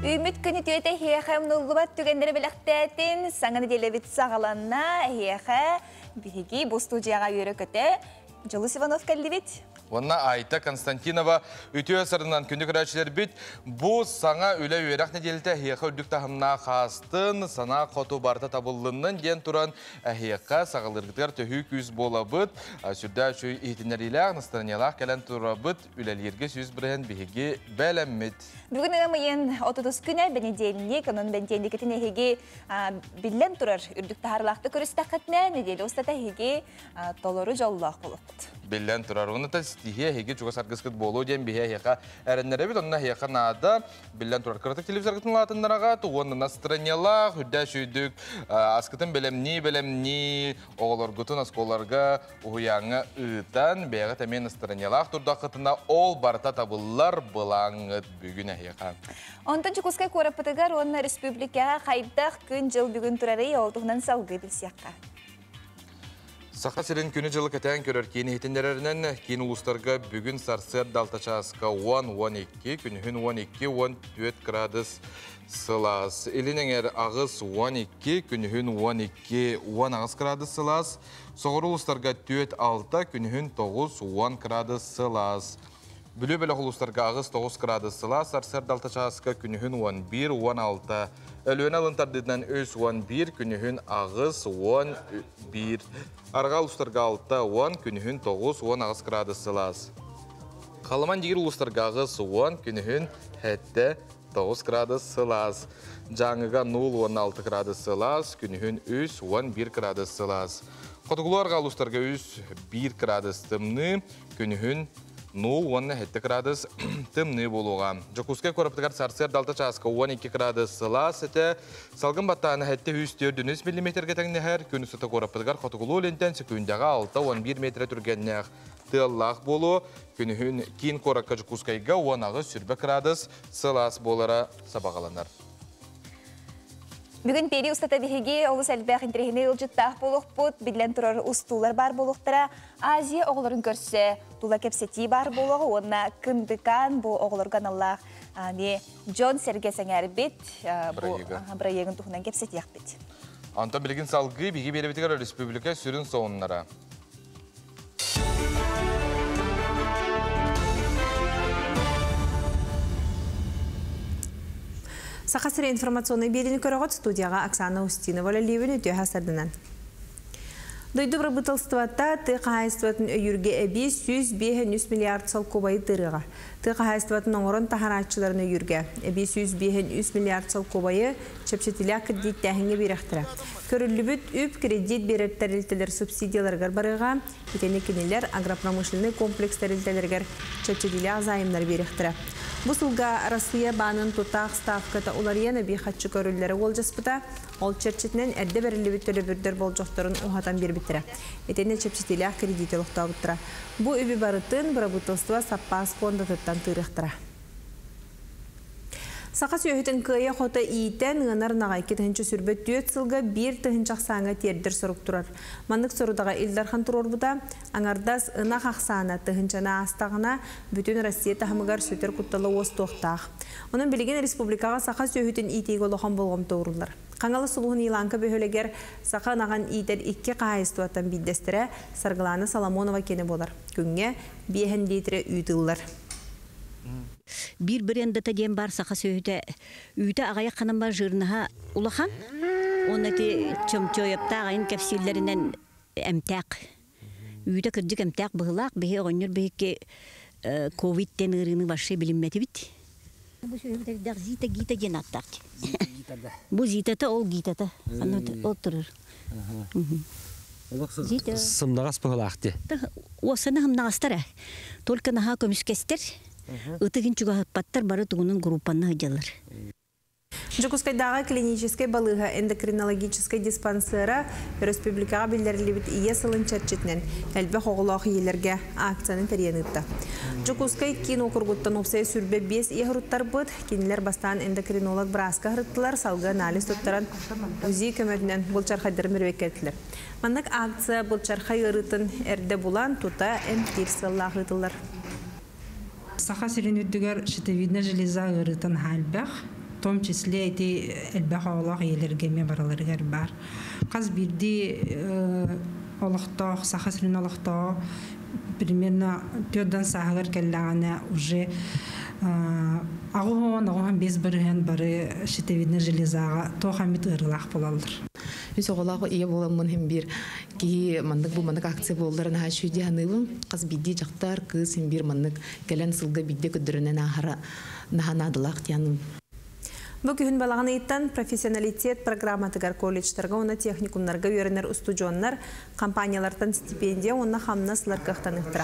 Ümit günü tüyete hiyəxəm nullubat tügəndері biləxtətin sаңаны делебит сағаланна hiyəxə birigi bu studiyaға yürü kötə Жылыс Иванов кәлдебет. Онна Айта Константинова үтіе сырынан күнді көрәчілер бит. Бұ саңа өлі өйрақ неделді әхиеқі үрдік тағымна қастын, сана қоту барта табылының ден тұран әхиеқі сағалырғытығар төхі күз бола бұд. Сүрді үші ехтінерілі ағныстаниялақ кәлін тұра бұд, үләлерге сөз бірін бігеге бәләммет. Бүгін ұмайын 30 күні бәнеделінек, оның бәнтендікетін әхеге білен тұрар үрдік тағарлақты көрістақытына неделі ұстата әхеге толыры жоллақ болып. Білен тұрар. Оны та стихия әхеге чуға сарғысқыт болу ден біге әхеға әрінлері бет. Онына әхеға нада білен тұрар қыртық телевизорғытын латындыраға туғанына странялақ, үдді шүйдік, асқытын оғылырғытын асқоларға ұяңы ұйтан бәйгі тәмен странялақ тұрдақытына ол барта табылар бұлаңыт бүгін әхеға. Онтан чукускай көріпітігер, оны республикаға қайдақ күн жыл бүгін тұрары олдығынан салғы білсияққа. Сақа сирен күні жылы кәтән көрір кейіні хетіндерерінен кейін ұлыстарға бүгін сарсер далтачасқа 10-12, күнігін 12-14 градус сылас. Елінеңер ағыз 12, күнігін 12-10 ағыз градус сылас. Соғыр ұлыстарға 4-6, күнігін 9-10 градус сылас. Бүлі-бөлі ұлыстарға ағыз 9 градус сылас, сарсер далтачасқа күнігін 11-16. Әлуен алынтардыдынан өз 11, күнігін ағыз 11. Арға ұлыстарға 6-10, күнігін 9-10 ағыз градус сылас. Қалыман дегір ұлыстарға ағыз 10, күнігін 7-9 градус сылас. Жаңыға 0-16 градус сылас, күнігін 11 градус сылас. Қотығыларға ұлыстарға 1 градус тымны, күнігін 0-17 градус тымны болуға. Жокускай көріптігар сарсер далта часқа 12 градус сылас. Салғын баттағына әтті 104 мм кетіңнәр. Күні сұты көріптігар қотығылу өлентен секундяға 6-11 метр түргеннәр тыллақ болу. Күні кейін көріққа жокускайға 10 сүрбі градус сылас болара сабағаланар. Бүгін пери ұстата бігеге олыс әлбәқ интерегіне ұлжыттақ болуқ бұд, білен тұрар ұстулар бар болуқтыра, Азия оғыларын көрсе, тула кепсети бар болуғы, онына кындыкан бұл оғылырған Аллах Джон Сергесен әрбет, бұра егін тұхынан кепсети яқбет. Антон білген салғы біге беребетігер республика сүрін соғынлара. Сақасыры информационный беліні көріғыт студияға Оксана Устинова ләлевін өте хасардынан. Дойды бір бұтылстыватта тұқы хайыстыватын өйірге әбі 105 миллиард сал кобайы тырыға. Тұқы хайыстыватын оңырын тахаратчыларын өйірге әбі 105 миллиард сал кобайы чөпшетілі кредит тәхінге беріқтірі. Көрілі бүт үп кредит береттәрілтелер субсидияларғар барыға, етені кенелер агропромышленный комплекс тәрілтелергер чөпшетілі азайымдар беріқтірі. Бұсылға Россия банын тұтақ ставката оларияны бейхатшы көрілері ол жаспыта, ол черчетінен әрді бәрілі бүттілі бүрдер бол жоқтырын ұғатан бербіттірі. Етені чепшетелі кредиті ұлықта бұттыра. Бұ өбі барытын бұра бұтылстыва саппас фонда тұттан тұрықтыра. Сақас өйітін күйе қота ийтен ғынар нағай кетігінші сүрбі 4 сылға 1 тұхынчақ саңа тердір сұрық тұрар. Мандық сұрыдаға илдархан тұрор бұда, аңардас ұнақ ақсана тұхынчана астағына бүтін Россия тахымығар сөтер құтталы оз тоқтақ. Оның білген республикаға сақас өйітін итейгі олыған болғым тоғырылар. Қаңалы сұлығын иланқы бөхөлегер сақа наған итер 2 қағайыстуаттан биддестірі Сарғыланы Соломонова кені болар. Күнге 5 литрі үйтілілер. Bir brenda tadem бар сақа сөйті үйті ағая қанам бар жырныға ұлақан. Оны те чөмчөйіпті ағайын кәпселерінен әмтәқ. Үйті күрдік әмтәқ бұғылақ, бейе оңыр бейке ковидтен ұрыны башы білінметі біт. Бұл сөйімдердіғ зита-гита ген аттақты. Бұл зитаты ол гитаты. Ол тұрыр. Сымнағас бұғылақты? Осыны хымнағастар. Только наға көміскестер. Үтігін чуға паттар бары туғының группанны ғыдалар. Жокускайдағы клинической балыға эндокринологической диспансера республикаға білдерілебіт ие сылын чәрчетінен әлбі қоғылағы елерге акцияны тәренітті. Жокускай кен оқырғыттан опсай сүрбе 5 ехруттар бұд, кенілер бастан эндокринолог бұрасқа ғырттылар, салғы анализ тұттаран үзі көмірінен бұл чархайдары мөрвекетілер. Мандық акция бұл чархай ғырытын әрді бұлан тұта әмтирсалла ғытылар. Саха сирен үддігер шетевидна железа ғырытын халбақ. том числе эти элбахалах елергеме бараларгар бар. Каз бирди олохтох, сахасрин олохтох, примерно тёдан сахагар келлағана уже ағуған без барыған бары шетевидный железаға тоқамет ұрылақ болалыр. Соғылағы ие боламын hem bir ki mandık bu mandık akция bolların ha şu diyanıbın kız biddi jaqtar kız hem bir mandık gelen sılga biddi ködürünen ahara nahanadılaq diyanım. Бұл күн балағаны иттан профессионалитет программатыгар колледждарға, оны техникумнарға үйренер ұстудионлар, компаниялардан стипендия, оны хамнаслар қақтан ұқтыра.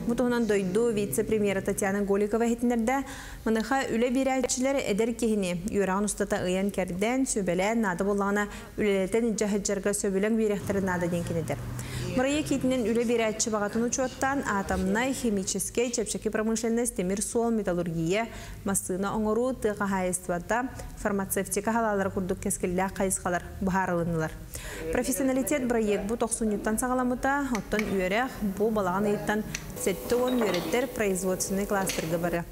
Бұтығынан дойду вице-премьера Татьяна Голикова хетінерді, мұныға үлі берәтшілер әдер кехіне, үйраған ұстата ұян кәрден, сөбелән, нады болағына үлелетен жахыджарға сөбелен бейректері нады денкенедер. Мұрайы кетінен үлі берәтші бағатын учеттан атомнай, химический, чепшеки промышленность, темир сол, металлургия, масына оңыру, тыға хайыствата, фармацевтика халалар күрдік кескілі қайысқалар бұхарылынылар. Профессионалитет проект бұл 90-тан сағаламыта, оттан үйерек бұл балаған еттен сетті он үйреттер производственный кластергі бары.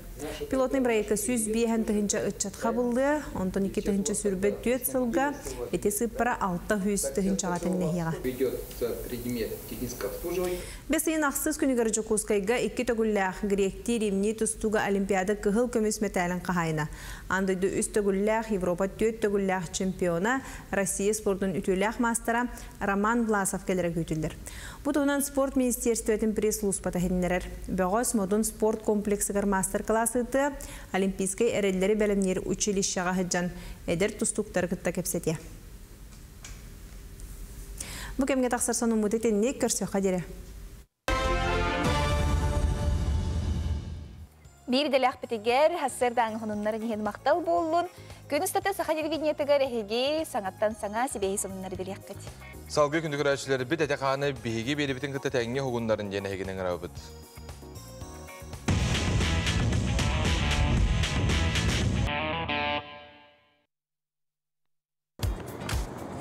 Пилотный проекты сүз бейхен тұхынша ұтчатқа бұлды, онтан 2 тұхынша сүрбет түйет сылға, әте сыппара 6 хүйс тұхынша ғатын нәхиға. Бесейін ақсыз күнігер жүкускайға 2 төгілләқ гректи римни тұстуға олимпиада кығыл көміс металін қағайына. Андайды үст төгілләқ Европа 4 төгілләқ чемпиона Россия спортын үтіләқ мастера Роман Власов кәлірі көтілдір. Бұтығынан спорт министерстветін пресс-луспата хедінерер. Бәғыз модун спорт комплексігер мастер-класс ыты олимпийской әрелері бәлімнер училищаға хеджан әдір тұстуқтар күтті кепсетия. Бұл кемге тақсар соны мұдеттен не көрсе қадері? Bir delaq bitiger hasırdan hununların yeni maqtal bolun. Günüstete saha televizyonetigar ehegi sanattan sana sibehi sonunları deliyakket. Salgı kündü görüşleri bir detekanı bihigi beri bitin kıta tenge hugunların yeni eheginin arabıd.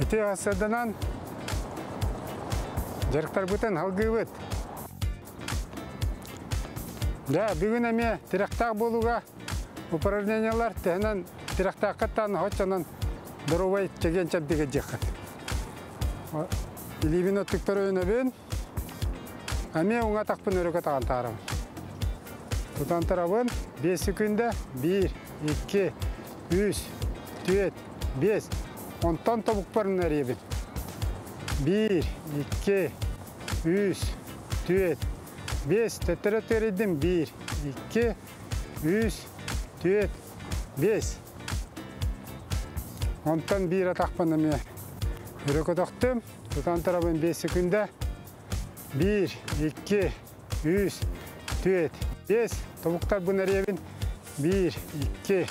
İti asırdanan жарықтар бүтін халғы өт. Да, бүгін әме тирақтақ болуға упражнениялар тәнен тирақтақ қаттан хотчанан дұрувай чеген чабдеге жекқат. Илибин өттіктір өйіні бен әме оңа тақпын өрікі таған тарым. Тұтан тарабын 5 секунда 1, 2, 3, 4, 5, 10 тобық барын әребін. 1, 2, 3, 4, 5, тәттірі төрейдім. 1, 2, 3, 4, 5. Онтан 1 атақпын әме үрік өтіқтім. Тұтан тарабын 5 секунда. 1, 2, 3, 4, 5. Тобықтар бұн әребін. 1, 2,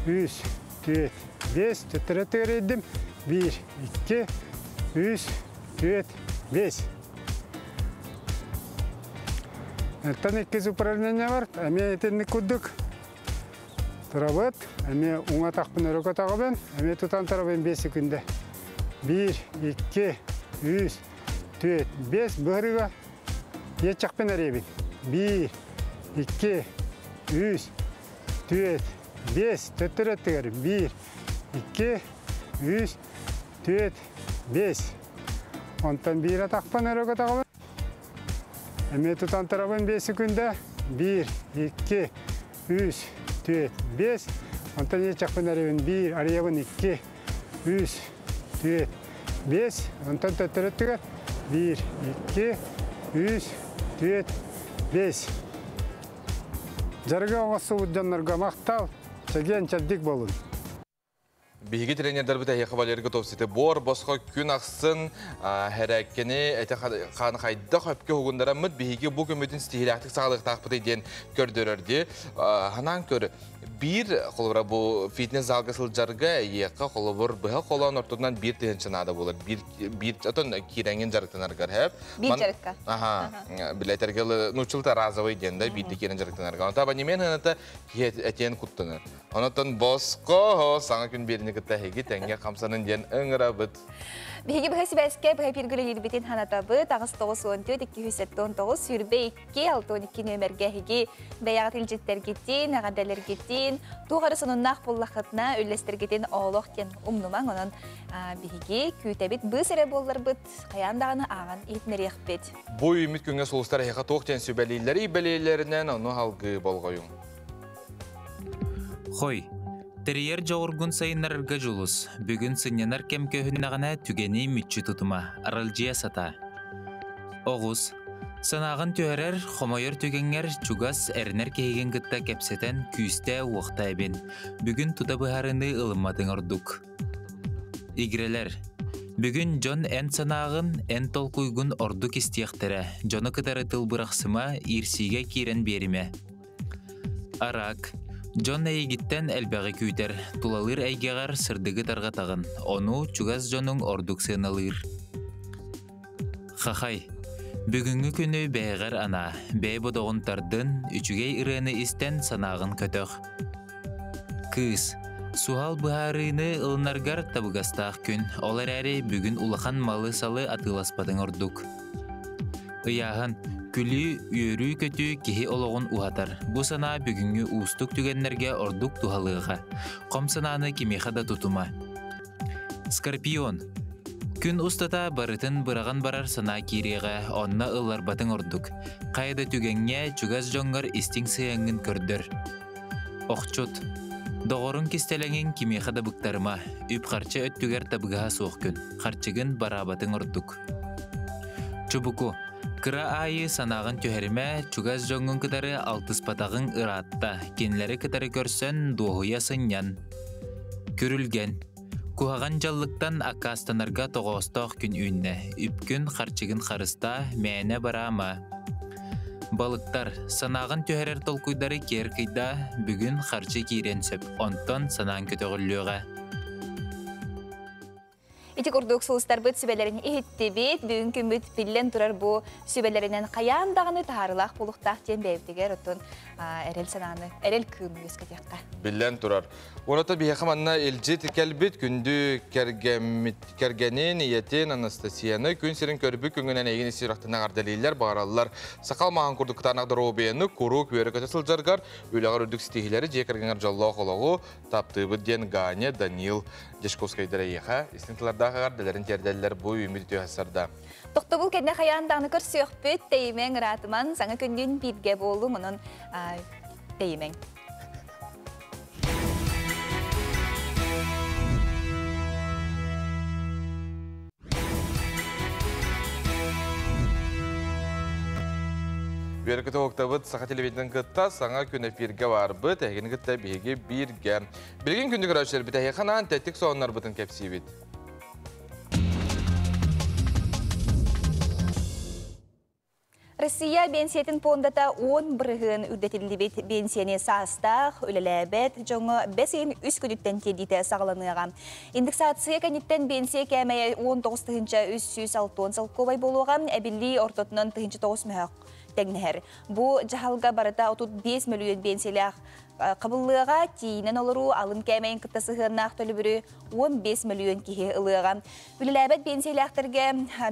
3, 4, 5. Тәттірі төрейдім. 1, 2, 3, 4, 5. Әрттан 2 упражнения бар. Әме етенні күддік. Тұрабыд. Әме оңа тақпын өрік отағымен. Әме тұтан тарабын 5 секунда. 1, 2, 3, 4, 5. Бұғырыға ет чақпен әребін. 1, 2, 3, 4, 5. Төттір өттігер. 1, 2, 3, 4, 5. Онтан 1 атақпан өрік отағымен. Әме тұтан тарабын 5 секунда. 1, 2, 3, 4, 5. Онтан ет чақпен әребін. 1, аребін 2, 3, 4, 5. Онтан төттір өттігер. 1, 2, 3, 4, 5. Жарыға оңасы ұджанларға мақтал, чәген чәддік болын. Биһиги тренердар бит әйе хабалерге топсыты бор босқа күн ақсын хәрәккені әте қан қайда қөпке хугундара мыт биһиги бу көмөтүн стихилактык сағылық тақпыты ден көрдөрөрді. Ханан көр bir қолыбыра bu fitness залга сылжарга эйеққа қолыбыр бұға қолан ортынан bir тыгынчынады болыр. Bir отын киренген жарықтанаргар хәп. Bir жарыққа. Аха. Билетергелі нучылта разовый денді бірді керен жарықтанарга. Онта абонемен ғаната әтен құттыны. Онытын босқо саңа күн беріне күтті әйге тәңге қамсанын ден ұңыра бұд. Биһиги быһа сибәскә быһа пиргүле йилбитин ханатабы тагыс 914-219 сүрбе 2-62 нөмергә хиги бәягат илҗеттергитин, агадалергитин, тугары сонуннах буллахытна үллестергитин олох кен умнумаң онон биһиги күтәбит бысыра боллар бит каяндагыны аган итмерек бит. Бу үмит күнгә сулыстар хәка токтен сүбәлиләре бәлеләреннән аны халгы болгойың. Хой, терьер жауыргун сайыннарырга жулус, бүгін сынянар кем көхіннағына түгені мүтчі тұтыма, аралжия сата. Оғыз, санағын төхерер, хомойыр түгенгер чугас әрінер кейген гытта кәпсетен күйісті уақта әбен, бүгін тұта бұхарыны ылыммадың ордук. Игрелер, бүгін жон ән санағын, ән толкуйгун ордук истияқтыры, жоны кытары тыл бұрақсыма ирсиге кирен беріме. Арак, Джон әйгіттен әлбәғі күйтер, тулалыр әйгеғар сырдығы тарға тағын, оны чугаз жонның ордук сыналыр. Хахай, бүгінгі күні бәйғар ана, бәй бодоғын тардын, үчігей ұрыны істен санағын көтөқ. Кыз, суғал бұхарыны ылынаргар табығастақ күн, олар әрі бүгін улахан малы салы атыласпадың ордук. Ыяғын, күлі үйірі көті кеһи олығын уғатар. Бұ сана бүгінгі ұстық түгенлерге ордук тухалыға. Қом сананы кемеқада тұтыма. Скорпион. Күн ұстата барытын бұраған барар сана киреға, онна ылар батың ордук. Қайда түгенге чугаз жоңғар истің сыяңын көрдір. Оқчут. Доғырын кестелеңін кемеқада бұқтарыма. Үп қарча өттігер табыға соқ күн. Қарчығын барабатың ордук. Чубуку. Кыра айы санағын төхеріме чугаз жоңын кытары алтыс патағын ыратта, кенлері кытары көрсен доғуя сыньян. Көрілген. Кухаған жаллықтан акастанарға тоғыстақ күн үйінне, үпкін қарчығын қарыста мәне барама. Балықтар, санағын төхерер толкуйдары кер кайда бүгін қарчы кейрен сөп, онтон санағын көтіғіліға. Итик урдук сулустар быт сүбелерин ихитти бит, бүгүн күмбүт пиллен турар бу сүбелеринен каяндагыны таарылах булуктак ден бэбдигер отун эрел сананы, эрел кыымы өскөтөкка. Биллен турар. Оната бияхаманна элжет келбит күндү кергенин иетен Анастасияны күн сирин көрбү күнгөнен эгин сирактына гардалилер багараллар. Сакал маған курдуктана дробияны курук берекөтө сылжаргар, үлөгөр үрдүк стихилери жекергенер жоллоо хологу таптыбы ден Ганя Данил Дешковскайдара еха. Истинтилардағы гардалерин терделлер бу үмүт түйәсарда. Тоқтобул кенне каяндагыны көрсөкпүт теймен ратыман саңа күндүн бирге болу мунун теймен. Берекеті оқтабыт сақа телевиден күтта саңа күн эфирге бар бұт, әген күтта беге бірге. Білген күнді көрәшілер біт әйқанан тәттік соғынлар бұтын кәпсі бит. Россия бенсиятин пондата 10 бірігін үрдетілді бет бенсияне састақ, өлеләбет, жоңы 5 үс күніттен тедейті сағыланыға. Индексация кәнеттен бенсия кәмәйе 19-306 салковай болуға, әбілі ортотынан 9 мүхақ тәңнәр. Бұ жағалға барыта 35 миллион бенсиялақ қабылыға тиінен олыру алын кәмәйін күттасы ғырнақ төлі бүрі 15 миллион кеге ылыға. Үліләбәт бенсиялақтырға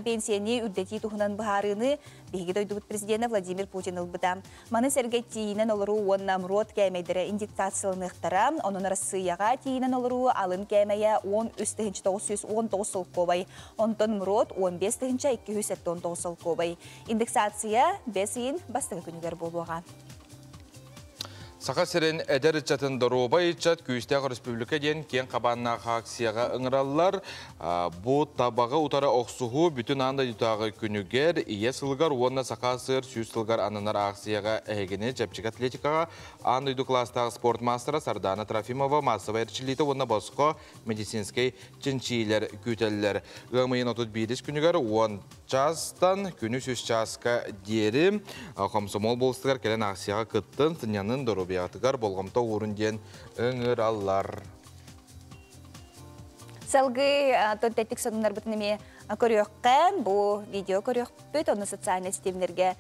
бенсияне үрдеті тұхынан бұхарыны бейгі дойдығыт президенті Владимир Путин ұлбыда. Маны сәрге тиінен олыру онна мұрот кәмәйдері индексациялынықтара, оның Россияға тиінен олыру алын кәмәйі 10-919 сылковай, онтон мұрот 15-219 сылковай. Индексация 5 бастығы күнігер болуға. Сақа сирен әдер итчатын дороба итчат Күйістегі республика ден кен қабанна акцияға ыңыралылар. Бұ табағы утара оқсуғу бүтін анда дютағы күнігер, ие сылғар, онна сақа сыр, сүйіз сылғар ананар акцияға әйгені жапчик атлетикаға анда үйді кластағы спорт мастера Сардана Трофимова массовай әрчілейті онна босқо медицинскай чынчийлер күтелілер. Ғымайын 31 күнігер, он частан күні сөз часка дері қомсомол болыстығар келен акцияға күттін сынянын дорубиятығар болғымта орынден өңір аллар. Салгы тонтеттік соңынар бұтынеме көріоққан, бұл видео көріоқпыт, оны социальный стимлерге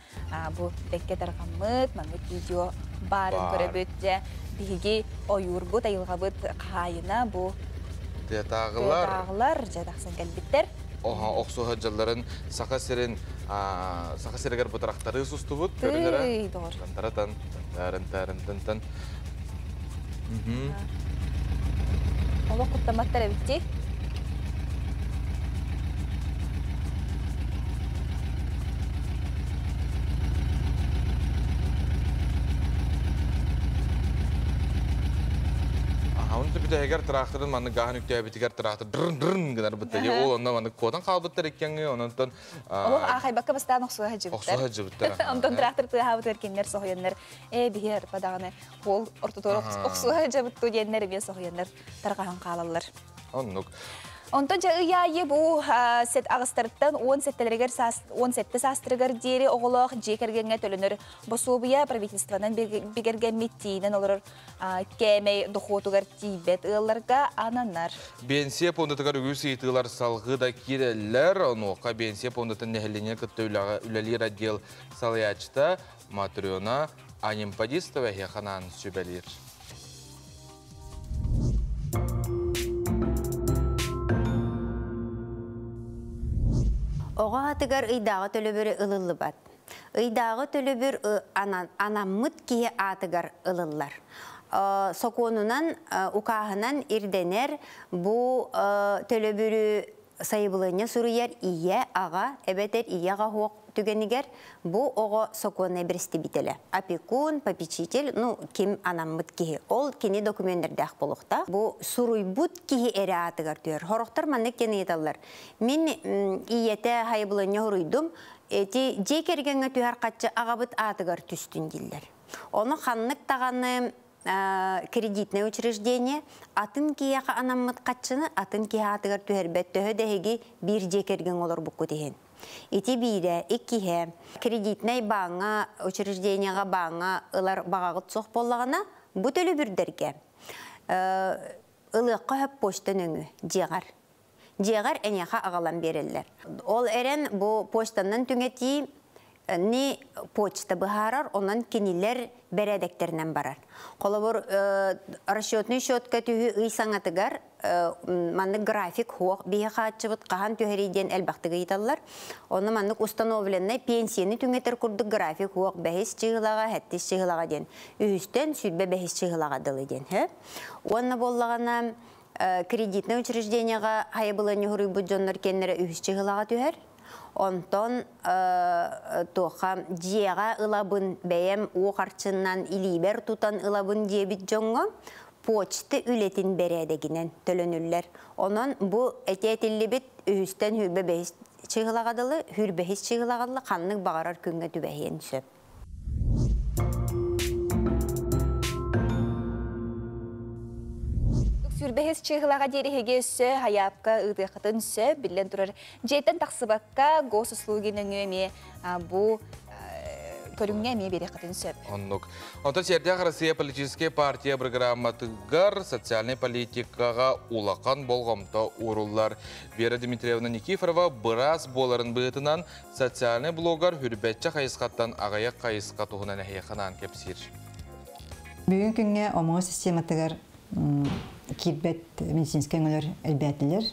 бұл бәкке дарғамыт, маңыт видео барын көрі бігі ойыр бұт, айылға бұт қайына бұл Тетағылар жадақсан кәлбіттер. Оқсу хыджаларын сақа серегер бұтырақтары сұстыбыт. Doğru. Таратан, тарын. Ола құттаматтар әбітті. Onu bir de eğer traktörün manı gahan yükteye bitiger traktör dırın gınar bitti. O ondan manı kodan kalbıttır ekkeni ondan. Ола ахай бакка бастан оқсуға жібіттер. Оқсуға жібіттер. Ondan traktör tığabı törkenler soğuyanlar. Бігер badağını қол ортотор оқсуға жібітті денler бен soğuyanlar тарғаған қалалар. Onluk. Ondan ja ıyayı bu set ağıstarıttan 17 sastırıgar deri oğuluq jekergenge tölünür. Bosubuya правительстводан бігерген меттейінен олар кәмей дұқуытуғар тибет ылларға анаnar. Bensiye pondatugar ügüsü itilar salgı da kireller. Onuqa bensiye pondatın nehilinye kıttı ülelir adil salayaçta Matryona Animpadistova hekanan sübelir. Oğa atıgar ıydağı tölöbürü ılıllı bat. Iydağı tölöbür anamıt kiye atıgar ılıllar. Sokonunan, ukahınan irdener bu tölöbürü sayıbılığına suruyar iye ağa, ebeter iye ağa hoğ tügeniger bu oğa sokonu birisi bitele. Apikun, papiçitel, kim anamıt kiye. Ol kini dokumentlerdek buluqta. Bu suruybut kiye ere atıgar tüyer. Horoktar manlık kene yetallar. Min iyete hayıbılığına huruydum. Jekergenge tüyer katça ağabıt atıgar tüstün diller. Onu xanlık tağanı кредитное учреждение атын кияқа анаммыт қатшыны атын кия атыгар түһәрбәт төһө дәһеги бир жекерген олар букку деген. Ити бире иккиһе кредитный баңа учреждениега баңа ылар багагыт сох боллагана бу төлө бүрдерге. Ылыкка хөп почтан өңү жегар. Жегар энеха агалан береллер. Ол эрен бу почтандан түңети ni почта быхарар, онан кинилер бередектеринен барар. Колобор расчетный счетка түйі ыйсаңатыгар, манны график хоқ, бейі қатшыбыт қахан түйерейден әлбақтығы италар. Оны маннык установленный пенсияны түңетер күрдік график хоқ, бәхес чығылаға, әттес чығылаға ден. Үстен сүрбе бәхес чығылаға дылы ден. Оны боллағана кредитный учреждениеға хайбылыны хұрый бұджонлар кеннері үс чығылаға түйер. Ondan toğa jiyaga ılabın beyem oğarçından iliber tutan ılabın diyebit jonga poçta ületin beredeginen tölönürler. Onun bu etetillibit üstten hürbe behis çıgılagadılı, hürbehis çıgılagadılı kanlık bağırar künge tübehiyen söp. Сүрбәһес чыгылага дерехеге өссө, хаяпка ыдыхатын өссө, билен турар. Жейтен тақсыбакка госуслугинен өме бу көрүнгө эме берекатын сөп. Оннук. Онтон сердях Россия политическая партия программатыгар социальный политикага улақан болгомто уруллар. Вера Дмитриевна Никифорова бырас боларын быытынан социальный блогар хүрбетче кайыскаттан агаяк кайыска тугунан эхиянан кепсир. Бүгүн күнгө омоо систематыгар кирбет медицинский өңөлөр элбәтилер.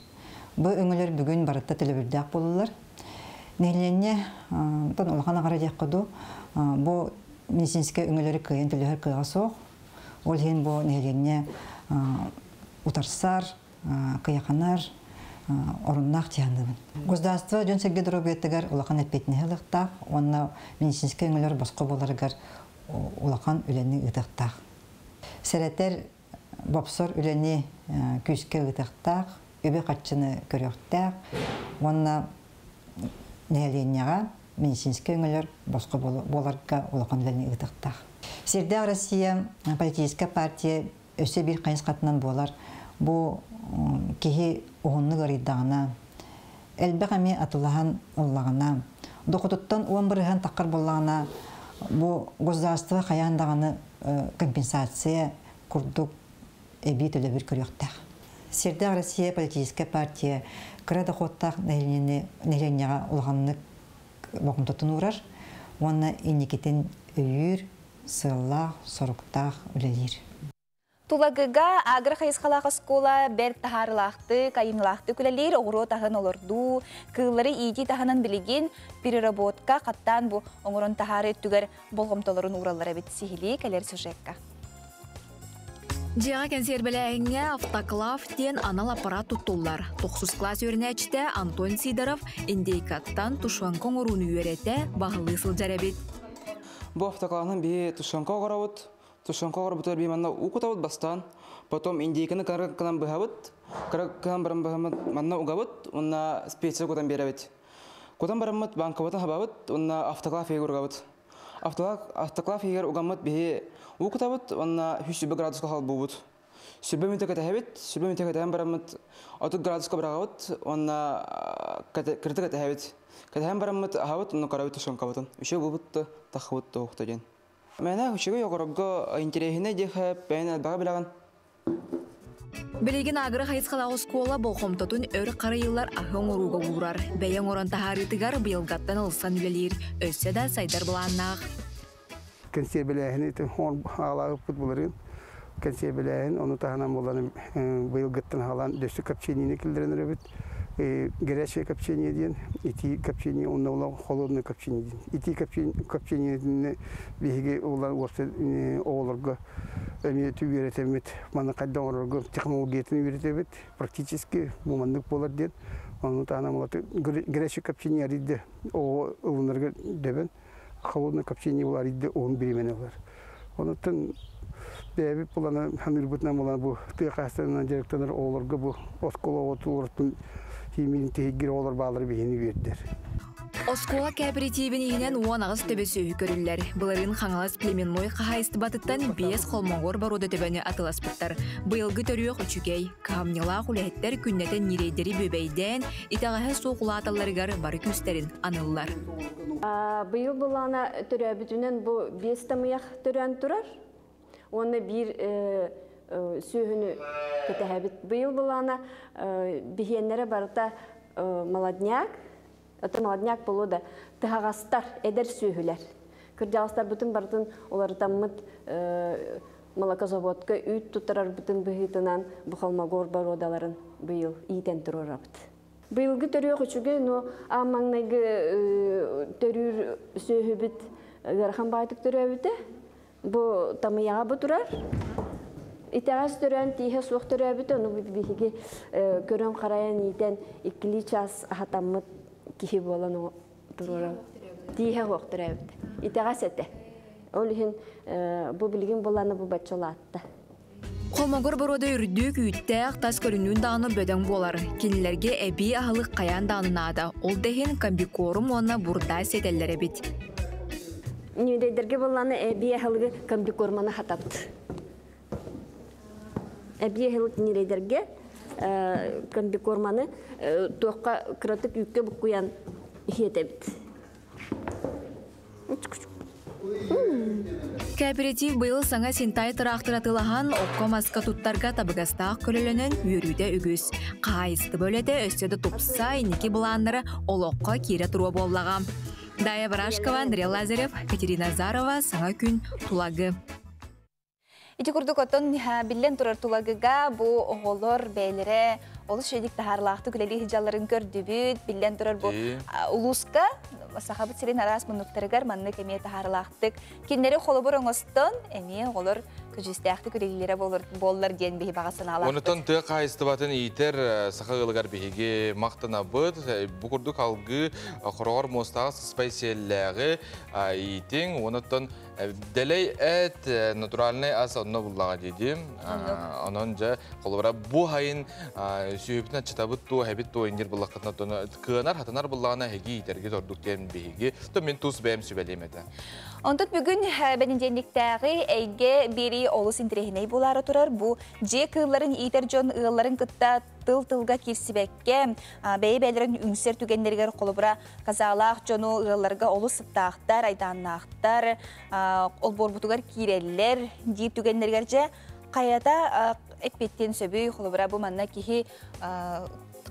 Бу өңөлөр бүгүн барытта телебирдак болулар. Нелленне тон улахан агара жаккыду. Бу медицинский өңөлөрү кыйын телехер кыйга соқ. Ол хин бу нелленне утарсар, кыяканар, оруннак тиандыбын. Государство жөн сергей дробеттигер улахан эппетине хылыктак, онна медицинский өңөлөр боско боларыгар улахан үленни ыдыктак. Серетер бопсор үлени күске ыдыктак, үбе катчыны көрөктак, онна нелленнега медицинский өңөлөр боско боларга улахан үлени ыдыктак. Сирде Россия политическая партия өсө бир кайыс катынан болар. Бу кихи оғынны ғыридағына, әлбәқ әме атылаған олағына, доқытыттан оң біріған таққар болағына, бу государство қаяндағаны компенсация күрдік әбей төлі бір көріқтақ. Сирде Россия политическая партия кірі доқыттақ нәйленеға олағанны боқымтатын ұрар, оны инекетін өйір, сыллақ, сұрықтақ үлелер. Тулагыга агры хайысқалаға скола бәр тахарылақты, кайынылақты күлелер оғыру тағын олырду, кыллары иети тағынан білеген переработка қаттан бұ оңырын тахары түгер болғымтолырын уралары бет сихили кәлер сюжетка. Жиға консервіләңе автоклав тен анал аппарат тұттулар. 9 класс өрінәчті Антон Сидоров индейкаттан тушанкон ұруны үйереті бағылы сылжары бет. Бұл автоклавның бе тушанкон ғарауыт. Тушанкон ғарабытыр бе манна уқытауыт бастан. Потом индейканы қанан бұхавыт. Қанан барам бұхамыт манна уғавыт. Онна специал көтан беравыт. Көтан барамыт банкавытын хабавыт. Онна автоклав егер ұғавыт. Автоклав егер ұғамыт бе уқытауыт. Онна 100 градусқа қал бұғыт. Сүрбе мүнті кәтәхәбіт. Сүрбе мүнті кәтәхән барамыт 30 градусқа бірағавыт. Онна кірті кәтәхәбіт. Кәтәхән барамыт ағавыт. Онна қарауыт тушанкавытын. Үші бұбыт тақывыт тоқты ден. Мәне үшігі yoğurga интересіне дехеп, бәйін әлбаға білаған. Білеген агры хайысқалағы скола болқомтатын өр қары еллар ахың ұруға ұрар. Бәйін оран тахарытығар бұйылғаттан ұлсан үлелер. Өссе да сайдар бұланнақ. Консервіләйін ағалағы футболарын. Консервіләйін, оны тағынан боланы бұйылғаттан ағалан дөсі капченіне келдірін өребіт. Горячее копчение ден, ити копчение, он на холодное копчение ден. Ити копчение ден, беги улар вообще оларга, имеет уверенность, мана кадда оларга технологиятын уверенность, практически муманнык болар ден. Он тана молот горячее копчение аридде, о уларга дебен, холодное копчение улар аридде, он беременный улар. Он тан беби полана ханырбутна молан бу тыгастан директорлар оларга бу оскола отулуртун Тимин тегир олар балар бейini вердер. Оскола кооперативин игинен уан агыс төбөсү көрүллер. Буларын хаңалас племенной кахайсты батыттан 5 холмоңор барода төбөне атыласпыттар. Быйылгы төрүөк үчүгей, камнила хулеттер күннетен нирейдери бөбейден, итагахы соокулааталарыгар бары күстерин аныллар. Быйыл булана төрөбүтүнөн бу 5 тамыяк төрөн турар. Оны бир сүйіні кетәбіт. Бұйыл бұлана бігенлері барыта молодняк, өті молодняк болу да тағастар, әдер сүйілер. Күрдялыстар бүтін барытын олары таммыт молокозаводқа үйт тұттарар бүтін бұхитынан бұқалмағор бар одаларын бұйыл ийтен тұрыр абыт. Бұйылғы төріғ үшігі, амаңнайғы төрір сүйі біт ғархан байтық төрі әбіті. Бұ тамыяға бұ тұрар. Итағас түрен тиhe суық түрі әбіті, оны бігі көрін қарайын итен 2 час ахатаммыт кихи болан тұрыры. Тиhe қоқ түрі әбіті. Итағас әті. Ол үйін бұл білген боланы бұл бәтчола атты. Холмогор борода үрдік үйттәк тас көрінуін дағыны бөдің болар. Кенілерге әбей ағылық қаян дағынады. Ол дәхен комбикорум оны бұрда сетелері бет. Нүйдейдерге боланы әбей ағылығы комбикорманы хатапты. Әбиехілік нерейдерге комбикорманы тоққа күратық үйкке бұққуян хетебіт. Кооператив бұйыл саңа синтай тұрақтыратылаған оққа маска туттарға табығастақ көлілінен үйрүйді үгіз. Қайысты бөледі өстеді тұпса инекі бұланлары ол оққа кері тұруы боллаға. Дая Варашкова, Андрей Лазарев, Катерина Зарова, саңа күн тулагы. Ити курдук отон билен турар тулагыга бу оголор бейлере олус шедик тахарлақты күлели хижаларын көрдүбүт билен турар бу улуска сахабыт сирин арас мунуктарыгар манны кеме тахарлактык киннери холобор оңостон эми оголор күжүстәхти күлелилере боллар диен бихи багасын алат. Онутон тыа кайыстыбатын иитер сахагылыгар бихиги мактана быт бу курдук алгы хорогор мостагы специалләгы иитин онутон Делей эт натуральный ас онно буллага дедим. Онон же холбара бу хайын сүйүптен чатабыт ту хабит ту ингер буллакатна тоны кынар хатанар буллагана хеги итерге тордук дем биги. То мен тус бем сүбелемете. Онтот бүгүн бенендендиктәги эйге бири олус интерехиней булары турар бу же кылларын итер жон ылларын кытта тыл-тылга кирсибекке бейбелерин үңсер түгеннергер колубура казалах жону ылларга олус сыттаактар айданнаактар ол борбутугар киреллер дип түгеннергер же каята эппеттен сөбүй колубура бу манна кихи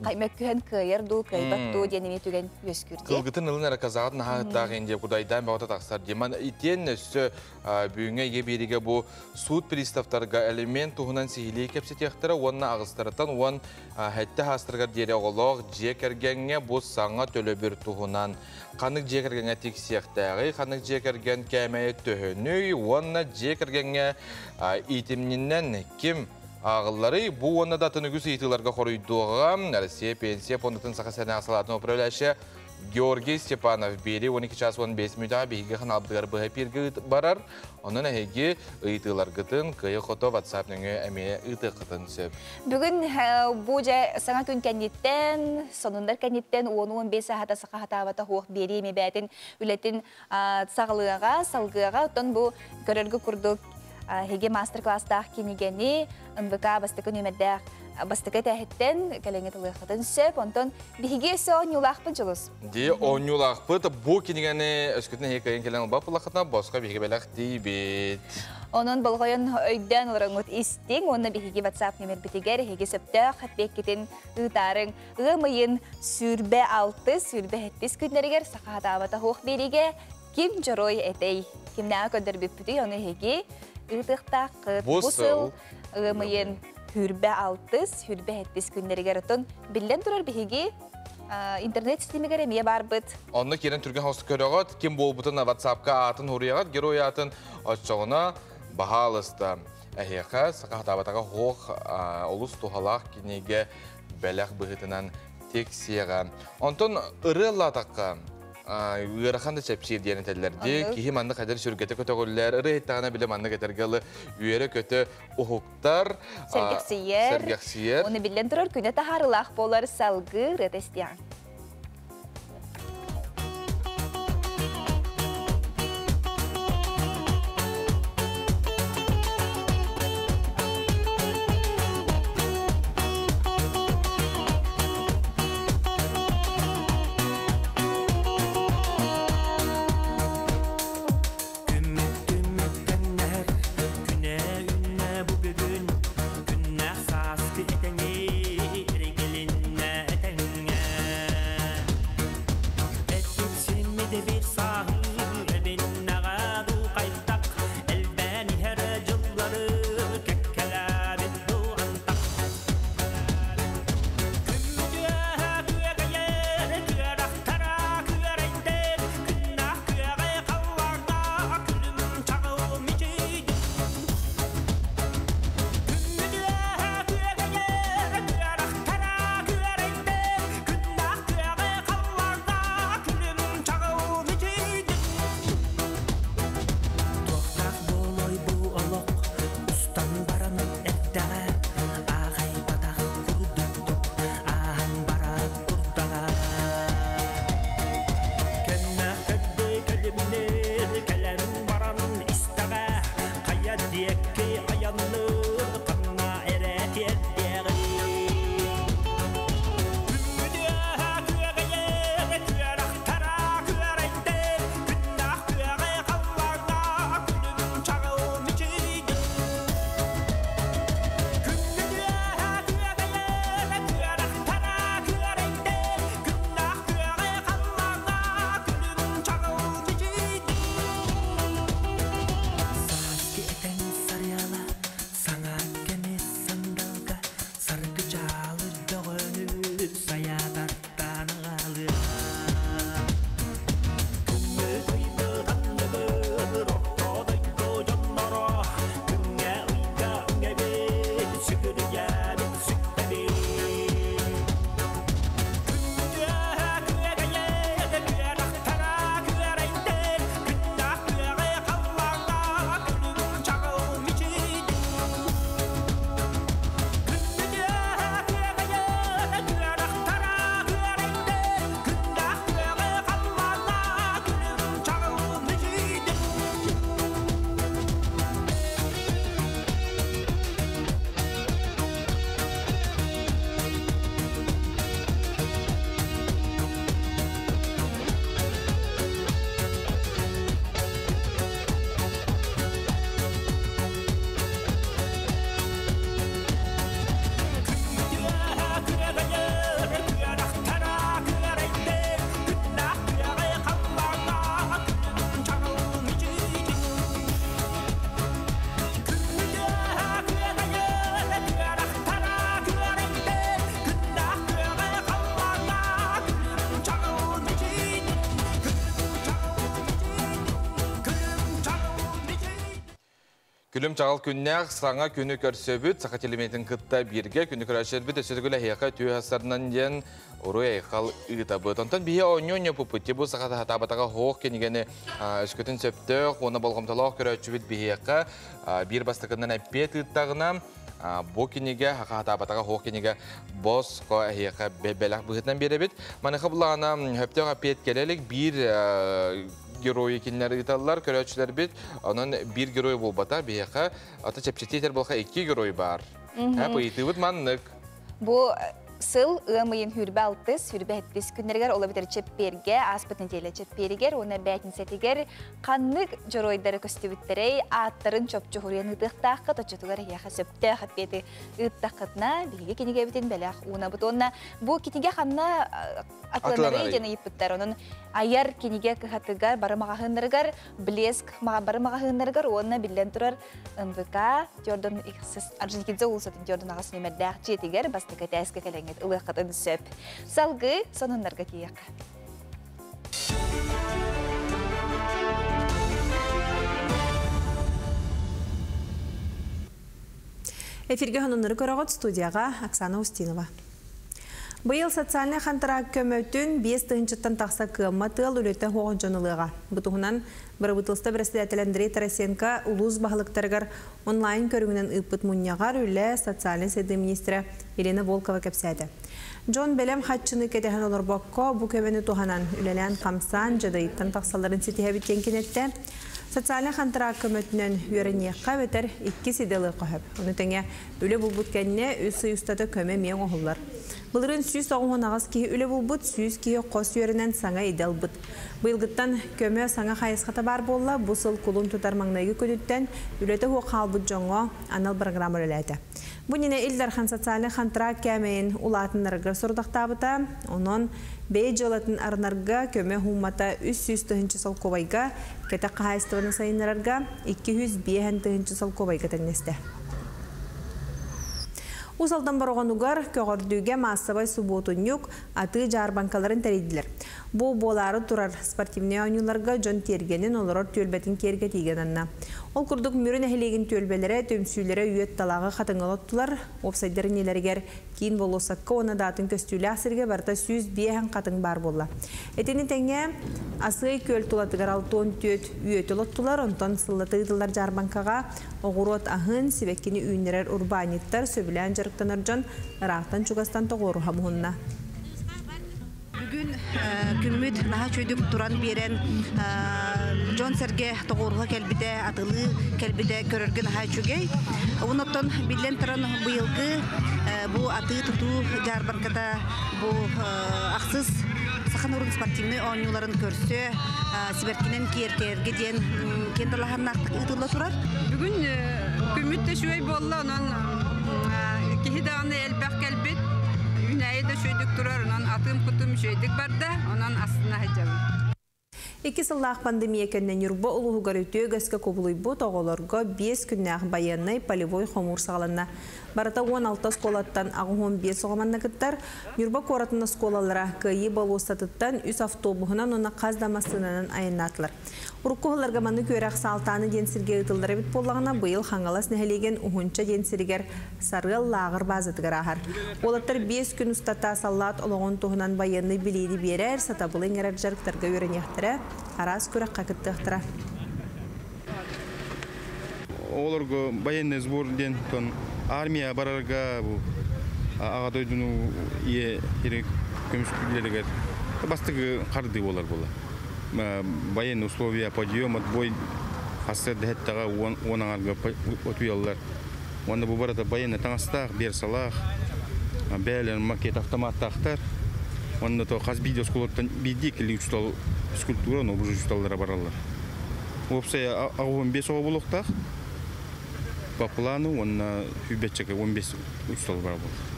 Каймөккүһен кыйырду, кыйбатту денеме түген өскүрде. Кылгытын ылын әрі қазағын нағыттағы енде құдайдан бағыта тақсар деман. Итен өсі бүгінге ебериге бұл суд приставтарға элемент тұғынан сейілей кепсетектірі, онына ағыстырыттан, он хәтті хастырғар дере оғылық жекергенге бұл саңа төлі бір тұғынан. Қанық жекергенге тексияқтағы, қанық жекерген кәмәйі төхіні, онына жекергенге итімнінен кім ағылары бұл оны да түнігіз етілерге қорыйдуға Россия пенсия фондытын сақасаны ақсалатын управляющий Георгий Степанов бері 12 час 15 минутаға бейгі қаналдығар бұға пергі барар. Оның әйге ұйтылар ғытын күйі қото WhatsApp нүңі әме ұйты қытын сөп. Бүгін бұл жай саңа күн кәнеттен, сонындар кәнеттен 10-15 сағата сақағата авата хоқ бері еме бәтін үлетін сағылыға, салғыға. Оттан бұл көрергі күрдік Хеге мастер-класстақ кенегені МВК бастықы нөмірдәқ бастықы тәхеттен кәлеңе тұлықытын сөп, онтан бігі өсі оң юлақпы жылыз. Де оң юлақпы, бұл кенегені өскітін хекайын кәлің ұлбап ұлақытына босқа бігі бәләқ дейбет. Onun bolgoyon öyden orangut isting, onun bihi WhatsApp numar bitiger, hege söptök, hatbeketin ıtarın, ığmayın sürbe altı, sürbe hettis günleriger, sakahat avata hoğ berige, kim joroy etey, kim naa könder bipütü, onu hege, ıtıqtaq, busıl, ığmayın hürbe altı, sürbe hettis günleriger otun, bilden durur bihigi, internet sistemi göremiye barbıt. Onda kiren Türkiye hostu körüğüt, kim bol butun WhatsApp'ka atın huriyağıt, geri oyatın açığına bahalısta. Әйеқа, сақақ табатаға хоқ олыс тұғалақ кенеге бәләқ бұғытынан тексеға. Онтон ұрылла таққа үйерақанды чәпшер дейін тәлілерде, кейі манды қадыр сүргеті көті қөлілер, ұры еттағына білі манды кәтергелі үйері көті ұхықтар. Сәргексиер. Оны білден тұрар күні тағарылақ болар салғы рәтестиян. Күлім чағал күннәқ саңа күні көрсөбіт, сақа телеметін күтті бірге күні көрәшербіт, өсөтігілі хейқа түйі хастарынан ден ұру айқал ұйтабыт. Онтан бейе ойньоня пупыт, бұл сақата хатабатаға хоқ кенігені үшкетін сөптіқ, оны болғымталақ көрәчібіт бейеқа бір бастықынан әппет ұйттағына бұл кенеге хатабатаға хоқ кенеге бос қа хейқа бәләқ бұғытынан беребіт. Манықы бұлағына хөптіқ әппет келелік бір герои кинлер италлар көрәчүләр бит, анан бир герой булбата бияка, ата чепчетер булга 2 герой бар. Бу итибит маннык. Бу сыл ымыйын хүрбе 6, хүрбе 7 күннергер ола битер чепперге, аспытын теле чеппергер, оны бәтин сетигер каннык жоройдары көстүбүттерей аттарын чопчу хурен ыдыктакка точотугар яха сөптө хаппети ыттакытна биге кинеге битен белах уна бутонна бу китиге ханна атланары жана иппиттер онун аяр кинеге кыхатыгар барымагахындаргар блеск барымагахындаргар онна билен турар МВК Jordan X's Аржентинде улсатын Jordan агасыны меддах жетигер бастыка тәскә кәләңет улыккатын сөп. Салгы сонуннарга кияк. Эфирге хонуннары көрөгөт студияга Оксана Устинова. Быйыл социальный хантырак көмөтүн 5 тыгынчыттан такса кымма тыл үлөтө хоон жонылыга. Бутугунан бир бутылста председатель Андрей Тарасенко улус баһылыктаргар онлайн көрүнгүнөн ыппыт муньягар үле социальный сәді министрі Елена Волкова кепсәді. Джон Белем хатчыны кетехан олорбокко бу көмөнү туханан үлелен камсан жадайыттан таксаларын сетихебиттен кенетте. Социальный хантырак көмөтүнөн үйренекка бетер 2 сиделы кохып. Оны теңе үле булбут кенне үсі үстаты көмө мен оғылар. Бұлырын сүйіс оғын ағыз кейі үлі бұлбұт, сүйіс кейі қос үйерінен саңа идел бұд. Бұйылғыттан көмі саңа қайысқата бар болла, бұсыл құлын тұтар маңнайғы көдіттен үлеті хуқ қалбұд жоңға анал программы үләді. Бұніне Илдархан социальный хантырак кәмейін ұлатынларға сұрдақтабыта, оның бей жолатын арнарға көмі хуммата 300 тыгынчы сол ковайға, кәті қайыстығыны сайынларға 205 тыгынчы сол ковайға тәнесті. Усалдан бароғанугар көғырдүйге массабай субботун юк аты жар банкаларын тәрейділер. Бұл болары тұрар спортивный ойнуларға жон тергенін оларор төлбетін керге тейген анна. Ол күрдік мүрін әхілеген төлбелері төмсүйлері үйет талағы қатыңғалаттылар, опсайдарын елергер кейін бол осаққа оны датын көстүйлі асырге барта 100 қатың бар болла. Әтені тәңе асығы көл тұлатығар 6 төт үйет олаттылар, онтан сыллатығдылар жар банкаға оғырот ахын себеккені үйінерер урбаниттар сөбілен жарықтанар жон рақтан чугастан тоғыру хамуынна. Бүгін күммет наға чөйдік тұран берен Джон Серге тоғырға кәлбіде, атылы кәлбіде көрірген наға чөгей. Оныттан білен тұран бұйылғы бұл аты тұту жарбанкада бұл ақсыз сақан ұрын спортивный ойнуларын көрсе, сіберкінен кертерге ден кендалаған нақтық ұтылы тұрар. Бүгін күмметті шөй болла, онан кехидағаны әлбәқ кәлбет, үнәйді шөйдік тұрар, онан атым құтым шөйдік барда, онан астына хәжабы. 2 сыллақ пандемия көннен юрба улуғығар өтөй ғасқа көбілуй бұт оғыларға 5 күннәқ баяннай полевой қомур сағалына. Барата 16 сколаттан ағуын 5 оғаманна кіттар, юрба қоратына сколалара күйі балуыстатыттан үс автобуғынан оны қаздамасынанын айынатылар. Ұрыққығыларға маны көрәқ салтаны денсірге ұтылдары бит болағына бұйыл қаңалас нәхелеген ұғынша денсіргер сарғыл лағыр базытығыр ағар. Олаттар 5 күн ұстата саллат олығын тұғынан баянны білейді берер, сатабылың әрәр жарықтарға өрінектірі, арас көрәқ қақыттықтыра. Оларға баянны сборден армия барарға ағадойдыну ие керек көміскүлерігер бастығы қарды олар бола. Военные условия, подъем, отбой, хасыр дәттаға онаңарға отуялар. Онда бұл барада военный таңыстақ, берсалақ, бәлін макет автоматтақтар. Онда то қазбейді скулаттан бейдек или скульптура, но бұл ұсталдара баралар. Опсай ағуын 5 оға болуқтақ, по плану, онна хүбетчігі 15 ұстал бар болды.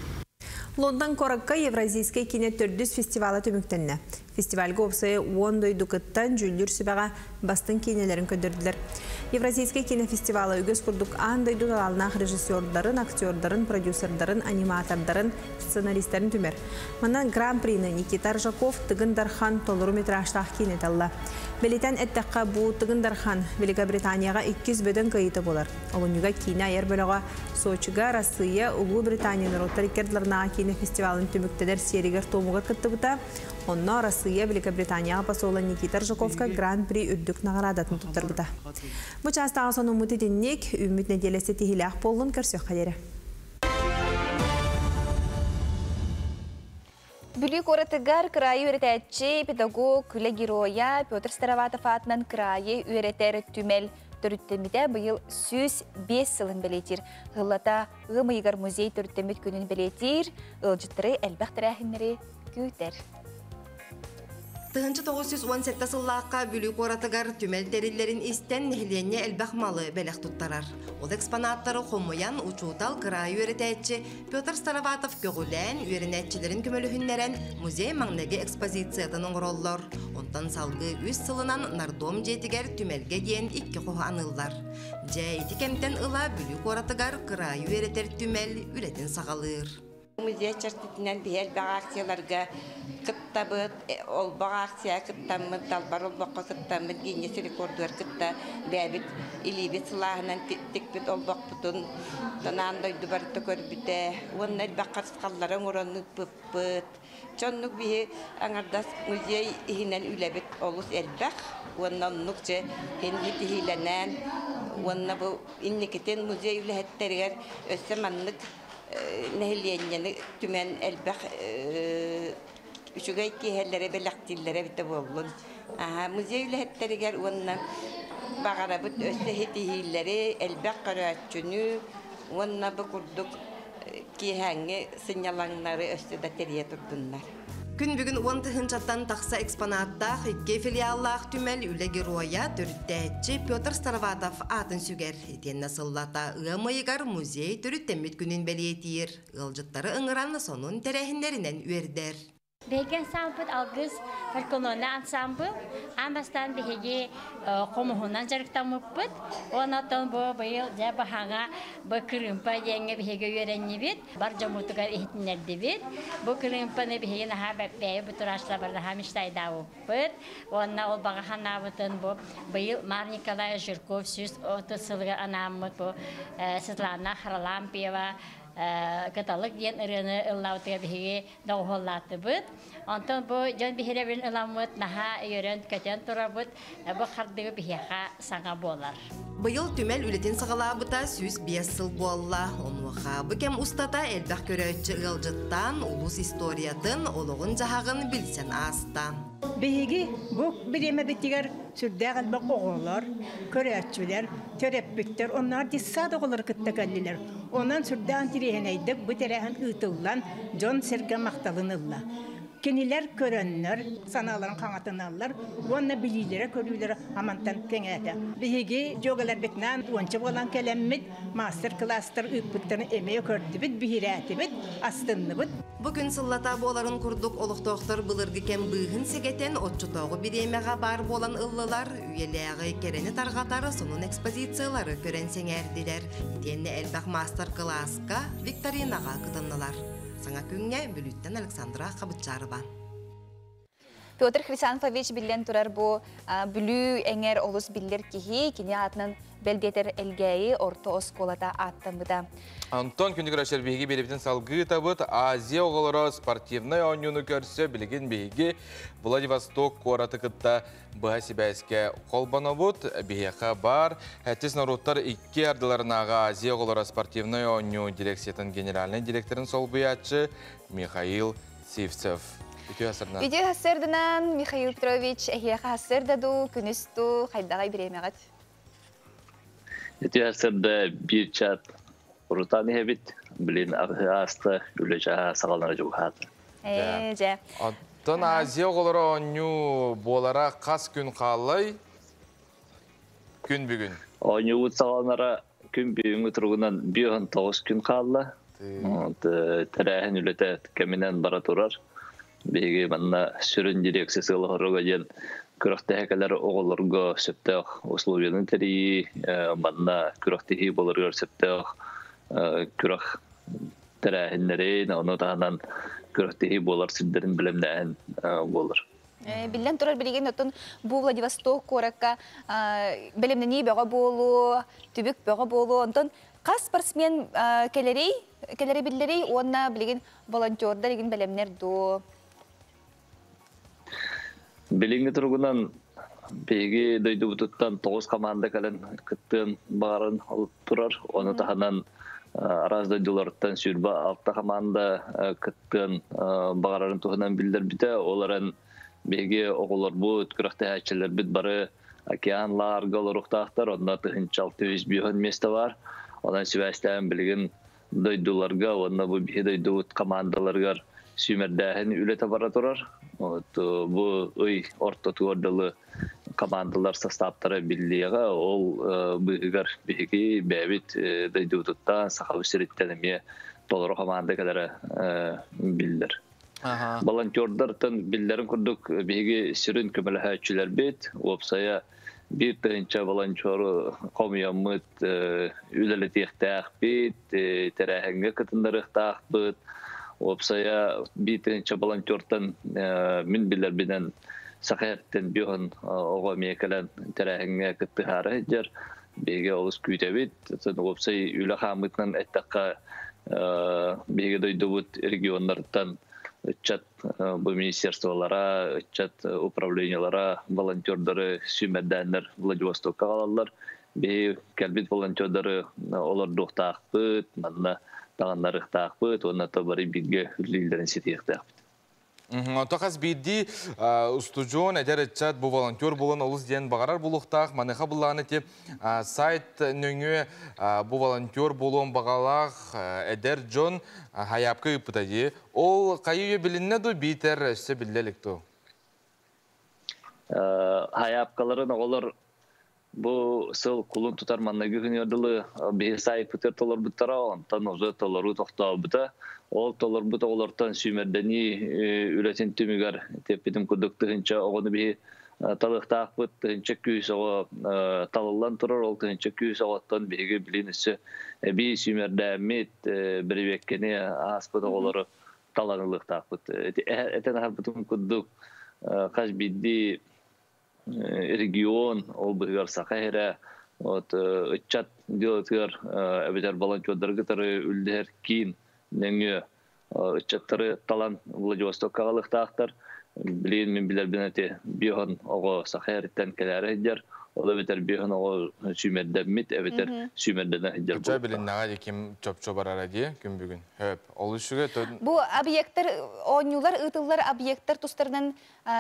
Лондон Коракка Евразийский кино төрдүс фестивалы төміктенне. Фестивальга опсайы 10 дойдукыттан жүлдер сүбәға бастың кейнелерін көдірділер. Евразийский кинофестивалы үгіз күрдік андай дұдалалынақ режиссердарын, актердарын, продюсердарын, аниматордарын, сценаристерін түмер. Манан гран-прийны Никита Ржаков Тыгындархан толыру метражтақ кейнеталла. Белетен әттәққа бұ Тыгындархан Великобританияға 200 бөден кайыты болар. Олынюға кейне айыр бөліға Сочиға, Россия, Улу Британияны роттар икерділерінаға кинофестивалын түміктедер серигер томуғыр кітті бұта. Онна Россия, Великобританияға пасолы Никита Ржаковқа гран-при үрдік нағарадатын тұттар бұта. Бұ частағы соны ұмыты деннек, үміт неделесі тихіләқ болын көрсек қадері. Бүлік оратыгар крайы өретәтчі педагог күлі героя Петр Староватов атынан крайы өретер түмел түріттеміде бұйыл 105 сылын белетір. Ғылата ғымыйғар музей түріттемет күнін белетір, ұлжыттыры әлбәқтір әхінлері көйтер. Тыгынчы 917 сыллаққа бүлік оратыгар түмел дәрілерін істен нехлене әлбәқмалы бәләқ тұттарар. Ол экспонаттары қомуян учутал крайы өретәтчі Петр Староватов көгілән өрінәтчілерін көмөліхінлерін музей маңнеге экспозициятының роллар. Онтан салғы 3 сылынан нардом жетігер түмелге дейін 2 қоғы анылдар. Жәйті кемтен ыла бүлік оратыгар крайы өретер түмел үлетін сағалыр. Музей чертитинен бihel баға акцияларға кыттабыт, ол баға акция кыттамыт, далбар ол баққа кыттамыт, генесі рекордуар кытта бәбіт, илибет сылағынан текбет ол бақпытын, танан дойды барыты көрбіте, оннай баққарс қалларын оранық бұппыт. Чоннық бихе аңардас музей ихінен үләбет олыс әлбәқ, оннан нұқчы хенлет ихиленен, онна бұл иннекетен музей үләхеттерігер өсі маннық нәһилиеннәне түмән әлбәх үчүгәй киһәлләре беләктилләре бите булган. Музей үләһәттәргәр уонна багара бит өсәһитиһилләре әлбәх караачүнү уонна бу курдук киһәңге сынялаңнары өстәдә терия турдуннар. Күн бүгін 10 чаттан тақса экспонаттақ 2 филиаллақ түмәл үлі героя түріттәтчі Петр Староватов атын сүгер. Етенна сыллата ұғымайығар музей түріттәмет күнін бәлетейір. Ғылжыттары ұңыранны сонун тәрәхіндерінен өрдер. Беге ансамбль алгыз фольклорный ансамбль амастан беге комухунан жарыктамыппыт. Онотон бу быйыл да бахага бу кырымпа деңге беге үйренни бит. Бар жамутугар ихтинерди бит. Бу кырымпаны беге наха бәппе бутурашла барда хамиштайдау бит. Онна ол бага ханабытын бу быйыл Мар Николай Жирков 130 сылга анамыт бу Светлана Харлампиева каталог ен ирene ыллаутыга биһиги доголлаты бит. Онтон бу жан биһиребин ыламыт наха йөрен катен турабыт. Бу хардыгы биһига саңа болар. Быйыл түмәл үлетен сағалабыта 105 сыл болла. Онуға бүкем устата әлбәқ көрәтчі ғылжыттан улус историятын олығын жағағын білсен астан. Биһиги бу биреме битигер сүрдәгәл бак оголар, көрәтчүләр, төрәпбиктер, onlar дисса доголар кыттакаллилар. Онан сүрдән тирәһенәйдек бу тәрәһен ытыллан Джон Серге макталынылла. Кенилер көрәннәр, саналарын қаңатыналар, онна билиләре көрүләр амантан кеңәтә. Биһиги жогалар битнан ончы болан кәләммит мастер-класстар үппүттәрне эме көрдү бит бихирәте бит, астынны бит. Бүгін сыллата боларын күрдік олықтоқтар бұлырғы кәм бұғын сегетен отчытоғы биремеға бар болан ыллылар, үйелеғі керені тарғатары сонун экспозициялары көрен сеңерділер. Тенне әлбәқ мастер-класска викторинаға кытыннылар. Саңа күнге бүліттен Александра Қабытчарыба. Петр Хрисанфович билен турар бу бүлүү эңер олус биллер кихи кини атынан белбетер элгейи орто осколата аттамыда. Антон күнігірашер бейгі беребетін салғы табыт Азия оғылары спортивный ойнуны көрсе білген бейгі Владивосток қораты кітта бұға себәске қолбаны бұд бейіға бар. Әттес народтар 2 ардыларынаға Азия оғылары спортивный ойну дирекциятын генеральный директорын сол бұятчы Михаил Сивцев. Видео хасырдынан Михаил Петрович әхияға хасырдаду, күністу, қайдағай біремеғат. Видео хасырда бір чат Рутаны хебит, білін асты үлежаға сағалнары жоғады. Жа. Аттан Азия оғылары ойну болара қас күн қалай, күн бүгін? Ойну ұт сағалнары күн бүгінгі тұрғынан 1-9 күн қалай. Тәрәхін үлеті кәмінен бара тұрар. Беги манна сүрін дирекциясы олғырға ден күріқтәкелер оғылырға сөптәқ условияны тәрі манна күріқтәхи болырғар сөптәқ күріқ тәрәхінлерін, оны тағынан күріқтәхи болар сүрдерін білімдәйін болыр. Билен турар билеген отон бу Владивосток коракка белемнени бага болу, түбүк бага болу, онтон кас спортсмен келери биллери онна билеген волонтердар деген белемнер ду. Билинге тургунан беги дойду бутуттан 9 команда кален кыттын барын алып турар. Оны таханан аразда дуларттан сүрба 6 команда кыттын багарын туханан билдер бите. Оларын беги оголор бу күрәхтә әчелер бит бары океанлар голоруктактар. Онда тыгынчал 600 бион место бар. Ondan süvəstəyin bilgin döydülərgə, onunla bu bir döydüt komandalarga sümerdəhin ülete baraturar. Bu orta tuardalı komandalar sastavları birliğe, ol bıgıgar bihiki bəbit döydütüttan saxav sürüttənimiye doları komanda kadar bildir. Volontörlerden billerin kurduk bihiki sürün kömele həçülər bit, opsaya bir tınca volontörü komiyamıt üleletiğtəq bit, terəhəngə kıtındarıqtaq bit. Opsaya bir tınca volontördən min biller binen saxayətdən biyon oğa meyekelen terəhəngə kıttıqarı həcər. Bege oluz küyte bit. Opsaya üle xamıtnan ettaqqa bege doydubut regionlardan Чат bu ministerstvolara, çat upravlenyalara volontörleri sümerdənlər Vladivostok'a qalarlar. Bir kelbit volontörleri olar doxtaqbıt, manna dağınlarıqtaqbıt, ona tabari bilge hürlülerin setiqtaqbıt. Тоқас бейді ұстуджон әдер әтчат бұл волонтер болын олыз ден бағарар болуқтақ. Маныға бұллағаны те сайт нөңі бұл волонтер болуын бағалақ әдер жон хайапқы үпітади. Ол қайы білінне ду бейтер өсі білделік ду? Хайапқаларын олар bu sıl kulun tutar manna gün yordulu bir sayı pıtır tolar butara ondan oza toları toxtağı buta ol tolar buta olardan sümerdeni üretin tümügar tepedim kuduktuğunca onu bir talıqtaq buttuğunca küyüs o talıllan turar oltuğunca küyüs oğattan bir bilinisi bir sümerdemit bir vekkeni aspıda oları talanılıqtaq but eten harbutun kuduk kaç biddi region ol bıgar sakayra ot çat diyor ebeter volontörler gitarı ülder kin nengü çatları talan Vladivostok'a qalıqtaqtar bilin min biler binete bihon o sakayritten kelere eder o da beter bihon o sümerdemit ebeter sümerdeden eder Çay bilin nağa kim çop aradi gün bugün hep oluşuyor bu obyektler oynular ıtıllar obyektler tustlardan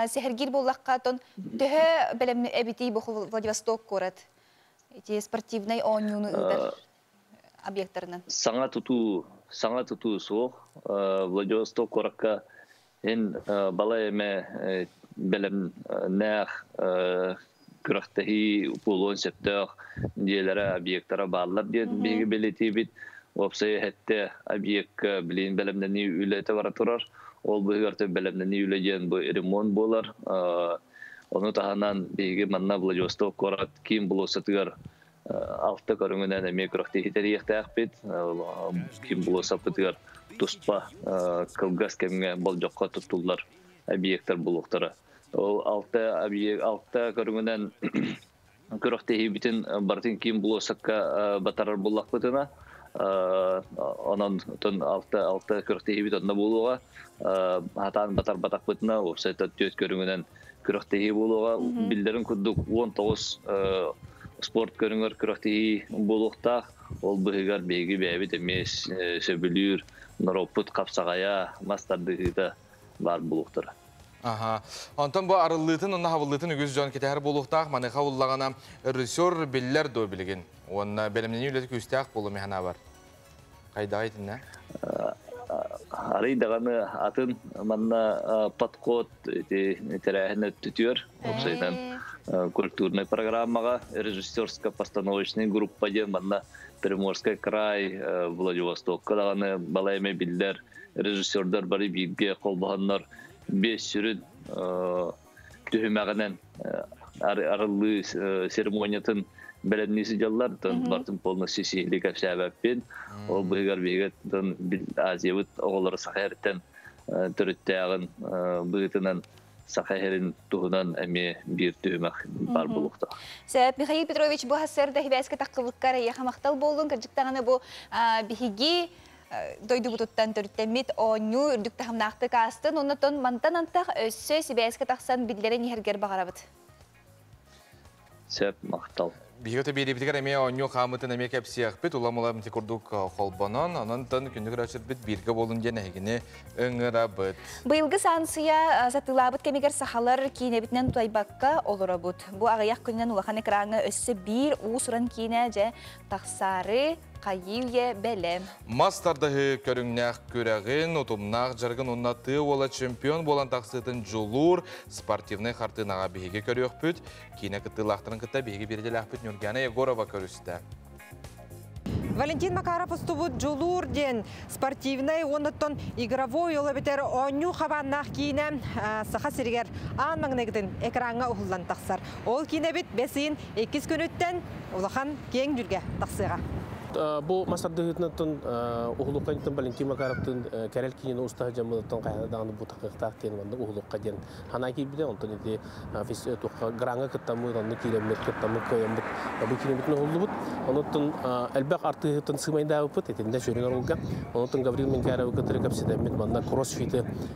sehergir bollaqqa ton töhe belem ebiti bu Vladivostok korat эти спортивный oyunu ıtır obyektlerden Sana tutu soğuk Vladivostok korakka en balayeme belem näh kürektehi pulon septör diyelere obyektlara bağlılar diye bilgi belirti bit. Opsaya hette obyekt bilin belemdeni ülete var turar. Ol bu hırtı belemdeni üleceğin bu remont bolar. Onu tahanan bilgi manna Vladivostok korat kim bulosatgar altta karımından emek kürektehi teriyekte bit. Kim bulosatgar tuspa kılgas kemge bolcokka tutullar obyektler buluqtara. O altta karımından kürektehi bitin bartin kim bulosakka batarar bullaq bitina. Onun altta kürektehi bit onda buluğa hatan batak bitina. O sayta tüyet karımından kürektehi buluğa. Bildirin kudduk 19 sport körüngör kürektehi buluqtaq. Ol bıhıgar beygi beybi demes söbülür. Noroput kapsagaya mastardığıda var buluqtara. Ondan bu arılığıtın, onun havılığıtın ügüz can keteher buluqtaq, manıqa ullağına rejissör biller do bilgin. Onun belimden ületik üstəq bolu mehana var. Qayda aytın ne? Arıydağını atın manna patkot terahine tütüyor. Opsaydan культурный программага, режиссерско-постановочный группаде манна Приморский край, Владивосток, кадаганы балайме биллер, режиссердар бары бирге колбаганнар 5 sürün tühümәгенен арылы церемониятын беленнisi жаллартын бартын полностью сийлик сәбәппен ол быгар бегеттен Азиябыт оголары сахарттан төрөттәгән быгытынан сахарин туһунан эми бир түймәк бар булыкта. Сәбәп Михаил Петрович бу хәсәрдә һибәскә таққылыккара яхамактал булдың кырҗыктагына бу биһиги дойду бутуттан төрөттәмит оню үрдүктәһәм нахты кастын оннан мантанантах өссө сибәскә тақсан бидләрен һәргәр багарабыт. Сәп мактал. Бигәтә биребитгәр эме оню хамытын эме кәпсиях бит уламала митикурдук холбанан анан тан күндүк рәшет бит бирге болун дигән әгене ыңырабыт. Быелгы санкция сатылабыт кемигер сахалар кинебитнен тайбакка олорабыт. Бу агаяк күннән улахан экраны өссө бир усуран кине же таксары кайыле белем. Мастардагы көрүңнәк күрәген утумнак жаргын уннаты ола чемпион болан таксытын жулур спортивный хартынага биге көрөкпүт. Кине кытылактырын кыта биге берделәкпүт Нургана Егорова көрүстә. Валентин Макаров устубут жулур ден спортивный оннаттон игровой олабетер оню хабаннах кине саха сиригер анмагнегдин экранга ухуллан таксар. Ол кине бит бесин 2 күнүттен улахан кең жүргө таксыга. Бу масаддыгытнатын ухулуккан Валентин Макаровтын кәрел кинени уста жамылыттан кайдадан бу такыктак тенванды ухулукка ден хана кибиде онтон иде фис тукка гранга кыттамы ранны килемет кыттамы көйөмбүт бу кинебитне уллубут онтон элбек артыгытын сымайда ыпыт этинде шөрүнөр улга онтон Гаврил Менкаров кытыры капсидемит манда кроссфит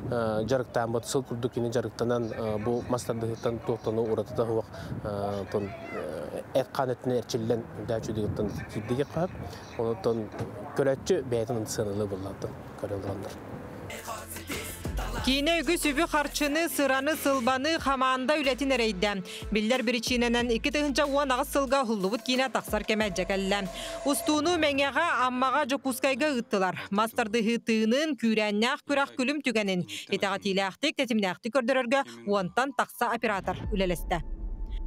жарыктан бат сыл курдук кини жарыктанан бу масаддыгыттан токтону уратыда хуак тон этканетне эрчилен дачудыгыттан кидиге кап онтон көрөччү бейтин сынылы буллады көрөлгөндөр. Кине үгү сүбү харчыны, сыраны, сылбаны хамаанда үлетин эрейден. Биллер биричиненен 2 тыгынча уан агыс сылга хуллубут кине таксар кемәджә кәлләм. Устууну меңега аммага жокускайга ыттылар. Мастарды хытынын күрәннәк күрәк күлүм түгәнен. Этагатиләхтек тетимнәхти көрдөрөргө уантан такса оператор үлелесте.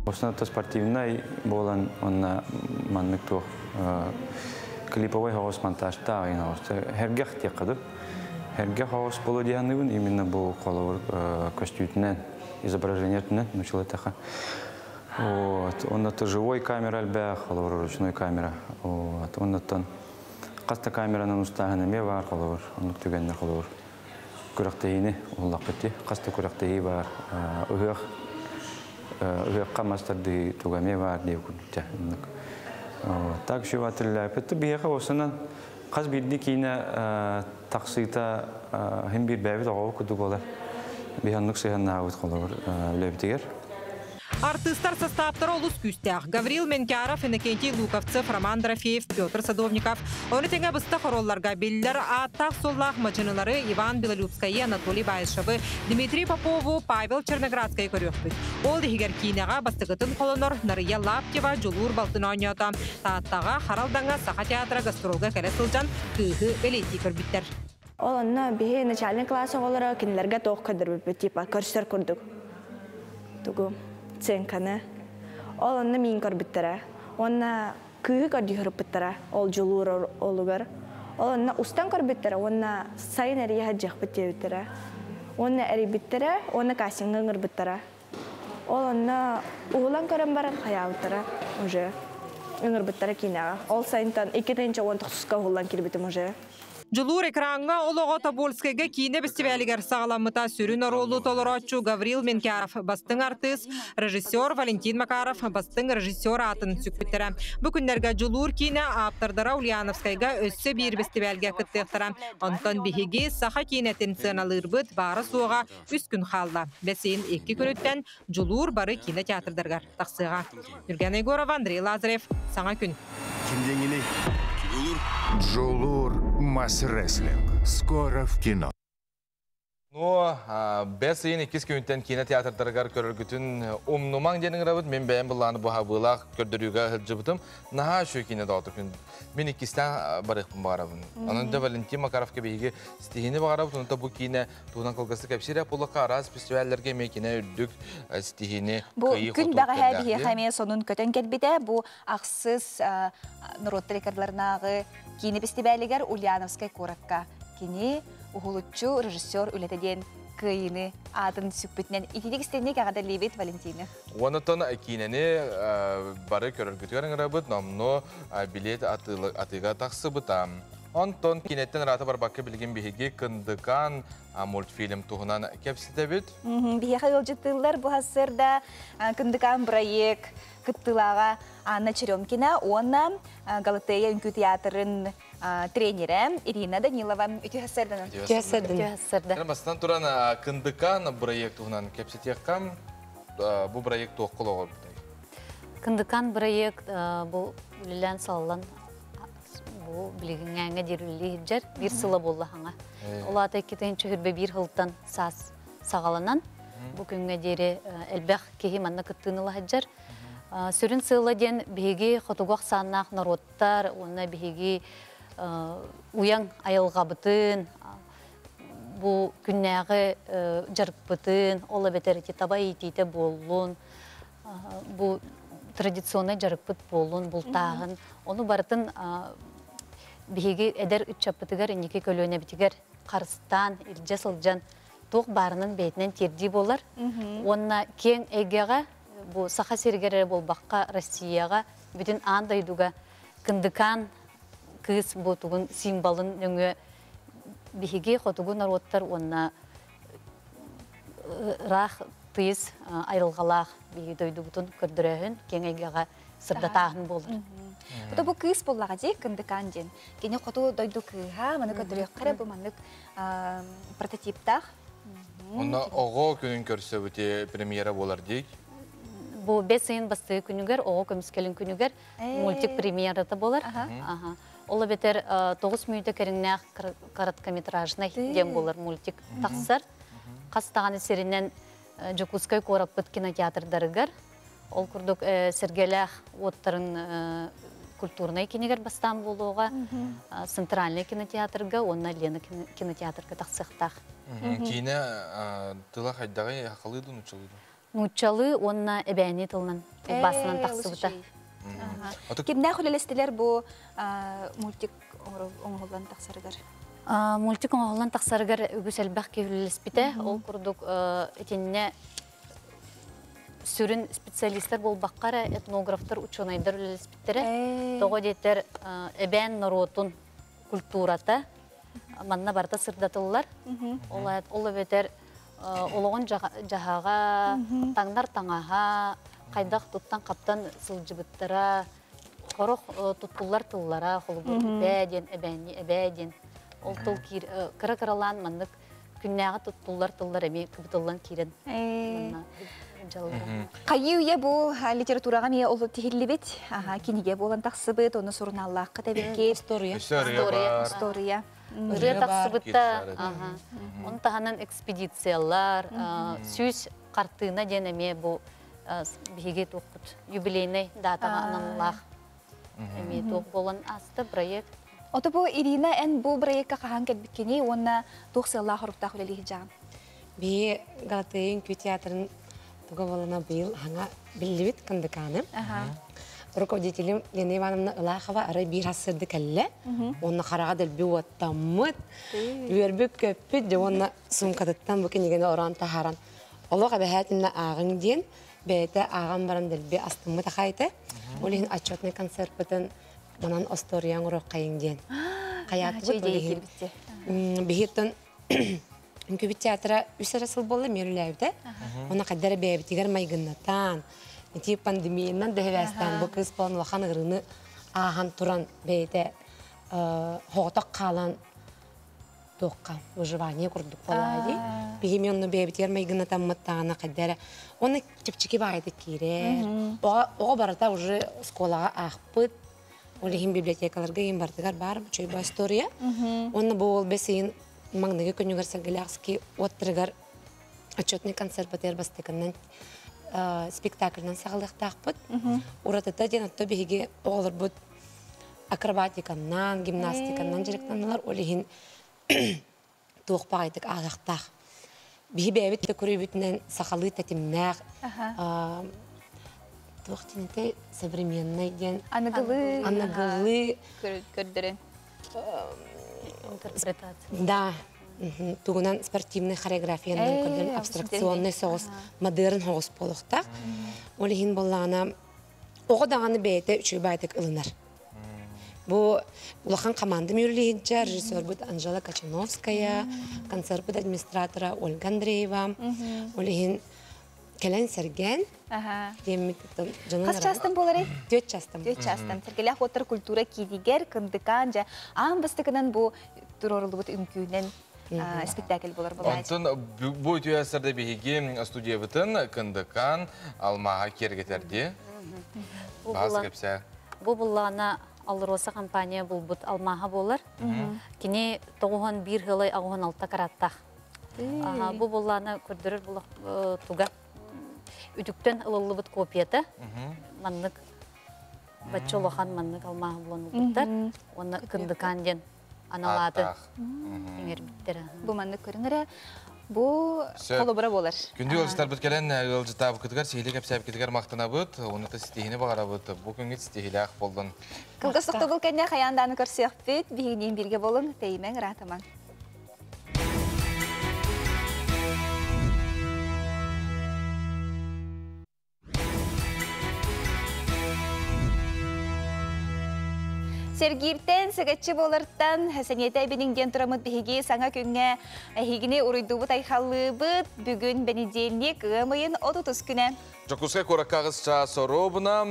Основа спортивная болан он маннык то клиповой хаос монтаж та и хаос хергах текаду хергах хаос полудианывын именно бу колор костюмнен изображениетнен началатаха вот он это живой камера альбах колор ручной камера вот он это каста камеранын устаганы ме бар колор он түгеннер колор күрәктейне уллакты каста күрәктей бар угах Камастарды тугаме бар деп күтте. Так шуватылла. Петте бияга осынан каз бирди кине таксыта һәм бир бәбит агы күтү болар. Бияннык сыянна авыт колор лебтигер. Артистар составтары олус күстәк. Гаврил Менкаров, Иннокентий Луковцев, Роман Дорофеев, Петр Садовников. Оны теңе бысты хоролларга биллер аттақ соллах мачынылары Иван Белолюбскай, Анатолий Байышевы, Дмитрий Попову, Павел Черноградскай көрөкпүт. Ол дегер кинега бастыгытын колонор Нария Лаптева, Жулур Балтын ойнята. Тааттага харалданга Саха театра гастролга кәле сылжан кыйхы белейти көрбіттер. Ол онна бихи начальный класс оғылары кинелерге тоқ көдір бүт, типа көрсер көрдік. Тугу. Ценканы. Ол онна мин көрбіттірі. Онна күйі көрді көрбіттірі. Ол жулуыр олығыр. Ол онна устан көрбіттірі. Онна сайын әрі жақ бітте біттірі. Онна әрі біттірі. Онна кастинг ғыңыр біттірі. Ол онна уғылан көрін барын қая біттірі. Уже ғыңыр біттірі кейнеға. Ол сайынтан 2-тінші 19-қа уғылан кел бітім уже. Жулур экранга олого Тобольскайга кине бестебелигер сагаламыта сүрүн оролу толорочу Гаврил Менкаров, бастың артист, режиссер Валентин Макаров, бастың режиссер атын сүкпеттере. Бүкүннерге Жулур кине аптардара Ульяновскайга өссө бир бестебелге кыттыктара. Онтон бихиги саха кинетин сыналырбыт бары суға 3 күн халда. Бесейін 2 күнөттен Жулур бары кине театрдаргар тақсыға. Нургана Егорова, Андрей Лазарев, Саңа күн. Жулур Масс-рестлинг. Скоро в кино. Ну, бес ен 2 күнтен кинотеатрдаргар көрөргүтүн умнумаң денин рабыт мен бәйін бұланы бұға бұлақ көрдірюға хылжыбытым. Наға шөй кинеде отыр күн. Мен 2-стен барықпын бағарабын. Анында Валентин Макаров кебеге стихини бағарабыт. Онында бұл кине туғынан қылғасы кәпсірі бұлыққа араз фестиваллерге мен кине үрдік стихини күйі қотуып күн баға әбіге қәме сонын көтен келбеде. Бұл ақсыз нұротты рекордларынағы кине фестивалігер Ульяновскай коракка. Кине Ухулучу режиссер үлетеден кыйыны атын сүппүтнен итидик истенник агада лебит Валентина. Онотон кинени бары көрөргүтүгөр ыңырабыт, номно билет атыга таксыбытам. Онтон кинеттен раты бар бакка билген биһиги кындыкан мультфильм туһунан кепситебит. Биһига ылжытылар бу хассырда кындыкан проект кыттылага Анна Черемкина, онна Галатея үнкү театрын тренері Ирина Данилова. Үті хассырдан. Бастан туран кындыкан проект туһунан кепситеккам бу проект тоққылығы. Кындыкан проект бу үлілен салылан bu bilgingenge dirili jer bir sıla bolla hanga. Ola ta kiten çöhürbe bir hıltan sas sağalanan. Bugünkü deri elbaq kehi manna kıttığınıla hajjar. Sürün sıla den bihigi xotugoq sanaq narottar, ona bihigi uyan ayılgabıtın, bu günnäge jarıkbıtın, ola beter taba itite bollun. Bu tradisyonel jarıkbıt bollun, bultağın. Onu barıtın Bihigi eder ütçapıtıgar, indiki kölöne bitigar, karıstan, ilce sılcan, toq barının beytinden terdi bolar. Onna ken egeға, bu saha sergere bolbaqqa, Rossiyaga, bütün andayduga, kındıkan kız bu tuğun simbalın nöngü bihigi xotugun arottar, onna rağ tıyız ayrılğalaq, bihigi doydugutun kördürəhün, ken egeға sırdatağın bolur. Bu da bu kız bollağa dek kındıkan den. Gene xotu doydu kıha, manı kötürüyor qara bu manık prototiptaq. Onda oğo günün körse büte premiera bolar dek. Bu 5 ayın bastığı günüger, oğo kömüskelin günüger multik premiera da bolar. Ola beter 9 minüte kerinne karatkamitrajna den bolar multik taqsar. Qastağın eserinden Jokuskay Korapıt kinoteatrdarıgar. Ol kurduk sergelах ottарын культурный кинегер бастан болуға, центральный кинотеатрга, онна Лена кинотеатрга тақсықтақ. Кейіне тыла қайдағы ақылыды, нұчалыды? Нұчалы, онна әбәне тылынан, басынан тақсыбыта. Кемді құлелестілер бұл мультик оңғылан тақсарыгар? Мультик оңғылан тақсарыгар үгіс әлбәқ кевілелеспіті. Ол курдук етеніне Sürün spesialistler bol bakkara, etnograflar, uçunaylar ülespitleri. Toğu deyter eben narotun kulturata, manna barda sırdatıllar. Ola beter olağın jahaga, tanglar tangaha, kaydak tuttan kaptan sılcıbıttıra, korok tutkullar tıllara, ebeden, ebeden. Ol tıl kıra-kıralan manlık künnäge tutkullar tıllar emi kıbıtıllan kiren. Кайы уя бу литератураға мия олы тихиллибит, кинеге болан тақсыбыт, оны сұрыналлаққа табекке. История. Үрі тақсыбытта, оны тағанан экспедициялар, сөз қартына денеме бұл бейге тоқыт, юбилейный датаға ананлақ. Эме тоқ болан асты проект. Оты бұл Ирина ән бұл проектқа қаған кәлбіккені, оны тоқсыллақ ұрықтақ өлелі жағын? Бей Галатея үнкү театрын Туга болана быйыл хана биллибит кындыканы. Руководителем Лена Ивановна Илахова ары бир асырды кәлле. Онна қараға дәл бі оттамыд. Үйербі көппіт, де онна сумкадыттан бұ кенегені оран тахаран. Олуға бәхәтінна ағын ден, бәйті ағын баран дәл бі астымы тақайты. Олеген отчетный концерт бұтын мұнан осториян ұрық қайын ден. Қаят бұт олеген. Бігеттін Үнкүбі театра үсі расыл болы меріләуді. Оны қаддары бәйбітігер майгыннатан. Нети пандемиянан дәхевәстан бұл кыз болын вақан ғырыны аған туран бәйді хоғытақ қалан тоққа выживание құрдық болайды. Бігеме оны бәйбітігер майгыннатан мұттағына қаддары. Оны чіп-чікі байды керер. Оға барыта уже сколаға ақпыт. Олеген библиотекаларға ең бардығар бар бұчойба история. Оны бұл бәсейін Маңнығы көнігер сәгіләқскі оттырығар отчетный концерт бәтер бастықынан спектакльнан сағылықтақ бұд. Ұратыта ден отто бейге олар бұд акробатиканнан, гимнастиканнан жүріктанылар олығын тоқпағайдық ағақтақ. Бейге бәйбітті көрі бүтінен сақалы тәтімнәқ, тоқтенеті современный ден, анығылы, көрдірі. Да, тугунан спортивный хореографияның көрден абстракционный соғыс модерн хоғыс болуқтақ. Олихин боллағына оғы дағаны бәйті үші бәйтік ылынар. Бұл улахан команда мүйірлейінчі режиссер бұд Анжела Качановская, концерт бұд администратора Ольга Андреева, олихин Келен Серген. Қас частым болары? Дөт частым. Дөт частым. Сергелях отыр культура кейдігер, кындыкан, жа аң бастығынан бұл тұрорылы бұд үмкүйінен спектакль болар болады. Онтын бұл түйәсірді бейге студия бұтын кындыкан алмаға кергетерді. Басы кепсе? Бұл бұллағына Алроса компания бұл бұд алмаға болар. Кене тоғуған бір ғылай ағуған алта караттақ. Бұл бұллағына көрдірір бұл туға. Үдіктен ылылы бұд копияты. Маннық бачы олақан маннық алмаға болуын бұдтар. Оны кындыкан ден аналады. Бұл маннық көріңірі. Бұл қолыбыра болар. Күнді олыстар бұд кәлін ұлжыта бұд күдігер, сейлі кәпсәп кетігер мақтына бұд, оны да стихіне бағара бұд. Бұл күнгі стихілі ақ болдың. Қылғыстықты бұл кәнде қаянданы көрсек бұд, бейгінен бірге болың, теймен ратаман. Сергиптен сәгәтчі болырттан Хәсәнеті әбініңден тұрамыд бігеге саңа күнге әйгіне ұрыйдуы тайхалы бұд бүгін бәнеденлік ғымайын 30 күні. Жокускай кораккағыз часы робына,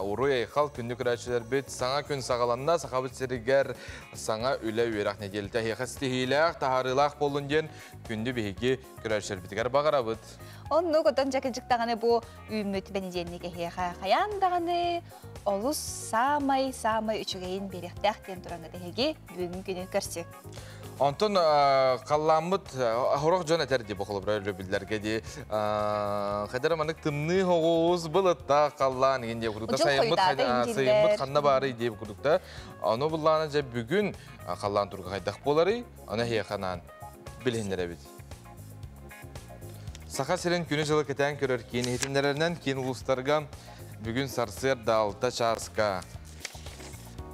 ұрой айхал күнді күрәтшілер бүт саңа күн сағаланна сақабыт сәрігер саңа үлі өйрақ неделті хеқыстығылақ, тағарылақ болунден күнді бігеге күрәтшілер бітігер бағара бұд. Онны көтін жәкінжіктағаны бұл үймөт бәнеденлік әйеға қаяндағаны олыс самай үчігейін беректәқтен тұраңы дәйге бүгін күні көрсек. Онтон қалламыд хорақ жон әтәрді бұқылы бірі білдерге де қайдар аманық тымны хоғыз бұлытта қаллан егенде күрдікта сайымыд қанна бары деп күрдікта. Оны бұлланы жа бүгін қаллан тұрғы қайдақ болары, оны хейқанан білгендері беді. Сақа сірін күні жылы кәтән көрір кейін етіндерінен кейін ұлыстарға бүгін сарсыр далта часқа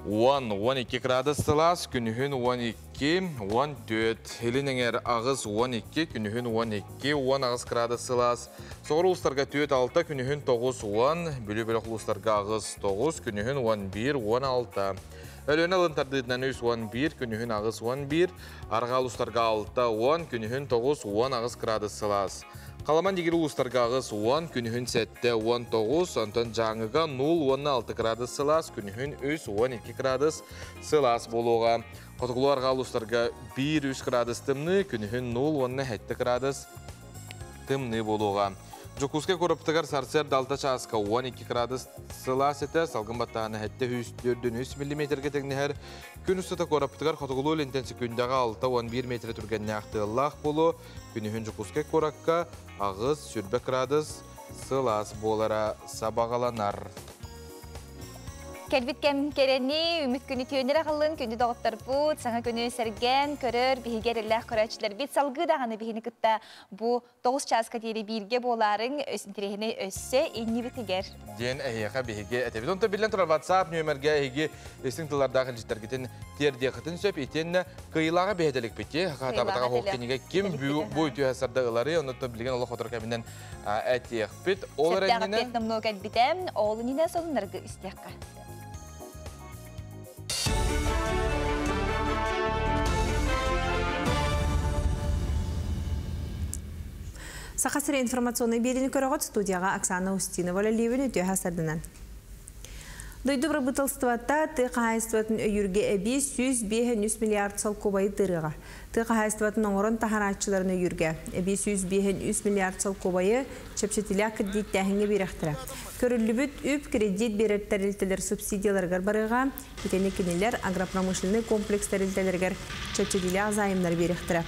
10-12 градус сылас, күнігін 12-14, елініңер ағыз 12, күнігін 12-10 ағыз градус сылас. Соғыр ұлыстарға 4-6, күнігін 9-10, бөлі-бөлі ұлыстарға ағыз 9, күнігін 11-16. Өліні ұлынтардыдынан өз 11, күнігін ағыз 11, арға ұлыстарға 6-10, күнігін 9-10 ағыз градус сылас. Қаламан дегер ұлыстарға ағыз 10, күнігін 7-19, онтан жаңыға 0-16 градус сылас, күнігін өз 12 градус сылас болуға. Қотығыларға ұлыстарға 1-3 градус тымны, күнігін 0-17 градус тымны болуға. Жокускай көріптігер сарсер далта часқа 12 градус сылас еті, салғын баттағаны әтті 4-3 мм тегінер. Күн үстіті көріптігер қотығылу лентенсі күндегі 6-11 метр түргенне ақтығылақ болу. Күнігін Жокускай көріққа ағыз 4 градус сылас болара сабағаланар. Кәлбет кәм керені, үміт күні түйендері қылын, күнді доғыттар бұд, саңа күні сәрген, көрір, бігер әлләқ көрәтшілер. Бет салғы дағаны бігені күтті бұ 9 часқа дейірі бірге боларын өсінтірегіне өссе, енні бітігер. Ден әйеға бігеге әтебет. Онта білен тұрар WhatsApp нөмерге әйеге естің тылардағы жеттергетін терде қытын сөп, етен қиылаға бейделік бетте. Қатабатаға хоқкенеге кем бұй түйәсірді ұлары, онытты білген олық отыр кәмінен әтеқ бет. Сақасыры информационный берені көріғыт студияға Оксана Устинова ләлевін өте хасардынан. Дойды бұрабытылстыватта тұқ хайыстыватын өйірге әбі 105 миллиард сал кубайы тырыға. Тұқ хайыстыватын оңырын тахаратчыларын өйірге әбі 105 миллиард сал кубайы чөпшетілі кредит тәхіңе беріқтірі. Көрілі бүт үп кредит берер тәрілтелер субсидияларғар барыға, етені кенелер агропромышленный комплекс тәрілтелергер чөпшетілі азайымдар беріқтірі.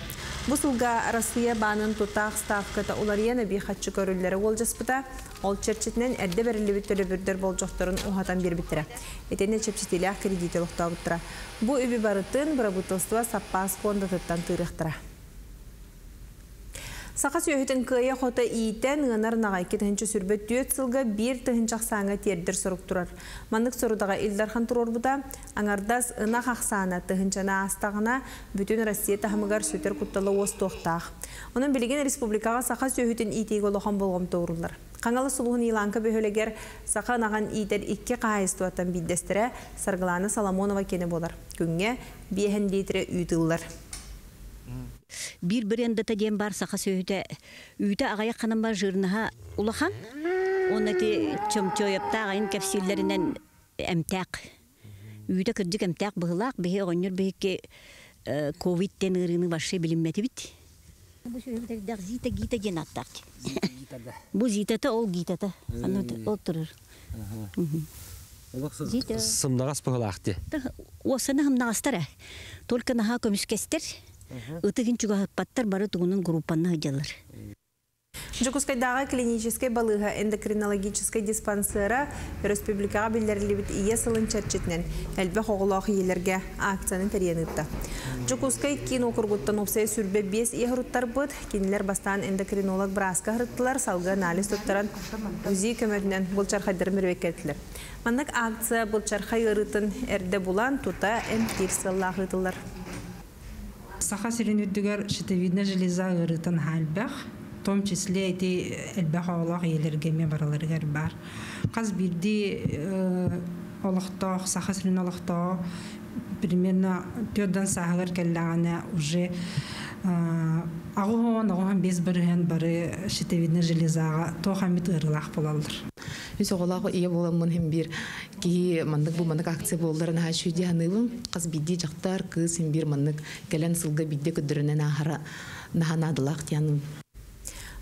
Бұсылға Россия банын тұтақ ставката оларияны бейхатшы көрілері ол жаспыта, ол черчетінен әрді бәрілі бүттері бүрдер бол жоқтарын ұғатан бербіттірі. Етені чепчетелі кредиті ұлықта бұттыра. Бұ өбі барытын бұрабытылстыва саппас фонда тұттан тұйрықтыра. Сақа сөйхетін күйе қота ийтен ғынар нағайки тұхынчы сүрбет түйет сылға бір тұхынчақ саңа тердір сұрық тұрар. Мандық сұрыдаға Илдархан тұрор бұда, аңардас ынақ ақсана тұхынчана астағына бүтін Россия тахымығар сөтер құтталы оз тоқтақ. Оның білген республикаға сақа сөйхетін итегі олыған болғым тоғырылар. Қаңалы сұлығын иланка бөхөлегер сақа наған итер 2 қағайыстуаттан биддестірі Сарғыланы Соломонова кені болар. Күнге бейхен дейтірі үйтілілер. Bir brendata dem бар сақа сөйті үйті ағая қанам бар жырныға ұлақан. Оны те чөмчөйіпті ағайын кәпселерінен әмтәк. Үйті күрдік әмтәк бұғылақ, бігі оңыр бігі ковидтен ұрыны башы білінметі біт. Бұл сөйті зита гита ден аттақ. Бұл зитата ол гитата. Ол тұрыр. Сымнағас бұғылақты? Осыны хымнағастар. Только наға көміскестер. Утыгин чуга паттар бары тугунун группаны хыжалар. Жукускайдағы клинической балыға эндокринологической диспансера республикаға білдерілібіт ие сылын чәрчетінен әлбі қоғылағы елерге акцияның тәренітті. Жукускай кен оқырғыттан опсай сүрбе 5 ехруттар бұд, кенілер бастан эндокринолог бұрасқа ғырыттылар, салғы анализ тұттаран үзи көмөрінен бұлчар қайдырым өрвеккетілер. Маннық акция бұлчар қай ғырытын әрді бұлан тұта әмтер сылла ғырытылар. Саха сиренүддүгөр щитовидная железа ырытын халбах, в том числе эти элбах олох елергеме бараларыгар бар. Каз бирди олохтох, саха сирен олохтох, примерно 4-дан сахагар келлагана уже агухон без барыган бары щитовидная железага тохамит ырылах болалдыр. Biz oğlağı iyi bolamın hem bir ki mandık bu mandık akse bollarına haşu diye hanıvım kız biddi jaktar kız hem bir mandık gelen sılga biddi küdürüne nahara nahanadılak yanım.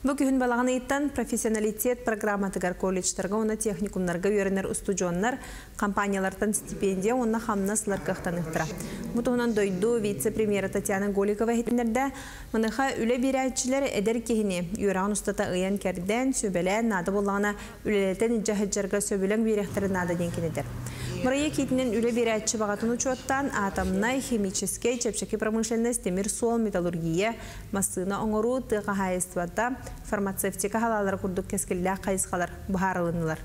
Bu gün balağını itten profesyonalitet programmatıgar kolleдждарға, оны техникумларға үйренер устуджонлар, компаниялардан стипендия, оны хамнасылар қақтанықтыра. Бұтығынан дойду вице-премьера Татьяна Голикова хетінерді, мұныға үлі берәйтшілер әдер кехіне, үйраған ұстата ұян кәрден, сөбелән, нады болағына үлелетен жахыджарға сөбелен беректері нады денкенедер. Мұрайы кетінен үлі берәйтші бағатын учуаттан атомнай, химический, чепшеки промышленность, темир сол, металлургия, масына оңыру, тыға хайыстыватта, фармацевтика халалар курдук кескелле кайыскалар бахарылынылар.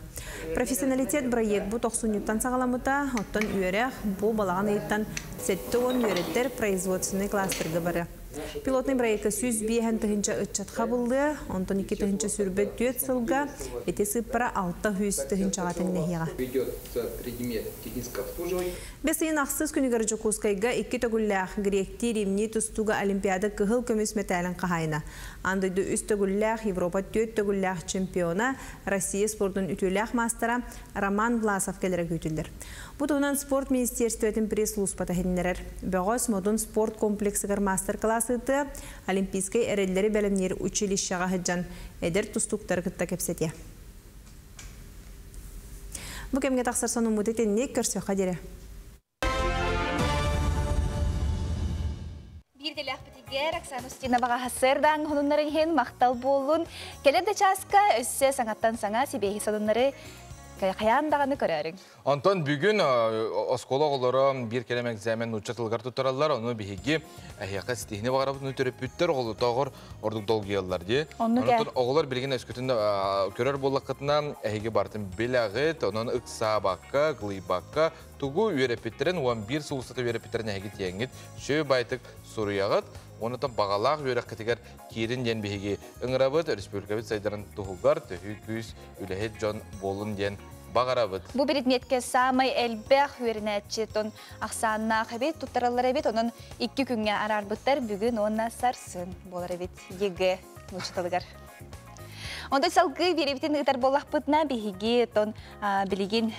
Профессионалитет проект бу 90 сагаламыта, оттон үйерек бу балаган ыйттан 7-10 үйреттер производственный кластерге бары. Пилотный проектка сүз бейхен тыгынча ытчатқа булды, онтон 2 тыгынча сүрбет түйет сылга, эти сыппара 600 тыгынчаға тыгынехиға. Бесейін ақсыз күнігер Жукускайга 2 төгілләқ гректи римни тұстуға олимпиада кығыл көміс металін қағайна. Андайды үст төгілләқ Европа 4 төгілләқ чемпиона Россия спортын үтіләқ мастера Роман Власов келері көтілдер. Бұтығынан спорт министерстветін пресс-лус патахедінерер. Бәғыз модун спорт комплексігер мастер-классыты олимпийской әрелері бәлімнері училищаға хыджан әдер тұстуқтар күтті кепсетия. Бұл кемге тақсар соның мұдетін не көрсе қадері? Бирделях бітігер, Оксана Устина баға хасырдан ғынынларын хен мақтал болуын. Келерді часка өссе саңаттан саңа себейі садынлары қаяндағаны көрерің. Антон бүгін оскологолары бір келем экзамен ұчатылғар тұттаралар, оны бейге әйеқа стихіне бағарабын өтіріп бүттер оғылы тағыр ордық долгиялар де. Антон оғылар білген өскөтінде көрер болақытына әйге бартын белағыт, оның ұқса баққа, ғылы баққа, тұғу үйерепеттерін, оған бір сұғыстаты үйерепеттерін әйге теңгет, шөй байтық сұруяғыт, онытын бағалақ үйерек кәтігер керін ден бейге ұңырабыт, республикабет сайдарын тұғылғар, төхі күз үләхет жон болын ден бағарабыт. Бұл предметке самай әлбәқ үйерінәтчетон ақсанна қабет тұттаралар әбет, оның 2 күнге арарбыттар бүгін онына сарсын болар әбет егі мұлшыталығар. Онда салғы беребетін ұйтар болақ бұтына бейге тон білеген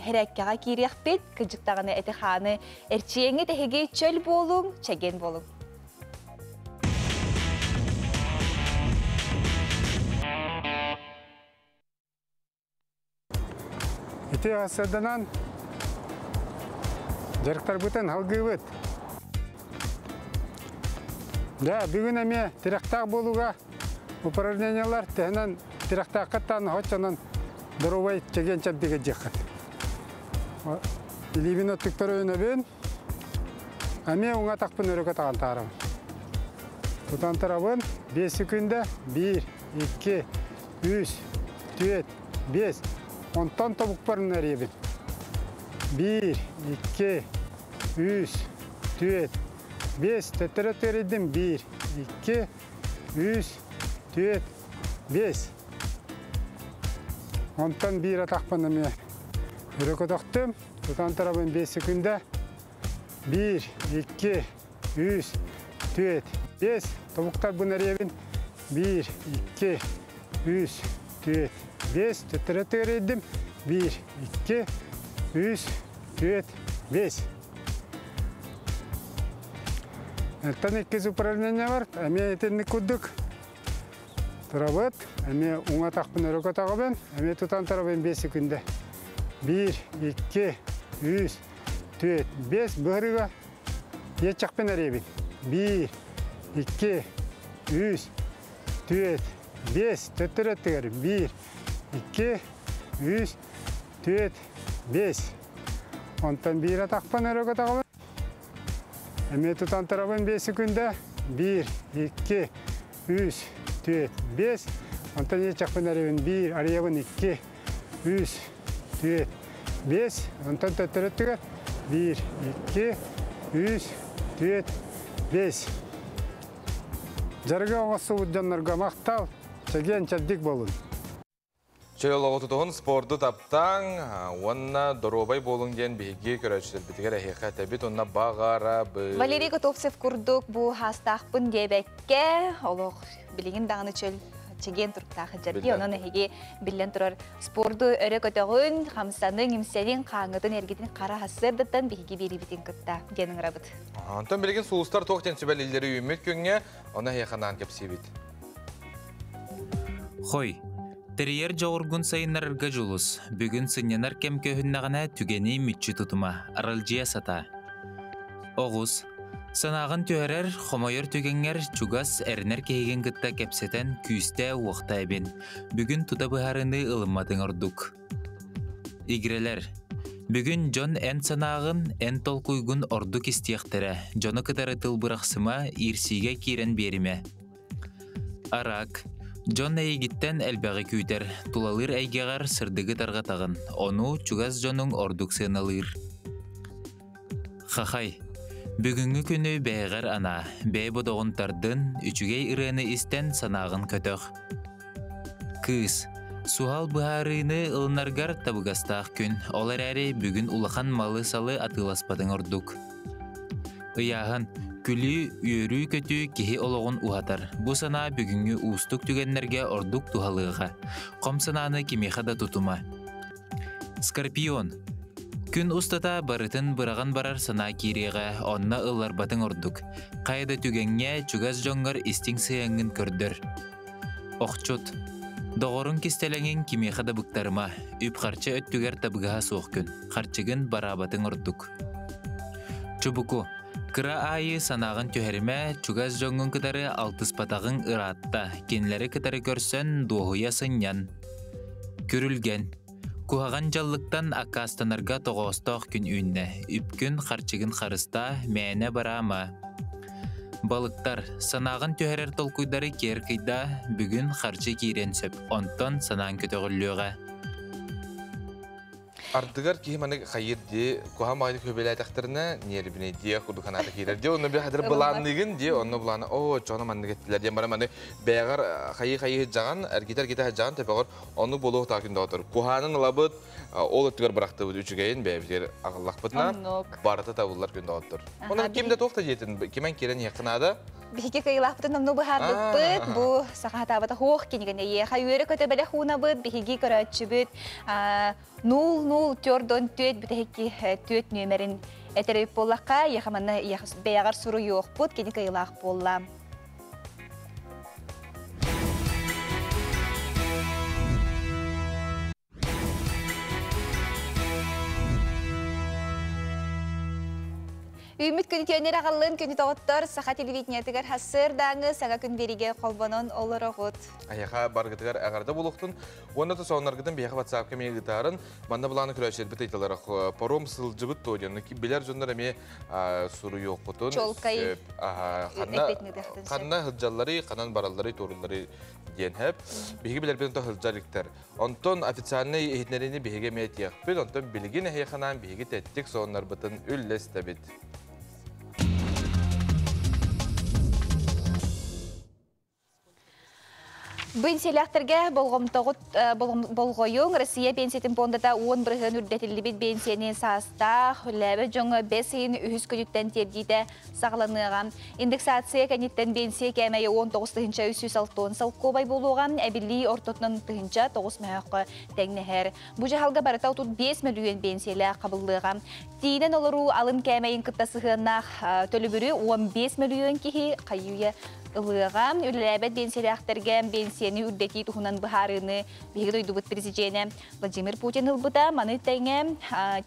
хәрәккеға керек бет, күнжіктағаны әті қаны әрчиеңі тәхеге чөл болуң, чәген болуң. Ити асырданан жарықтар бұтын халғы бұт. Да, бүгін әме тирақтақ болуға упражнениялар тәхінен тирақтақ қыттан хотчанан дұрувай чеген чәмпеге жеққат. Илибін өттіктір өйіні бен әме оңа тақпын өрігі таған тағырым. Tutan tarafın 5 sekünde 1, 2, 3, 4, 5. Ondan topuk barın arayabın. 1, 2, 3, 4, 5. Tetere teredim. 1, 2, 3, 4, 5. Ondan bir atak banamaya. Yürek otaktım. Tutan tarafın 5 sekünde 1, 2, 3, 4, 5. Topuklar bunu arayabın. 1, 2, 3, 4, 5. Tetere teredim. 1, 2, 3, 4, 5. Elten iki upravlение var. Ами etini kurduk. Tarafet. Ами uğa takpın örgü takıbın. Ами tutan tarafın 5 sekünde. 1, 2, 3, 4, 5. Bıhırıga yetçakpın arayabın. 1, 2, 3, 4, 5. Tetere teredim. 1, 2, 3, 4, 5. Ondan bir atakpan örgü takıbın. Ами tutan tarafın 5 sekünde 1, 2, 3, 4, 5. Ondan yetçakpın arayabın. 1, arayabın 2, 3, 4, 5. Ondan tetere teredim. 1, 2, 3, 4, 5. Жарга оңасы ұджанларға мақтал, чеген чәддік болын. Çöl oğutuduğun spordu taptan, onunla dorobay bolun gen bilgi köröçler bitiger ahika tabit onunla bağara bu. Valerий Готовцев kurduk bu hastaqpın debekke, oluq bilgin dağını çöl çegen turktaqı jargi, onun ehigi bilen turar spordu örü kötöğün, hamsanın, imsenin, qağıdın, ergidin, qara hasırdıdan bilgi biri bitin kıtta genin rabıt. Anton bilgin sulustar toqten sübel illeri ümit könge, ona ahikanan kepsibit. Xoy. Terrier jawurgun sayınlarırga julus. Bugün sınyanar kem köhünnağına tügeni mütçü tutuma. Aralcıya sata. Oğuz. Sanağın töherer, xomoyor tügenger çugas eriner kehigen gıtta kepseten küste uaqta ebin. Bugün tutabıharını ılımmadın orduk. İgreler. Bugün John en sanağın en tolkuygun orduk istiyaktere. John'u kıdarı tıl bıraksıma irsige kiren berime. Arak. John eygitten elbägi küyter, tulalır eygegar sırdıgı targa tağın. Onu çugaz John'un orduk sığınalır. Xaxay. Bugünkü günü beygar ana, bey bodoğun tardın, üçügey ırığını isten sanağın kötök. Kız. Suhal buharını ılınargar tabıgastağ gün, olar äri bugün ulakan malı salı atılaspadın orduk. Iyahın. Külü yörü kötü kihi oloğun uhatar. Bu sana bugünkü ustuk tügenlerge orduk tuhalığıға. Qom sananı kimiha da tutuma. Skorpion. Gün ustata barıtın bırağın barar sana kiriğe, onna ıllar batın orduk. Qayda tügenge çugaz jongar isting sıyangın kördür. Oqçut. Doğurun kistelengin kimiha da bıktarıma. Üp qarça öttüger tabıgaha soğuk gün. Qarçıgın barabatın orduk. Çubuku. Kıra ayı sanağın töherime, çugaz jongun kıtarı altız patağın ıratta, kenleri kıtarı görsen doğuya sınyan. Körülgen. Kuhağın jallıktan akastanarga toğostoq gün ünne, üpkün qarçıgın qarısta, meyne barama. Balıktar, sanağın töherer tolkuydары ker kıyda, bugün qarçı kiren söp, onton sanağın kötöğüllüğe. Ardıgar ki hani hayır diye kuham ayda köbeler takdirine niye bine diye kudu kanata girer diye onu bir hadır bulandıgın diye onu bulana o çoğuna mandı gittiler diye bana mandı beğer hayır jagan ergitar kita jagan tepeğer onu buluğ takinde otur kuhanın labıt ol ettiler bıraktı bu üçügeyin beğer ağırlak bıtına barata tavullar günde otur. Onu kimde tokta jetin kimen kiren yakınada Bihiki kayılaqpıtın namnu buharlık bıt, bu saqahatabata hoğ kenigene yeha yürü kötebele huna bıt, bihiki körötçü bıt, 0-0 tjördön tüet biteheki tüet nümerin eterip bollaqqa, yaxamanna beyagar suru yoğ bıt, keni kayılaq bollam. Ümit күні көнер ағалын күні тоғыттар сақа телевидениятығар хасыр даңы саңа күн береге қолбанын олар оғыт. Аяға барғытығар ағарда болуқтын, оны да соңнарғыдың бияғы ватсапқа мегітарын, манда бұланы күрәшер біт айталар. Паром сылжыбыт тойден, білер жондар әме сұру yok бұтын. Чолкай. Қанна хылжалары, қанан баралары, торылары ден әп. Беге білер бен хылжалықтар. Онтон официальный ехетнеріне беге мәйт яқпын, онтон білген әйеқанан беге тәттік соңнар бұтын үллес тәбет. Бенсиялақтарға болғойың Россия бенсиятын бондата 10 бірғын үрдетілі бет бенсияның саста хүләбі жоңы 5 үйін үхіз күніттен тердейді сағыланыға. Индексация кәнеттен бенсия кәмәйі 19-306 салқобай болуға әбілі ортотының 9 мәйақы тәңнәхер. Бұ жағалға барыта 5 миллион бенсиялі қабылдыға. Тейінен олару алым кәмәйін қыттасығынақ төлі бүрі 15 миллион кехи қайуя ылыға. Үліләбәт бенсиялақтарға бенсияны үрдеті тұхынан бұхарыны бейгі дойдубыт президенті Владимир Путин ылбыда маны тәңі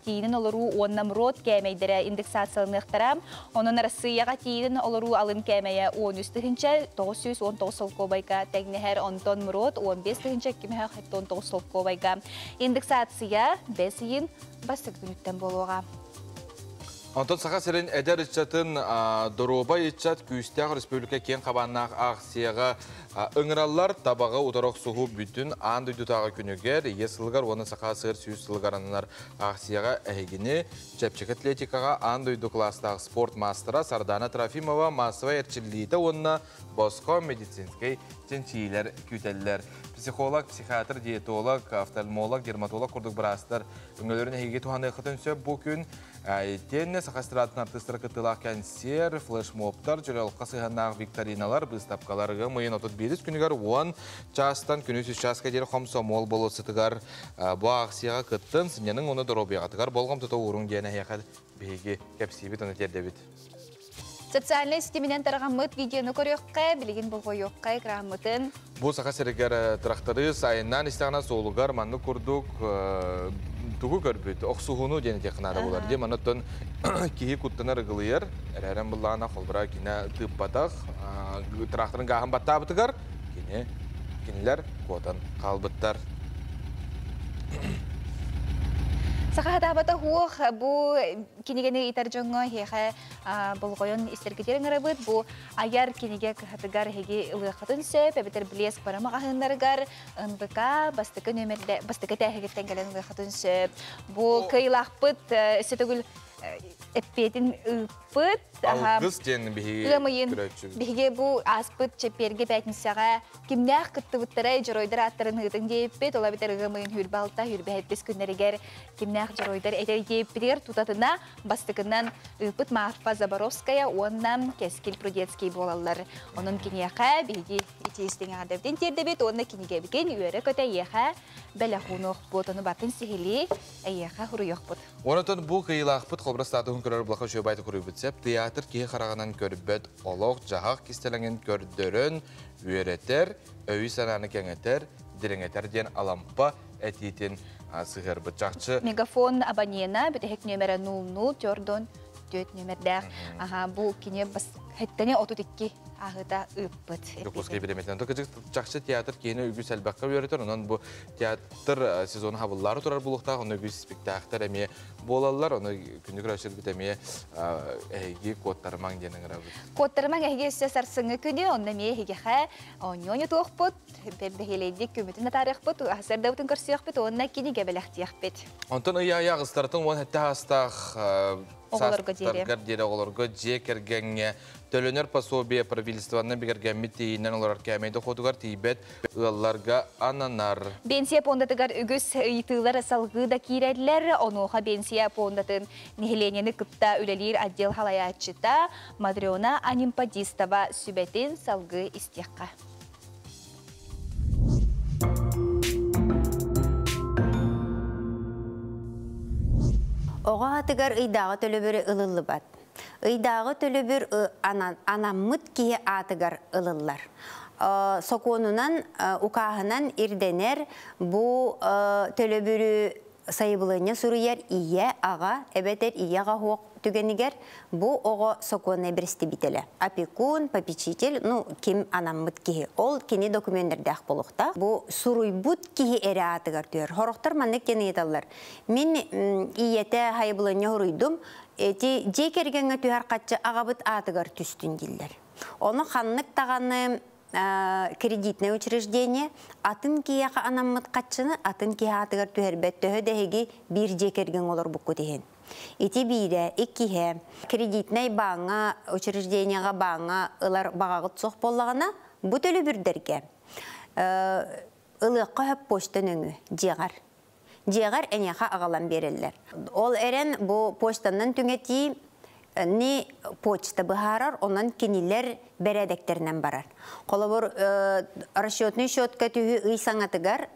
тейінін олару оннам рот кәмейдері индексациялынықтара. Оның Россияға тейінін олару алым кәмейі 13-919 солқобайға тәңнәхер 10 рот 15-19 солқобайға. Индексация 5 үйін бастық күніттен болуға. Антон сақа сәрін әдер үтчатын дұруба үтчат күйістіғ республика кен қабаннақ ақсияға ұңыралар табаға ұтарақ сұху бүтін ан дүйтутаға күнігер, есілгар оны сақа сығыр сүйіз сылғаранынар ақсияға әйгіні чәпчік атлетикаға ан дүйді кластағы спорт мастера Сардана Трофимова массовай әрчілдейді онына босқо медицинскай тенчийлер күтелілер. Психолог, психиатр, диетолог, офтальмолог, дерматолог құрдық бірастар үңілерін әйге туғаны қытын сөп бұл күн Тенне сақастыратын артыстыр кытылақ кәнсер, флешмобтар, жүрелыққа сыйғаннағы викториналар, бұстапқаларығы мұйын отыт беріс күнігер 10 частан күнісіз жасқа дері қомсомол болу сытығар бұ ақсияға кыттын, сыненің оны дұробияғатығар болғым тұта ұрын дені әйеқад бейге кәпсейбет оны тердебет. Социальный сетеменен тарағамыт видеоны көріққа, білген болғы еққа екрағамытын. Бұл сақасырығар тұрақтары сайыннан істіғана соғылығар манны күрдік тугу көрбүт оксугуну дене технада болар. Де манаттан кихи куттанар гылыер, әрәрен буллана холбра кине тыппатак, тракторын гахын баттабытыгар, кинелер котан калбыттар. Сақатабата хуох бу кинегене итар жоңго хеха болгойон истергетерин арабыт бу аяр кинеге катыгар хеги ылыхатын сөп бетер билес парамагахындаргар НБК бастыкы нөмерде бастыкы тәһегеттен келен ылыхатын сөп бу кыйлахпыт сетегүл эппетин ыппыт Алгыз тен биге бу аспыт чеперге пятницага кимнях кыттыбыттара жоройдар аттарын ыдың дейппет ола битер ыгымыйын хүрбалта хүрбәһетпес күннәрегер кимнях жоройдар этер дейппетер тутатына бастыкынан ыппыт Марфа Заборовская оннан Кескил Прудецкий болалар. Onun кинеха биги итестен адабден тердебет онна кинеге биген үйәрі көтә еха бәләхунух ботаны батын сихили еха хуруйох бот. Онотон бу кыйлахпыт холбрастатын көрөр блаха шөбайты күрүбүтсеп театр ки харагынан көрбөт олог жахак кистеленген көрдөрөн үйрәтер өй сананы кеңетер диреңетер ден алампа этитин сыгыр бычакчы мегафон абонена битек номері 00 төрдон 4 номердер бу кине бас хеттене 32 ахыта ыппыт. Докускай билеметен токыжык жакшы театр кийини үгүс албакка үйрөтөр. Онон бу театр сезону хабыллары турар булукта, оны үгүс спектакльдар эме болалар, оны күндүк рашид битеме эги кодтармаң денен грабы. Кодтармаң эги сарсыңы күнү, онда ме эги ха, оньону тохпут, бердехеледик күмүтүн тарихпут, асырдабытын көрсөкпүт, онна киниге белехтиякпет. Онтон ыя агыстартын он хетта хастах Састаргар дере олорго жекергенге төлөнөр пособие правительствоны бигергемми тейинен олар кәмейді қотугар тейбет ылларга ананар. Бенсия пондатыгар үгіс ыйтылар салғы да кирәділер, онуға бенсия пондатын нехеленені кыпта үлелер отдел халаячыта Мадриона Анимпадистова сүбетін салғы истеққа. Оға атыгар ыйдағы төлөбірі ылылы бат. Ыйдағы төлөбір анаммыт кие атыгар ылылар. Соконунан, укағынан ирденер бұ төлөбірі сайыбылыне сұруяр ие аға, әбетер ие аға хоқ түгенигер бу ого сокуонай биристи бителе. Опекун, попечитель, ким анаммыт кихи. Ол кини документтардах болукта. Бу суруйбут кихи эре атыгар түер. Хороктор маннык кени еталар. Мен ийете хайбылыня хуруйдум. Эти жекергенге түер катчы агабыт атыгар түстүн диллер. Оны ханнык таганы кредитное учреждение атын кияка анаммыт катчыны атын кия атыгар түһербет төһө деһиги бир жекерген олар букку деген. Ити бире, иккиһе кредитный баңа учреждениега баңа ылар багагыт сох боллагана бу төлө бирдерге ылыкка хөп почтан өңү жегар. Жегар энеха агалан береллер. Ол эрен бу почтандан түңети ни почта бахарар, онан кинилер бередектеринен барар. Колобор расчетный счетка түһү ыйсаңатыгар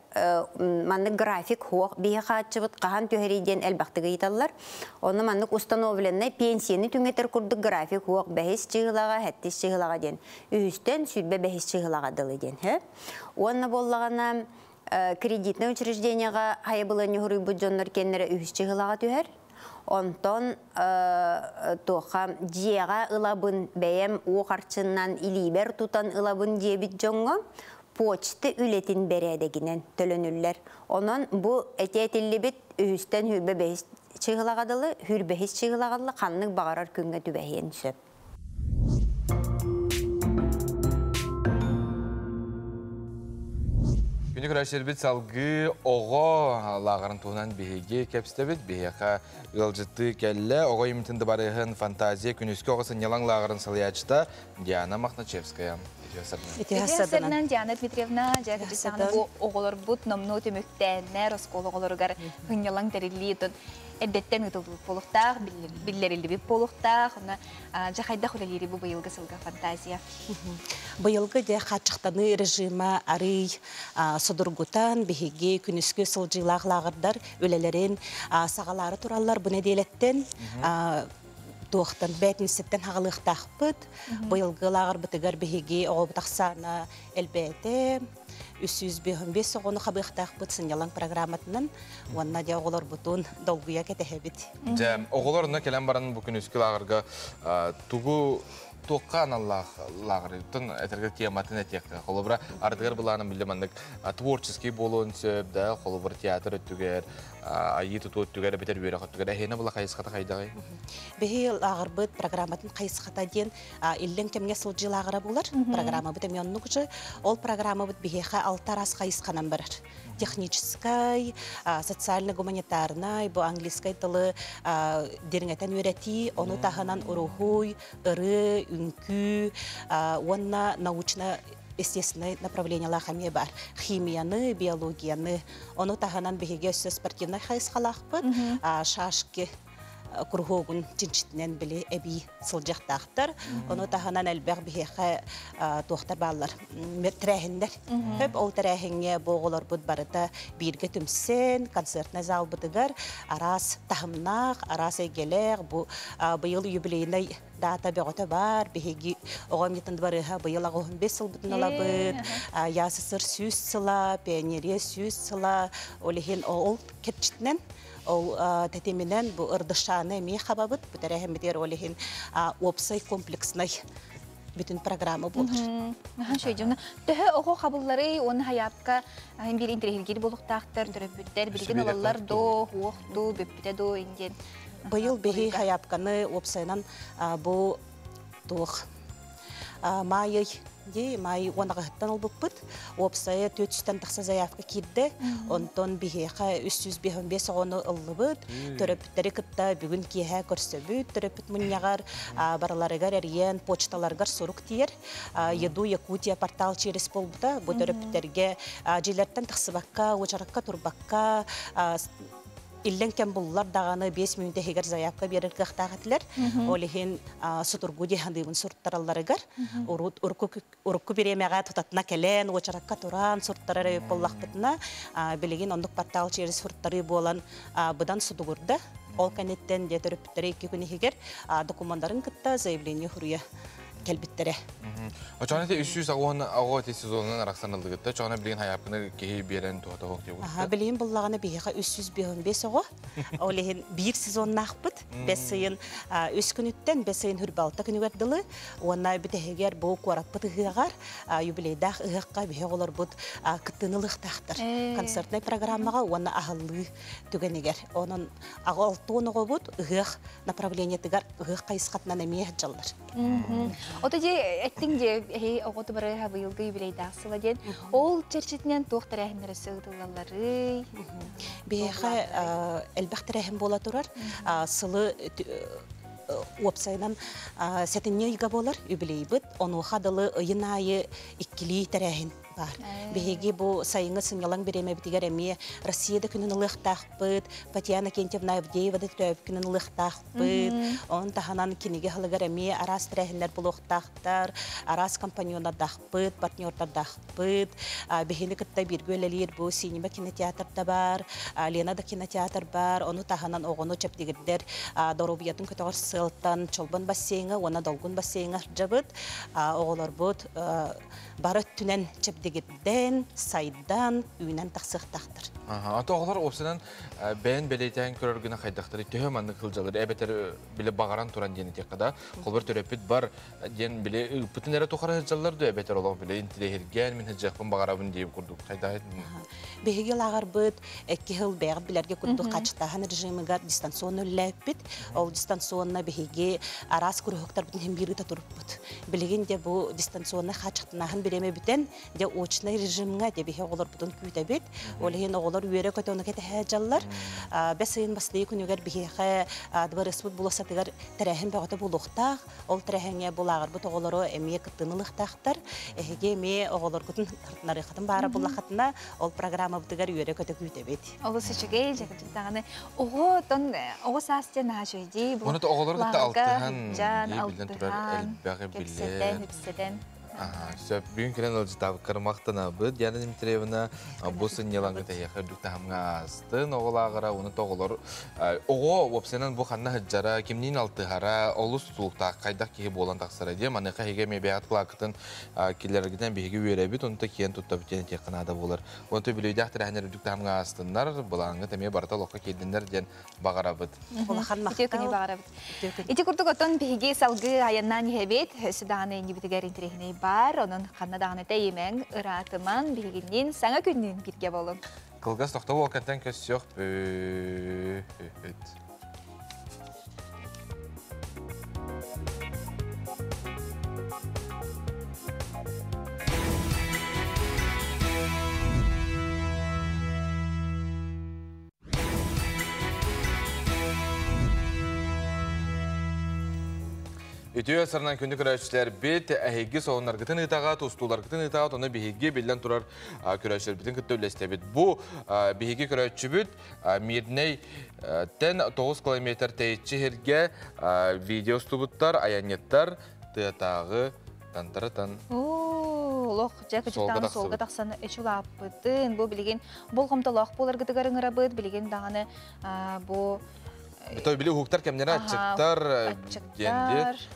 манны график хуак бихачыбыт кахан түһериден элбактыгы италлар. Оны маннык установленный пенсияны түңетер курдук график хуак бехис чыгылага, хеттис чыгылага ден. Үстен сүрбе бехис чыгылага дылы ден. Онна боллагана кредитный учреждениега хайбылыны хуруйбут жоннор кеннере үс чыгылага түһер. Онтон тоха жиега ылабын бәйем оғарчыннан илибер тутан ылабын жебит жоңға почты үлетин бередегінен төлөнүллер. Онон бу этетиллибит үстен хүрбе бәйіс чыгылагадылы, хүрбәйіс чыгылагадылы қанның бағарар күнге түбәйен сөп. Күнік рәшербет салғы оға лағарын туынан бейге кәпістебет, бейеқа ғылжытты кәлі оға емтінді барығын фантазия күніскі оғысын елаң лағарын салыячыта Диана Махначевская. Итиасырынан Диана Дмитриевна жағы бұл оғылар бұд номну төміктәне Роскол оғыларығар ғынялаң дәрілейдің әдеттен ұтылдылық болуқтақ, білдерілді біп болуқтақ, жақайда құлелері бұл бұйылғы сылға фантазия. Бұйылғы де қатшықтаны режима арый судыргутан, бігеге күніскі сылжылақ лағырдар, өлелерін сағалары туралар бұны дейлеттен, туақтан бәтінсеттен хағылықтақ бұд, бұйылғы лағыр бұтығар бігеге оғыбытақсана әлбәті, 305 соғыны қабықтақ бұтсын ялан программатынан, онына де оғылар бұтын долгуя кетехебет. Оғыларына келен барын бүкін үскі лағырға тұғы тоққан лағырытын әтіргі тематын әтекті. Қолыбыра ардығар бұлағының білдімандық творческий болуын сөп, қолыбыр театр өттігер, айы тұту өттігер, бетер бүйрі қыттігер. Әйені бұла қайысқата қайдағай? Бәхей лағыр бұд программатын қайысқата ден илдің кемге сылжы лағыра болар. Программа бұд әмен нүкжі. Ол программа бұд бәхейға алтарас қайысқанан барар. Техническай, социально-гуманитарный, бұл английскай тылы деріңетен өрети, оны тағынан ұрухуй, ұры, үнкі, онна научно естественное направление лахаме бар. Химияны, биологияны, оны тағынан бігеге өсі спортивный қайысқалақ бұд, шашки, кургогун тинчитнен биле эби сылжактактар. Оны таханан элбек бихеха тохтар баллар трехиндер. Хөп ол трехинге боголор буд барыта бирге түмсен концертный зал бутыгар арас тахымнак, арас эгелер бу быйыл юбилейный дата бегота бар. Бихеги огомнитын барыха быйыл 15 сыл бутын алабыт. Ясысыр сүз сыла, пионерия сүз сыла. Олихин ол кетчитнен ол тәтеменен бұл ұрдышаны мей қабабыт, бұтәрәхім бітер олихин опсай комплексный бүтін программа болыр. Түхі оғы қабыллары оны хаяпқа бір интерегілгері болуқтақтар, түріпіттер, білген алалар до, оқты, бөппіте до инген. Бұйыл бейі хаяпқаны опсайнан бұл тоқ майы май онағыттан ол бұппыт, опсайы 400-тен тақса заявка кирді, онтон бігеға 315 оны ұлы бұд, түріпіттері күтті бүгін кейе көрсі бұд, түріпіт мұнияғар бараларығар әрген почталарғар сұруқ тиер, еду Якутия портал через пол бұда, бұл түріпіттерге желерттен тақсыбаққа, очараққа, турбаққа, Иллен кем буллар дағаны 5 минуте хегер заявка берер қақтағатылар. Олихин сұтыргу дехандығын сұрттараларығар. Урукку беремеға тұтатына келен, очараққа тұран, сұрттарары боллақ бұтына. Білеген ондық портал через сұрттары болан бұдан сұтығырды. Ол кәнеттен де түріптері 2 күні хегер документарын күтті заявление құруя келбиттере. Очаны те 300 агуа те сезонунан араксанылдыгытта, чоғана билген хайапкыны кеһи берен туата хоқ деп Аха, билген буллаганы бейха 315 ого. Олеген бир сезон нахпыт. 5 сайын 3 күнүттен 5 сайын хүрбалта күнүгөр дылы. Онна битегер бу кураппыт ыгагар юбилейдах ыгакка беголор бут кыттынылыктактыр. Концертный программага онна ахыллы түгенегер. Онун агалтууного бут ыгак направление тигар ыгак кайсыкатынан эмие жаллар. Ото же эттинге оготу бары хабылгы юбилейдах сыладен. Ол черчитинен тохтарахнары сыгдылалары. Беха элбахтарахым бола турар. Сылы уапсайнан сетинне ига болар юбилейбит. Ону хадылы ыйын айы иккили тарахин. Беги бу сайыңы сыңгалаң береме битигер эми Россияда күнүн ылыктакпыт, Татьяна Кентьевна Авдеева да төп күнүн ылыктакпыт. Он таханан киниге халыгар эми арас трехнер булуктактар, арас компаньона дахпыт, партнёрдар дахпыт. Бехини кытта биргөлелер бу синема кинотеатрда бар, Лена да кинотеатр бар. Ону таханан огону чептигердер Доробиятын көтөгөр сылтан чолбан бассейны, она долгун бассейны жабыт. Оголор бут бары түнен чепдегидден, сайдан, үйнен тақсықтақтыр. Ата оғылар опсынан бәйін бәлейтен көрергіні қайдақтыр. Түйі манны қылжалыр. Әбетер білі бағаран тұран дені текқада. Қолбір төрепіт бар ден білі үпітін әрі тоқара хыджаларды әбетер олау білі интілегерген мен хыджақпын бағарабын дейіп күрдік. Қайда айдың? Беге лағар бұд, әкке хыл бәғіп білерге күрдік қачықтаған режиміға дистанционы үлләппіт. Ол дистанционна беге арас күріқтар бүтін хембері татырып бұд. Білеген де бұл дистанционны қачықтынағын береме бүтен, де очный режимға де беге олар бұтын күйті бет. Олеген оғылар үйері көтіні кәті әжалар. Бәсейін басты күнігер беге двореспут боласатығар тәрәхін бәғаты болуқтақ. Ол тәрәхінге болағыр бұт оғылары әмее күттініліктақтар. Әхеге әмее оғылар күтін тартынары қатын бары болақатына ол программа бұтығар үйері көті күйті бет. Олы сүшіге жәкітіқтағаны оғы састен ажойди. Оны да оғылар күтті алтыған, кепседен. Бүгін келен олжытабы қармақтана бұд, Яна Дмитриевна бұсын елаңғы тәйеқі дүкті хамға астын оғылағыра, оны тоғылар. Оғы опсенен бұл қанна хыджара, кемнен алтығара, олы сұлықта қайдақ кейі болан тақсыра дем, аныққа хеге мебеғат қылақытын келерігінен бейгі өйрәбіт, оны та кейін тұтта бүтені текқынада болар. Оны та білейді ақтыр әнер дүкті хамға астындар, бұлаңы тәме барта лоққа келдіңдер ден бағара бұд. Ити күрдік отын бейге салғы аяннан ебет, сөдағаны еңгебітігер интерегіне бар, onun Kanada'nı teyimen, ıratımın bilginin sana günün birge bolun. Kılgaz toxta bu vakitten köz yok. Ütüye sarınan kündük körәçler bit, әйгі соғынlar gıtın ıtağat, ustular gıtın ıtağat, onu bihigi bilden turar körәçler bitin gıttı өлесте bit. Bu bihigi körәççü bit, Mirney ten 9 kilometr teyitçi herge videostu butlar, ayanettar, tıatağı, tantarıtan. Loq jakıcıktan solga taqsаны eçulap bıtın. Bu bilgin bolğamtalaq bolar gıtıgarıngıra bıt, bilgin dağını bu... Bitoy bili huktar kemnere açıktar gendir.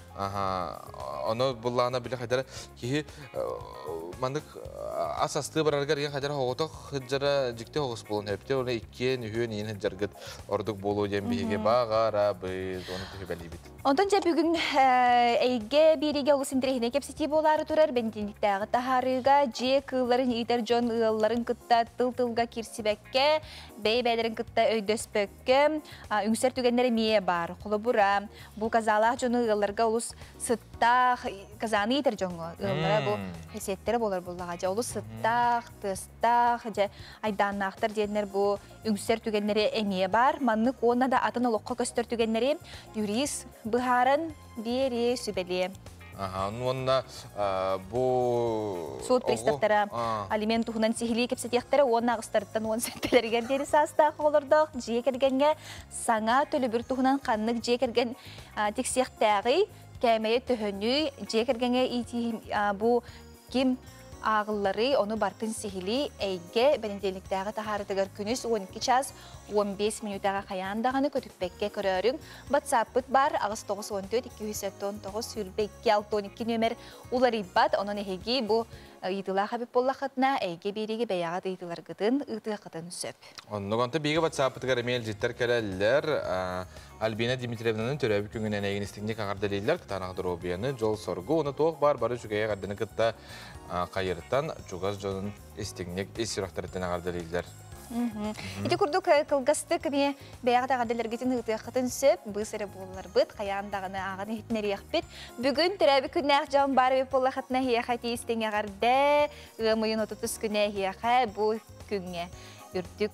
Onu bullağına bile kadar ki mandık asastığı barargar ya kadar hoğutak hıccara cikte hoğus bulun hepte onu ikiye nühüye niyin hıccargıt orduk bolu jembihige bağara biz onu tühübeli bit. Ondan önce bugün eyge birige olus indirehine kepsiti boları turar bendinliktağı taharıga je kılların iter jon ığılların kıtta tıl-tılga kirsibekke beybelerin kıtta öydöspökke üngser tügenleri miye bar kulubura bu kazalar jon ığıllarga olus sıttaq kazanı iter jon ığıllara bu hesetleri bolar bullağa olus sıttaq tыстaq aydannaxtar diyenler bu üngser tügenleri emiye bar manlık ona da atın oloqqa köstör tügenleri юрист Быхарын бери sübeli. Onunla bu... Суд приставтара алимент тухунан сихили кепсетияқтары онна ағыстарыттан он сәттелерген дері састақ олырдық. Жие кергенге саңа төлі бір тухунан қаннық жие керген тексияқтағы кәмейе төхіні жие кергенге бұл кем ağılları onu bartın sihili eyge benedeliktəği taharıtıgar günüs 12 çaz 15 minutağa qayandağını kötükbekke körörün. WhatsApp var ağız 914 279 Hülbekki 612 nömer ularibbat onun ehegi bu Yıdıla Habib Bollakatna eyge birigi beyağı deydiler gıdın ıtığı qıdın söp. Onu konta bigi WhatsApp'ta email jitler kereller Albina Dimitrievna'nın törəbi küngünen egin istinlik ağardalıylar kıtanağdır o biyanı jol sorgu onu toğ bar barı şükaya qardını kıtta qayırıttan çuğaz jonun istinlik esiraqtarıttan ağardalıylar. İti kurduk kılgastık bir beyağı ağardalar gittin ıtığı qıdın söp bu sıra bollar bıt qayandağını ağını hitneri yaqbit. Bugün törəbi künnəq jan bar ve Bollakatna hiyaqati istinlik ağarda ığımıyın 30 künnə hiyaqı bu künge. Ürdük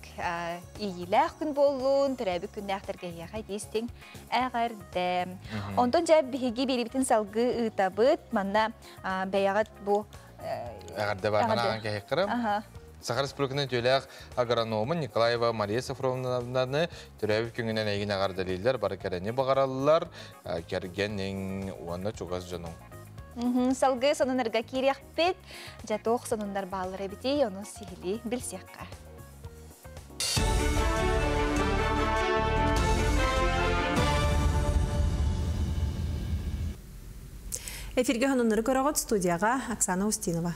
iyiler gün bolun, törəbi künnəqlərgə hiyaqı istin ağarda. Ondan cəb higi biri bitin salgı ıtabıt manna beyağı bu ağarda var manağın kəhəqqirim. Sakar Respublika'nın tölək agronomu Nikolayeva Mariya Safrovna'nı törəbi küngünen egin ağardalıylar, barı kərəni bağaralılar, kərgenin uanna çoğaz canım. Salgı sonunlarga kiriyaq bit, jatoq sonunlar bağları biti, onu sihili bilsiyaqqa. Efirge hanımları körağıt studiyaga Aksana Ustinova.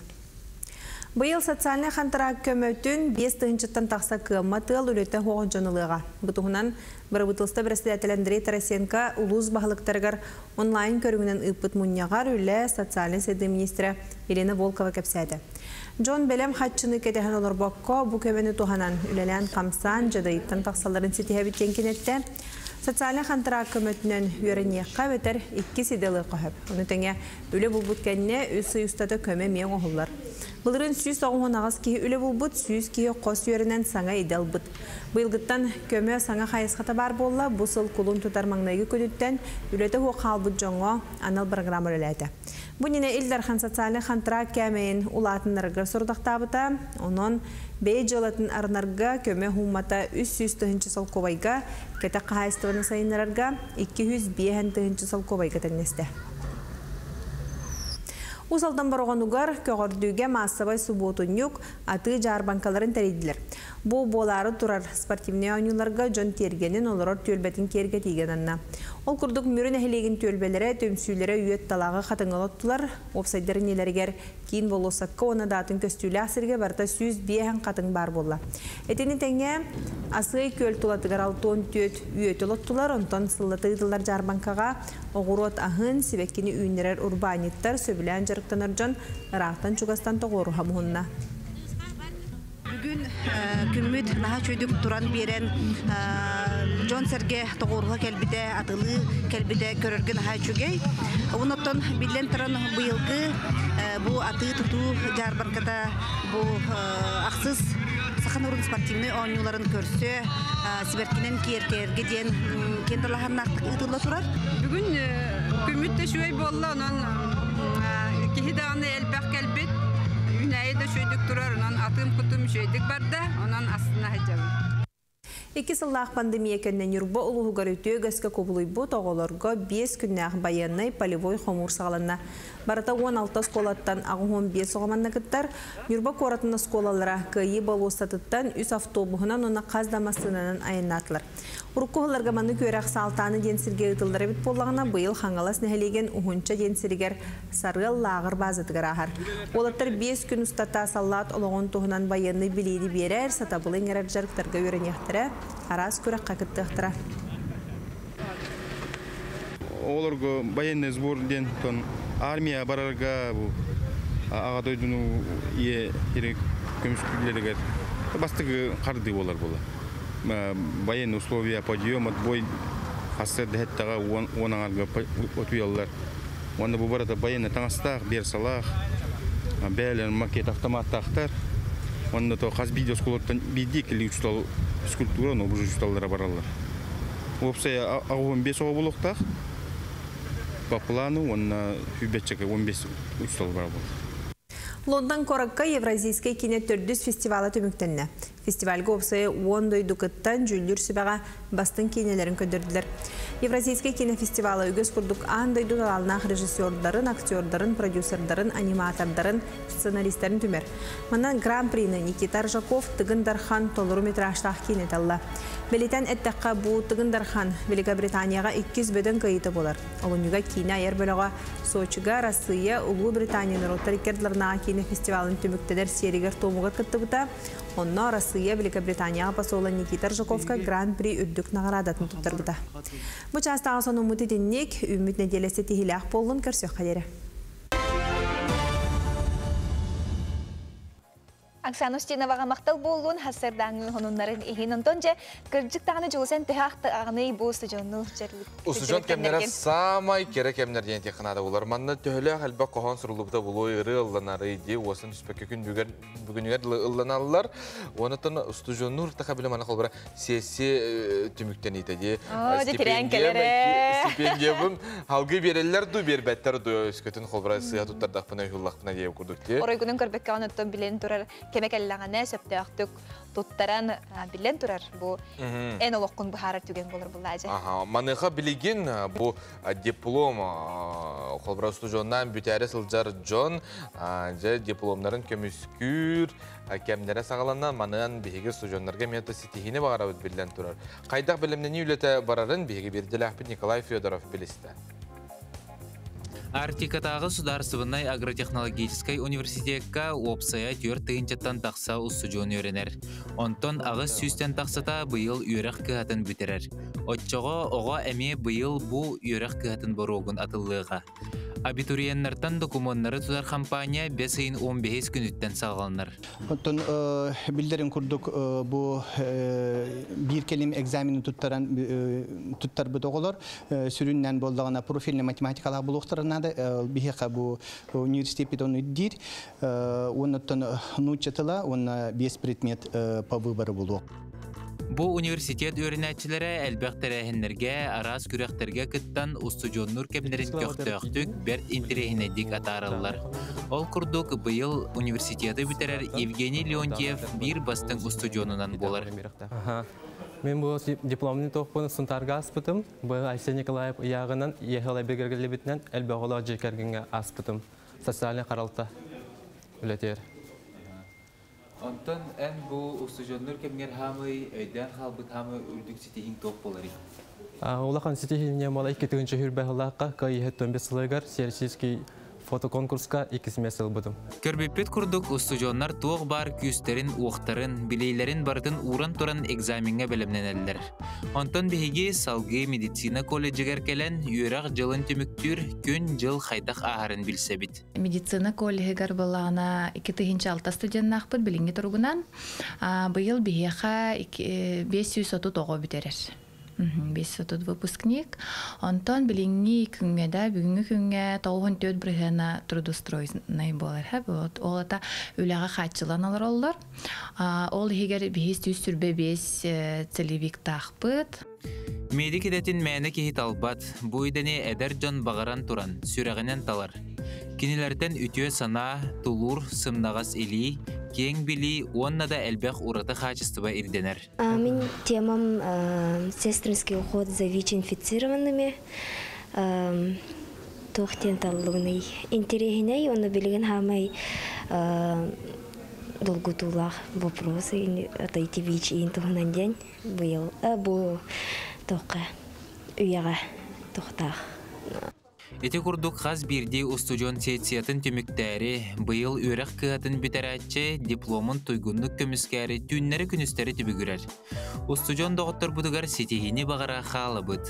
Bu yıl sotsialne xantara kömötün 5 tığınçıttan taqsa kığımma tığıl ülöte hoğun canılığa. Butuğunan bir bıtılsta Brasilyatelendiri Tarasenka uluz bağlıqtargar online körüngünen ıpıt munyagar ülle sotsialne sedi ministri Elena Volkova kepsaydı. John Belem hatçını ketehan olur bakko bu kömeni tuhanan ülelen kamsan jadayıttan taqsaların sitihe bitkenkin etti. Sotsialne xantara kömötünün yöreniyekka beter 2 sidalı qohab. Onu tenge üle bulbutkenne üsü üstada köme meğen oğullar. Bulurun süs oğun ağız ki üle bulbut süs ki qos yörenen sana idel bud. Bıyılgıttan köme sana xayısqata bar bolla bu sıl kulun tutar mağnayı könütten ülete hu qalbut jongo anal programı ülete. Bu nene ildarxan sotsialne xantara kämeyin ulatınlarga sordaqtabıta, onun bey jolatın arnarga köme hummata 300 tığınçı sol kovayga kete qahayıstığını sayınlarga 200 biyen tığınçı sol kovayga tenneste. Usaldan barğanugar köğürdüge massabay subotunyuk atı jar bankaların terediler. Bu boları turar sportivne oyunlarga jon tergenin olurur tölbetin kerge tigenanna. Ol kurduk mürün ehlegin tölbelere tömsüylere üyet talağı qatıngılottular. Opsaydarın ileriger kiin bolosakka ona datın köstüyle asırge barta 100 biyen qatıng bar bolla. Eteni tenge asıgay köl tulatıgar altın tüet üyet olottular. Ondan sıllatıydılar jar bankaga oğurot ahın sibekkini üyünlerer urbanittar söbülen jarıktanır jon rağtan çugastan toğuru hamuhunna. Bugün kümmüt naha çöydük duran biren John Serge toğurga kelbide atılı kelbide körörgün naha çögey. Ondan bilen taran bu yılgı bu atı tutu jarbarkada bu aksız Sakan urun sportivni oyuncuların körsü siberkinen kierkerge diyen kendilahan naktık ıtılla turar. Bugün kümmütte şöyle bolla onun kihidağını elbek kelbit. Güneyde şöydük durar, onun atım kutum şöydük barda, onun aslına hecabı. 2 yıllık pandemiya können yurba uluğu garıtıyor göske kobuluybu toğularga 5 künnəq bayanay polivoy xomur sağlanna. Barata 16 skolattan ağın 5 soğamanna kıttar, yurba koratına skolalara kıyı balostatıttan üs avtobuhunan ona qazdamasınanan ayınatlar. Urkuğularga manı körək saltanı densirge ıtılları bit bollağına bu yıl xangalas nehelegen uhunça densirger sarıl lağır bazıtıgar ahar. Olatlar 5 gün ustata sallat oloğun tohunan bayanay biliydi berer satabılın yararcarıktarga öğreniyaktıra. Aras körək qakıttığıqtıra. Оларга военный сбор ден тон армия барарга бу агадойдуну ие керек көмүскүлерге бастыгы карды болар бола. Военный условия подъем отбой хасыр деттага онаңарга отуялар. Онда бу барата военный таңастак берсалах бәлен макет автоматтактар. Онда то казбидо скулоттан бидик или учтал скульптура, но уже учталлара баралар. Опсая агон 5 облуктак по плану он на 15 учтал бар. Лондон Коракка Евразийский кине төрдүс фестивалы төмүктенне. Фестивальга опсайы 10 дойдукыттан жүлдүр сүбәға бастың кинелерін көндірділер. Евразийский кинофестивалы үгіз күрдік ан дойдук алынақ режиссердарын, актердарын, продюсердарын, аниматордарын, сценаристерін түмер. Мана гран-прийны Никита Ржаков Тыгындархан толыру метражтақ кинеталла. Белетен әттәққа бұ Тыгындархан Великобританияға 200 бөдін кайыты болар. Олынюға кине айыр бөліға Сочиға, Россия, Улу Британияны роттар икердларына кинофестивалын төміктедер серигер томуғар кытты бұта. Онна Россия, Великобританияға пасолы Никита Ржаковка гран-при үрдік нағарадатын тұттар бұта. Бұ частағы сон ұмыты деннек, үміт неделесі тихилях болын көрсек қадері. Оксана Устиноваға мақтал болуын хасырдаңын хонунларын егін онтонже кірджік тағыны жылысын тіғақты ағыны бұл студионы жерлік. Устудион кемнері самай керек кемнер дейін текінады олар. Манны төхілі әлбі қоған сұрылыпта болуы үрі ұлланары еді. Осын үспәкі күн бүгінігер ұлланалылар. Онытын устудионы ұртақа білім ана қолбыра сесі түміктен етеді. Стипендиябын халғы берелер ду бербәттер ду өскетін қолбыра сыя тұттардақпына үйіллақпына дейіп күрдікте. Орай күнін көрбекке аныттан білен тұрар кемекеллағаны сөптіяқтық тұттаран білен тұрар. Бұл ән олыққын бұхарар түген болыр бұл әже. Маныға білеген бұл диплом қолбыра студионнан бүтәрі сылжар Джон дипломларын көміскүр кемдері сағаланнан манығын бейгі студионларға меті сетихіне бағара өт білен тұрар. Қайдақ білімнен үйлеті барарын бейгі берділі ақпет Николай Федоров білісті. Артикатағы Сударсывынай агротехнологическай университетка опсая төр тыйынчаттан тақса устудион өренер. Онтон ағыз сүйстен тақсата бұйыл үйрек кығатын бүтерер. Отчоға оға әме бұйыл бұ үйрек кығатын боруғын атылыға. Абитуриеннерден документтары тутар компания 5-15 күнүттен сағалыныр. Оттон билдерин курдук бу бир келим экзамени туттар бутоголор сүрүннен болдагана профильный математикалар булуктарына да бихека бу университет питон иддир оннотон нучатыла онна 5 предмет по выбору булу. Бу университет өрінәтчілері әлбәқтәрәхінлерге, араз күрәқтерге кіттан устудионнур кемнерін көқтөқтік бәрт интерехіне дик атарылар. Ол күрдік бұйыл университеті бүтерер Евгений Леонтьев бір бастың устудионынан болар. Мен бұл дипломны тоқпын сұнтарға аспытым. Бұл Айсен Николаев яғынан ехала бергергілі бітінен әлбәғыла жекергенге аспытым. Социальный қаралта үлетер. Онтон ән бұл устудионнур кемгер хамы, өйден қалбыт хамы үрдік сетейін тоқ болары. Олақан сетейіне мала 2-тігінші хүрбәғылаққа кайы 15 сылығар серсийский фотоконкурска 2 месел бұдым. Көрбеппет күрдік устудионнар тоқ бар күстерін, уақтарын, білейлерін бардың уран-туран экзаменге білімнен әлдер. Онтон бейге салғы медицина колледжігер келен үйрақ жылын түміктүр күн жыл қайдақ ағарын білсе біт. Медицина колледжігер болағына 2-6 студентнақ бұд білінгі тұрғынан бұйыл бейеға 530 оғы бітерер. 500 выпускник. Антон билинги күнгеда бүгүнгү күнгө 94 бригана трудоустроенный болар. Ол ата үлага хатчыланалар олар. Ол егер 500 сүрбе 5 целевик тахпыт. Медик edetин мәне кехит албат, бу идене эдер жон багаран туран, сүрәгенен талар. Кинилерден үтүө сана, тулур, сымнагас или, кең били, онна да элбэх ураты хачыстыба ирденер. Мен темам сестринский уход за ВИЧ-инфицированными, тохтенталлыгный интересней, он билген хамай долгутулах вопросы, отойти ВИЧ и интугнан день, бу тоқа үйяға тоқтақ. Эти курдук хас бирди устудион сетиятын түміктәрі, бұйыл өрек кығатын бітерәтче дипломын туйгунлық көміскәрі түннері күністері түбігірер. Устудион доғыттыр бұдығар сетихini бағара қалы бұд.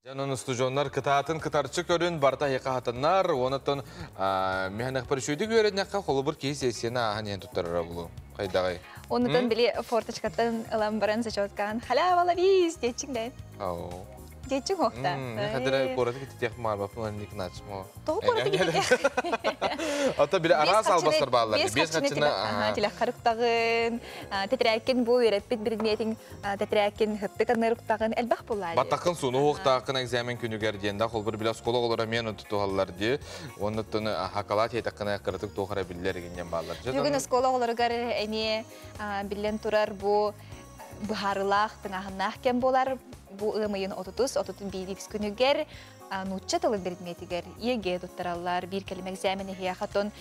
Жанын студионнар кытаатын кытарчы көрін барта еқағатынар, онытын механақ бір шүйді көрінеққа қолы бір кей сесені ағын ең тұттарыра бұлу. Қайдағай? Онытын біле форточкаттан ылам баран зачеткан. Халя вала виз, детчик дайын. Geçik okta. Kadere koratu gitti tek marba falan nik naçmo. Doğu koratu gitti. Ata bile ara salbastır bağlar. Beş kaçına tilak karıktağın, tetrəkin bu öğretbit bilmeyetin tetrəkin hıttı kanırıktağın elbaq bular. Batakın sonu oktağın egzamin günü gerdiyende kolbur bile skola olara men tutuhallar diye. Onu tını hakalat yetakına kırtık toğara biller ginden bağlar. Bugün skola olara gar eni bilen turar bu buharlaq tыңahınaq ken bolar bu ımayın 31 günüger nutça tılın bilmetiger ege tuttarallar bir kelime egzamini hiyahaton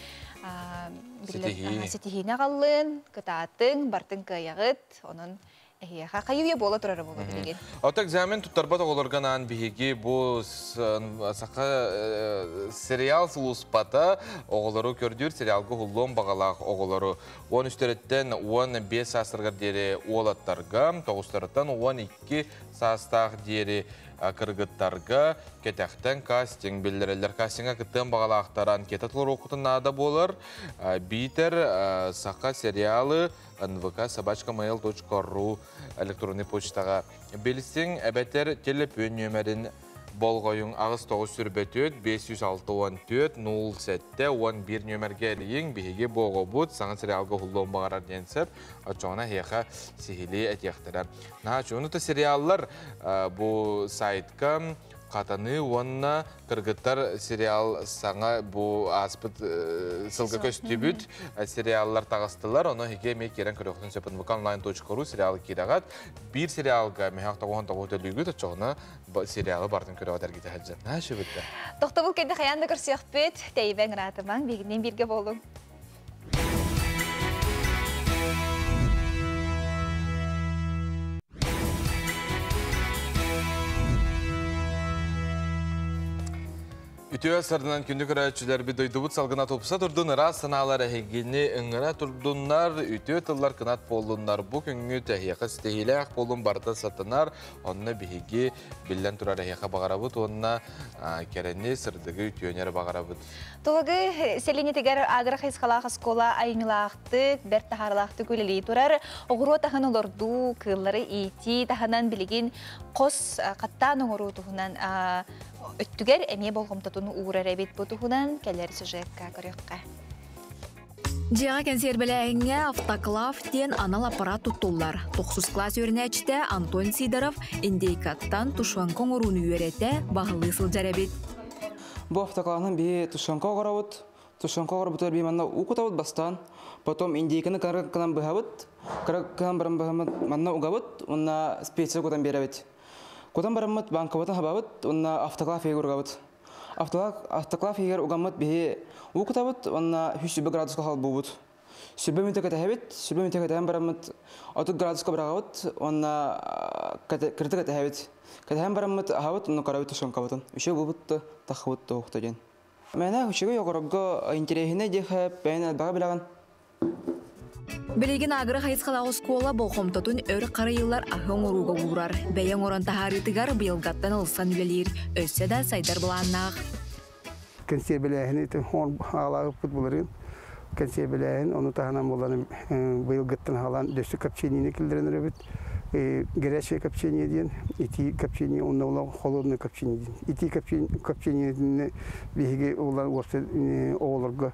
sitihine qallın kıtatın bartın kayağıt onun hiyaha kayıya bola turar bolu bilgin. Ota egzamin tuttarbat oğulurganan bihigi bu saqa serial suluspata oğulları kördür serialgı hullon bağalaq oğulları 13'teretten 15 asırgar deri oğlattarga 9'taratan 12 sastaq deri kırgıttarga ketəkten casting bildirirler. Castinga kıttığın bağalaqtaran ketatlar okutun nada bolar. Biter saqa serialı nvk@mail.ru elektronik poçtağa bilsin. Ebeter telefon nömerin bolgoyun ağız toğu sürbetüt 564 07 11 nömerge eliyin bihigi boğu bud sana serialga hullon bağarar densep açığına heyaqa sihili etiyaktırar. Onu da seriallar bu saytka Katanı onna kırgıtlar serial sana bu aspıt sılgı köstübüt seriallar tağıstılar. Onu hege mek yeren körüktün söpün online.ru serialı kiragat. Bir serialga mehaqta qoğun tağıt ölügü de çoğuna serialı bartın körüqatar gide haccan. Ha şu bitti. Toxtabul kendi xayanda kırsıyaq bit. Teyben ratıman bilginden birge bolun. Ütüye sardınan kündük öğretçiler bir doydubut salgına topsa turdun ıra sınalar ehegini ıngıra turdunlar, ütüye tıllar kınat bolunlar. Bu küngü tehiyaka stehile ak bolun barda satınar, onunla bihigi billen turar ehiyaka bağarabıt, onunla kereni sırdığı ütüyener bağarabıt. Tuğagı selini tegar agra xizqalağı skola ayınılaqtık, bert taharlaqtık üleli turar. Oğuru tahan olurdu, kılları iti, tahanan biligin qos qattan oğuru tuhunan öttüger emiye bolğumtatunu uğrar ebit bu tuhunan kelleri süjekka görüqqa. Жиға консервіләйіңе автоклав тен анал аппарат тұттулар. 9 класс өрінәчті Антон Сидоров индейкаттан тушанкон ұрын үйереті бағылы сылжарабет. Бұл автоклавның бе тушанка оғарауыд. Тушанка оғарабытыр бе манна уқытауыд бастан. Потом индейканы кынан бұхавыд. Кынан барам бұхамыд манна уғавыд. Онна специал көтен берабет. Көтен барамыд банкавытын хабавыд. Онна автоклав егір ұғавыд. Автоклав егер угаммат бе укутабыт, онна 100 градуска хал бубут. Сүрбе минута катахабит, сүрбе минута катахам бараммат 30 градуска барагабыт, онна кырты катахабит. Катахам бараммат хабыт, онна карабыт тушанкабытын. Үше бубут тахабыт тоқта ден. Мәне үшеге йоғырыпға интересіне дехап, бәйін әлбаға білаған. Білеген агры хайысқалағы скола болқомтатын өр қары еллар ахың ұруға ұрар. Бәйен оран тахарытығар бұйылғаттан ұлсан үлелер. Өссе да сайдар бұланнақ. Консервеләйін, ағалағы футболарын, консервеләйін, оны тағынан боланы бұйылғаттан ағалан дөсі капченіне келдірін өребет. Горячее копчение ден, ити копчение, он на холодное копчение ден. Ити копчение ден, беги олар вообще оларга,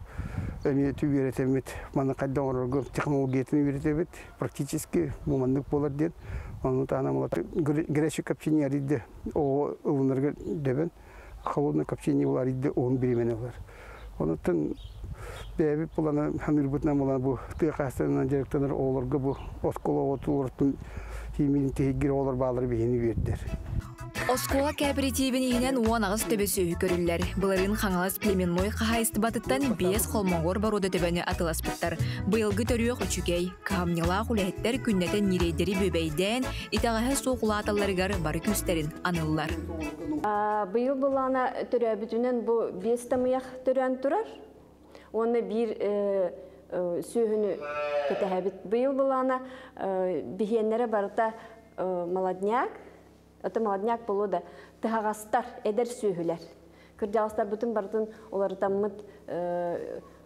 они тюверетемет, мана кадда оларга технологиятын веретемет, практически мумандык болар ден. Он тана молот горячее копчение аридде, о оларга дебен, холодное копчение олар аридде, он беремене олар. Он тен беби полана хамирбутна молан бу тыгастан директорлар оларга бу оскола отуртун тимин тегир олар балар бени бердер. Оскола кооперативин игинен уан агыс төбөсү көрүллер. Буларын хаңалас племенной кахайсты батыттан 5 холмоңор барода төбөне атыласпыттар. Быйылгы төрүөк үчүгей, камнила хулеттер күннетен нирейдери бөбейден, итагахы соокулааталарыгар бары күстерин аныллар. Быйыл булана төрөбүтүнөн бу 5 тамыяк төрөн турар. Оны bir сүйүнү кетебит. Быйыл булана бихеннере барда молодняк, это молодняк болуда. Тагастар эдер сүйүлөр. Кыржалыстар бүтүн бардын олар таммыт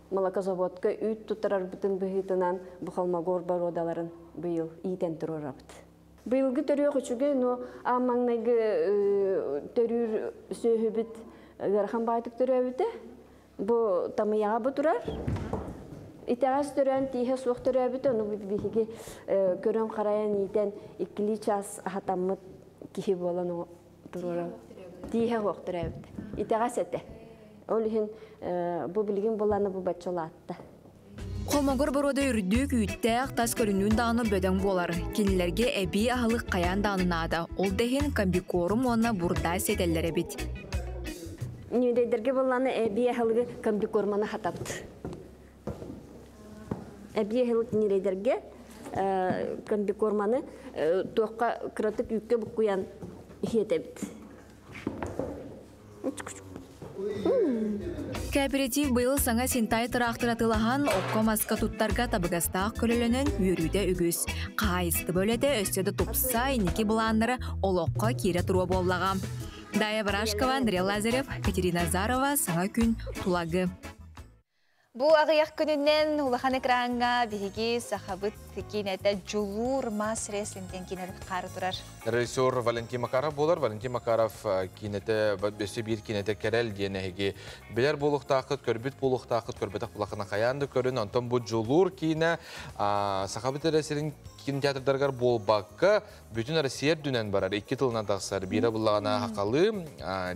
молокозаводка үйт тутарар бүтүн быхытынан бухалмагор бародаларын быйыл ийтен турарабыт. Быйылгы төрүө хүчүгө но амаңнайгы төрүр сөйөбүт гархан байтык төрөбүтэ. Бу тамыяга бу турар. Итагас төрөн тиһе суох төрөбүтэ, ону биһиги көрөн караян итен 2 час хатаммыт кихи болон турар. Тиһе хуох төрөбүтэ. Итагас эте. Ол ихин бу билген боланы бу баччалаатта. Холмогор борода үрдүк үттәк тас көрүнүн даны бөдөң болар. Кинилерге эби ахылык каян данынада. Ол дехин комбикорум онна бурда сетеллере бит. Нидерге боланы эби ахылыгы комбикорманы хатапты. Эби ахылык нидерге комбикорманы тоққа кратык үккө букуян хетебит. Кооператив быйыл саңа синтай тырақтыратылахан окко маска туттарга табыгастаақ көлөлөнөн үйрүүдө үгүс. Қайысты бөлөдө өстөдө тупса инеки булааннары олоққа кире туруа боллага. Дая Варашкова, Андрей Лазарев, Катерина Зарова, саңа күн тулагы. Бу агыяк күнүнен улахан экранга биһиги сахабыт кинете жулур мас реслинден кинер кары турар. Режиссер Валентин Макаров болар. Валентин Макаров кинете бөсө бир кинете керел денеги. Билер булуктакыт, көрбүт булуктакыт, көрбөтөк булакына каянды көрүн. Антон бу жулур кине сахабыт реслин кинотеатрдаргар болбакка бүтүн Россия дүнен барар. 2 тылынан таксар. Бире булагана хакалы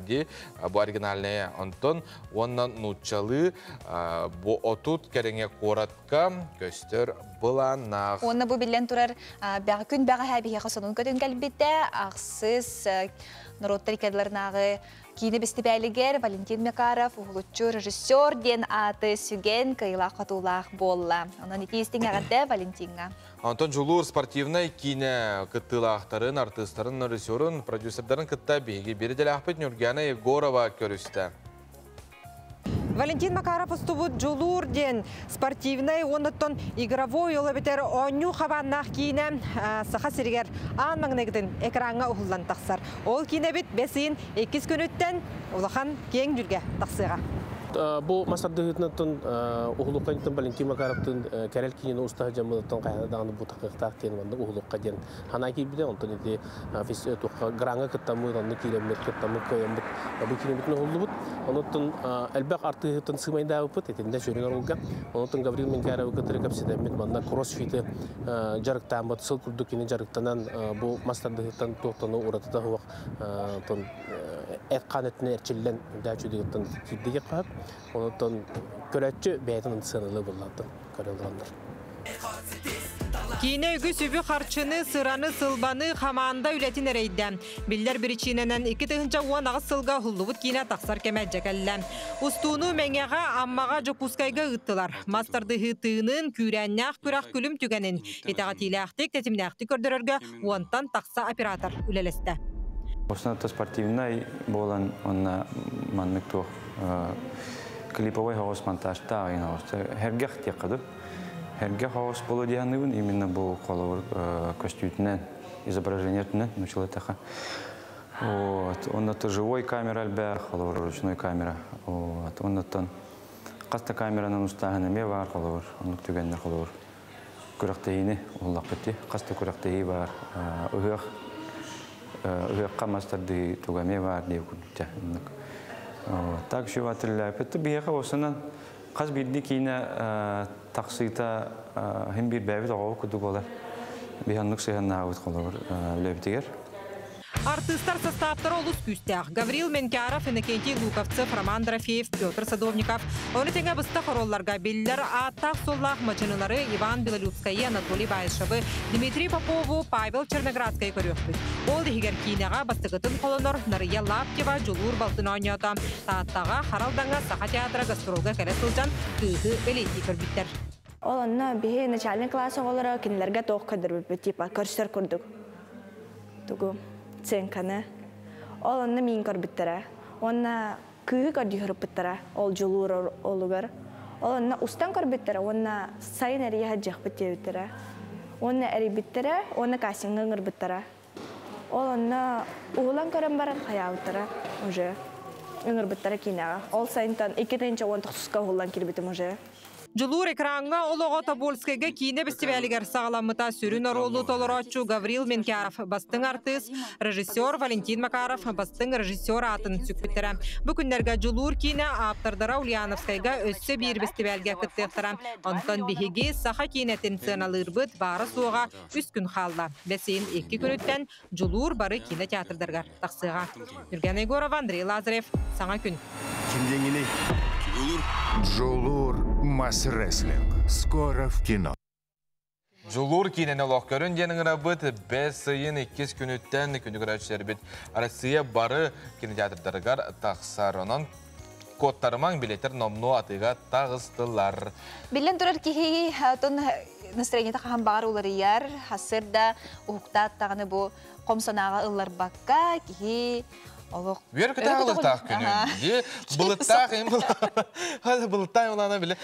ди бу оригинальный Антон оннан нучалы бу отут кереңе коратка көстөр буланах. Онна бу билен турар бага күн бага хабиге хасонун көтөн калбите аксыз народтар кадларнагы кине бестебелигер Валентин Макаров улуччу режиссер ден аты сүген кыйла катулах болла. Анан итистиң агатта Валентинга. Антон Жулур спортивный кине кыттылақтарын, артисттарын, режиссерын, продюсердарын кытта беги беределі ақпет Нургана Егорова көрісті. Валентин Макаров устубут Жулур ден спортивный, онуттон игровой олабетер оню хабаннах кине саха сиригер анмаңнегден экранга ухуллан тақсар. Ол кине бит бесин 2 күнүттен улахан кең жүрге тақсыға. Бу масардыгытнатын ухулуккан Валентин Макаровтын керел кинени уста жамылыттан кайдаганы бу такыктак тенманды ухулукка ден ханайки биде онтон эти фестиваль тукка гранга кыттамы данны килемет кыттамы коямбыт бу кинебитне уллубут онтон элбек артыгытын сымайда бут этинде шөрүнөр улга онтон Гаврил Менкаров кытыры капсидемит манна кроссфит жарыктан бут сыл курдук кине жарыктанан бу масардыгыттан токтону уратыда хуак тон этканетне эрчилен дачудыгыттан кидиге кап онтон көрөтчү бетин сынылы буллатын көрөлгөндөр. Кине үгү сүбү харчыны, сыраны, сылбаны хамаанда үлетин эрейден. Биллер биричиненен 2 тыгынча уан агыс сылга хуллубут кине таксар кемеджекеллен. Устууну меңега аммага жопускайга ыттылар. Мастарды хытыынын күрәннях күрах күлүм түгенин. Итагатилактык тетимнактык көрдөрөргө уантан такса оператор үлелесте. Основной спортивный болан он манныкту клиповой хаос монтаж тагын хаос хергех текаду хергех хаос болу дианыбын именно бу колор костюмнен изображениетнен началатаха вот он это живой камера албер колор ручной камера вот он это каста камеранын устагына ме бар колор он түгеннер колор көрөктейни уллакты каста көрөктей бар Камастарды тугаме бар деп күтті. Так шуватылла. Петті бейеға осынан қаз бірді кейіне тақсыйта хем бір бәбіт оғау күдік олар. Бейханлық сыйханна ауыт қолар лөбітігер. Артистар составтар олус күстәк. Гаврил Менкаров, Иннокентий Луковцев, Роман Дорофеев, Петр Садовников. Оны теңе бұста хоролларға беллер аттақ соллақ мачынылары Иван Белолюбская, Анатолий Байшевы, Дмитрий Попову, Павел Черноградская көріқпіз. Ол дегер кейнеға бастығытын қолыныр Нария Лаптева, Жулур Балтынониота. Тааттаға Харалданға Саха театра гастролға кәрі сылжан күйгі элейті көрбіттер. Ол онна бейі начальный класс оғылары кенілерге тоқ көдір типа көрістер көрдік. Ценканы. Ол онна мин көрбіттірі. Онна күйі көрді көрбіттірі. Ол жулуыр олығыр. Ол онна устан көрбіттірі. Онна сайын әрі хаджақ біттері. Онна әрі біттірі. Онна кастингын көрбіттірі. Ол онна уғылан көрін барын қаяуыттірі. Уже. Үңір біттірі кейнеға. Ол сайынтан 2-10 тұқсызға уғылан келбітім уже. Julur ekranга ologo Тобольскайга кийне фестивалигер сағаламыта сүрін оролу толорочу Гаврил Менкяров бастың артист, режиссер Валентин Макаров бастың режиссер атын сүкпіттірі. Бүкіндерге Julur кийне аптардара Ульяновскайга өссі бір фестивалге күттіқтірі. Онтан бігеге саха кийнетін сыналыр бұд бары суға үс күн қалды. Бәсейін 2 күн Julur бары кинотеатрдаргар тақсыға. Юрген Егоров, Андрей Лазарев, Саңа күн. Julur Масс-рестлинг. Скоро в кино. Julur кинені лоқ көрін денің рабыт 5 сайын 2 күніттен күні көрәтшілер бет Россия бары кинотеатрдаргар тақсарынан кодтарыман билеттер номну атыға тағыстылар. Билен тұрар кейі тон настроениеті қаған бағар олар яр, хасырда ұқта аттағаны бұл қомсанаға ұллар баққа кейі олық. Вер күті ағылықтақ күні. Бұлыттақ, бұлыттақ олана білі.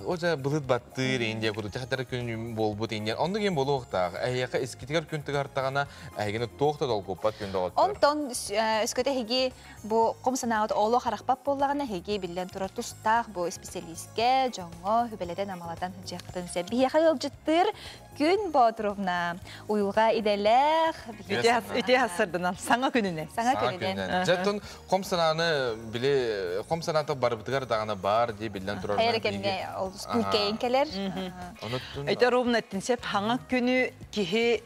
Оға бұлыт баттыр енде күрді. Тәқтері күн бол бұт енде. Онды кен болу ұқтақ. Әйеқа ескетігер күнтігі артағана әйгені тоқты дол көппат күнді оғыттыр. Онтон өскөте хеге бұл қомсанағыд олы қарақпап болағына хеге білден тұрар тұстақ бұл специалистке жоңы хүбеледен амаладан жақтын сәбі. Бияқа ғылжыттыр күн Бодровна. Уйылға иделәқ. Үте асырдынан. Саңа күніне. Саңа күніне. Жаттын қомсананы біле, қомсанаты бар бұтығар дағаны бар дей білден тұрар. Хайыр кәмге үлкейін келер. Өте ровын әттінсеп, хаңа күні кеге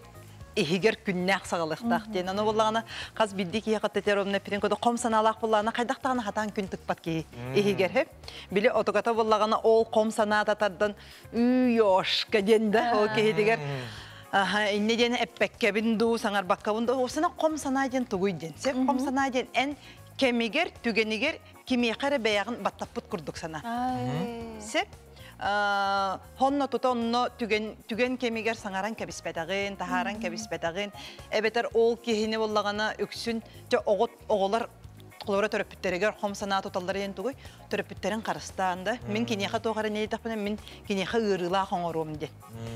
егер күнне ақсағылықтақ дейін. Оны болағына қаз білді кеге қаттетер ровын әппетін көді қомсаналақ болағына қайдақтағына хатан күн тұқпат кеге егер. Біле отығата болағына ол қомсанататардан үй ошқа денді ол кеге дегер. Инне ден эппекке бинду саңар бакка бунду осына комсана ден тугуй ден. Сеп комсана ден эн кемигер түгенигер кимиякары баягын баттаппыт курдук сана. Сеп хонно тутонно түген кемигер саңаран кебиспедагын, тахаран кебиспедагын. Эбетер ол кихини боллагана үксүн жо оголар Қолора төрөпүттерегер хомсана тоталлары ен тугуй төрөпүттерин карыстаанда мен кинеха тоогара нейтакпына мен кинеха ырыла хоңорум де.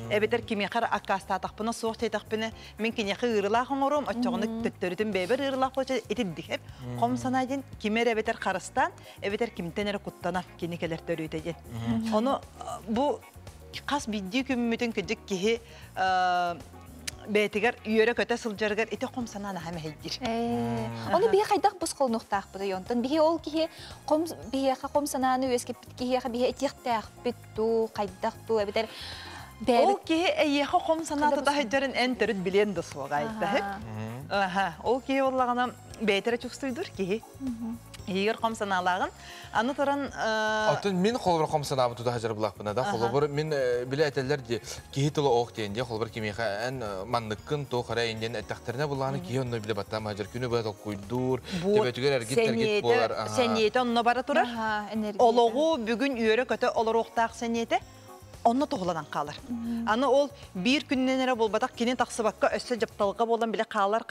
Эбетер кимехар акаста тақпына соқ тейтақпына мен кинеха ырыла хоңорум очоғыны төттөрүтүн бебер ырыла болча этиддик хеп хомсана ден кимер эбетер карыстан эбетер кимтенер куттана кинекелер төрүтө ден. Оны бу кас бидди күммүтүн кыжык кихи бәйтігер үйері көті сылжарғар еті қомсананы әмі әйдір. Оны бейе қайдақ бұз қолынықтақ бұды йонтын. Бейе ол кейе қомсананы өскеп кейе бейе етектәқ бүтту, қайдақ ту, әбетер. Ол кейе әйеқі қомсанаты да әйдерін ән түріт біленді соға айтты. Ол кейе олағына бәйтірі чүкстүйдір кейе. Егер қомсаналағын, аны тұран... Атын мен қолыбыр қомсанабы тұда хажар бұлақ бұна да. Қолыбыр мен білі әтелер де кейі тұлы оқ дейінде, қолыбыр кемейқа ән маңныққын тоқыра енден әттіқтеріне бұлағаны кейі онны білі баттам хажар күні бұға қойдур, төбетігер әргет болар. Сәнеті онына бара тұрар. Олығы бүгін үйері көті олар оқтақ сәнеті. Онна тоғыладан қалар. Аны ол бір күннен әрі болбадақ кенен тақсыбаққа өсі жапталға болан біле қалар.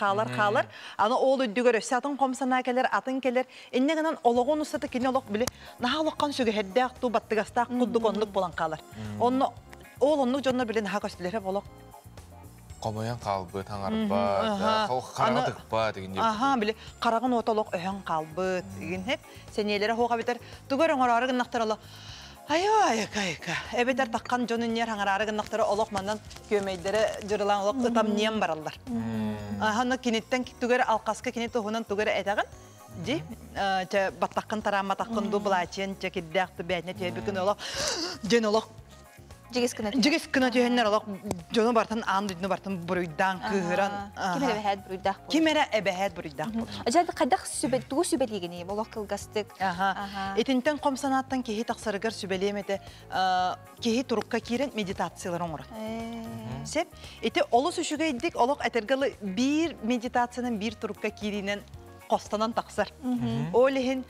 Аны ол өддігер өсі атын қомсана келер, атын келер. Еннегінен олығын ұстаты кене олық біле наға олыққан сөгі әдді ақту баттығастақ құддық онлық болан қалар. Ол онлық жонлар біле наға көстілері болық. Қомаян қалбы, таңарба, қараға тұқпа дегенде. Біле қарағын оталық өйін қалбы деген хеп. Сенелері хоға бетер түгер оңырары гыннақтар олық. Айка. Эбетер таққан жонынер хаңарары гыннақтары олық мандан көмейдері жырылан олық ұтам нем баралар. Ханы кенеттен түгер алқасқа кенет оғынан түгер әтағын. Ди, баттаққын тарама таққын ду бұлачен, чекеддіақты бәйіне түйебікін олық, жен олық. Жегес күні түйенлер олық, жоны бартын андыдыны бартын бұруйдан күйіран. Кемері әбәхәд бұруйдақ бұл. Кемері әбәхәд бұруйдақ бұл. Ажады қайдақ туғы сүбелегіне, олық қылғастық. Етінтен қомсанаттан кейі тақсарығар сүбелемеді, кейі тұрыққа кейрен медитациялар оңыры. Сеп, еті олы сүшіге едік, олық әтергілі бір медитацияның бір тұрыққа кейрінен қостанан тақсар. Олығын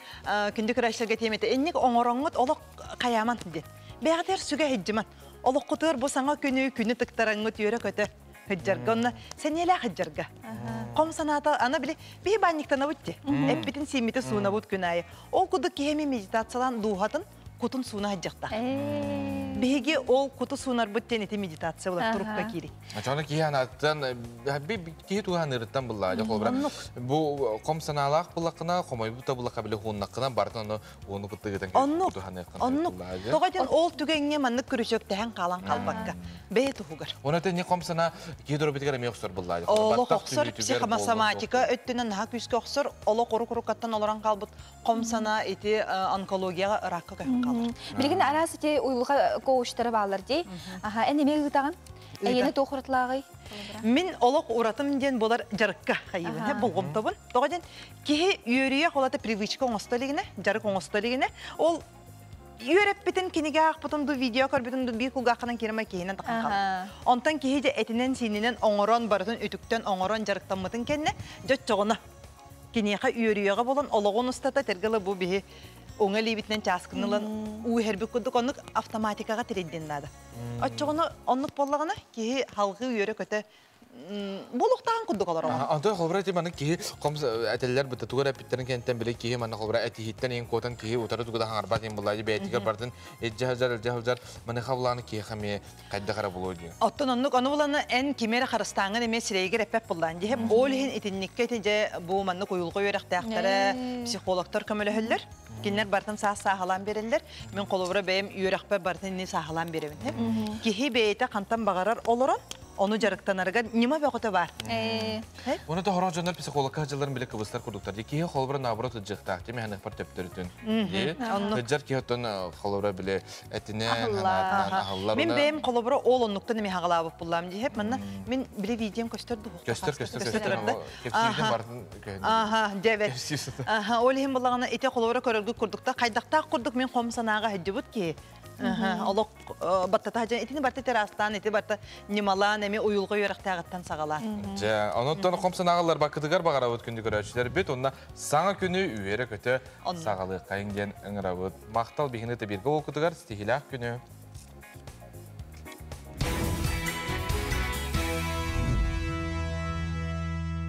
күнді күрәшілерге теметі, еннік оңырыңыт олық қаяман ден. Бәғдер сүге хеджіман. Олық құтыр бұл саңа күні тұқтараңыт үйері көті хеджарға. Онына сәнелі хеджарға. Қомсаната, ана біле, бей банниктана бұтте. Әппетін семеті суына бұт күн айы. Ол күді кеме медитациялан дұғатын құтын суына хеджақта. Беги ол куту сунар бүттен ити медитация болар трубка кири. Ачана киянаттан би ки туган ирттан булла жа колбра. Бу комсаналак булакына, комой бута булака биле хуннакына бартаны оны кыттыгытан туган ирттан. Оннук. Тогаден ол түгенге манны күрүшөктен калан калбакка. Бе тугар. Оны тен не комсана ки дөрбитгәр мөхсөр булла. Оло хоксор психоматика өттүнөн ха күскө хоксор оло кору каттан олоран калбыт. Комсана ити онкологияга ракка калбыт. Билген арасы те уйлуга коуштары балар ди. Аха, эне мегытаган. Эйне тохуртлагы. Мин олоқ уратым ден болар жарыкка хайыбын. Хеп болгом тобун. Тогаден ки үйрүе холата привычка оңостолигине, жарык оңостолигине. Ол үйрөп битен киниге акпытым ду видео көрбүтүм ду бир кулгакынан кереме кейинен такан калды. Онтан киһиде этинен сининен оңорон бартын үтүктөн оңорон жарыктанмытын кенне жоччогуна. Киниге үйрүеге болон ологон устата тергеле бу бихи оңали битнен часкынылан уйхербик кудук онук автоматикага тиренден нада. Аччогуна онук боллагына ки халгы үйрө көтө болуктан кудук алар. Анда холбра ти маны ки комс этеллер бит тугара питтерин кенттен биле ки маны холбра этихиттен ен котан ки утары тугада хаңар батын буллайды бетиге бардын эджахажар маны хавланы ки хаме кайда кара болоди. Оттон онук аны буланы эн кимере харыстаңы эме сирейге репеп булдан ди. Хеп олихин итинникке теже бу маны коюлга үйрөктактары психологтор көмөлөһөллөр. Кинер бартын саахалан берелер. Мен колобра бейим үйрөкпе бартын ни саахалан беребин. Кихи бейте кантан багарар олорон. Onu jarıktanarga nima baqota var. Onu da horon jönler psikolog hacıların bile kıvıslar kurduklar. Ki holbra nabrot jıqtaq demi hanek par teptirtün. Jar ki hatun holbra bile etine hanatdan. Men benim holbra olonlukta nemi haqalabıp bullam di hep men bile videom gösterdi. Göster. Keftirden bardın. Aha, evet. Aha, olihim bulağına ete holbra körülgü kurdukta qaydaqta kurduk men komsanaga hajjubut ki. Олоқ баттата жан итини барта терастан ити барта нималан эми уюлга үйрөктагыттан сагалар. Жа, онуттан комсанагалар бакытыгар багара өткүндү көрөчүлөр бит онна саңа күнү үйрө көтө сагалы кайын ден ыңырабыт. Мактал бигинете бирге окутугар стихилак күнү.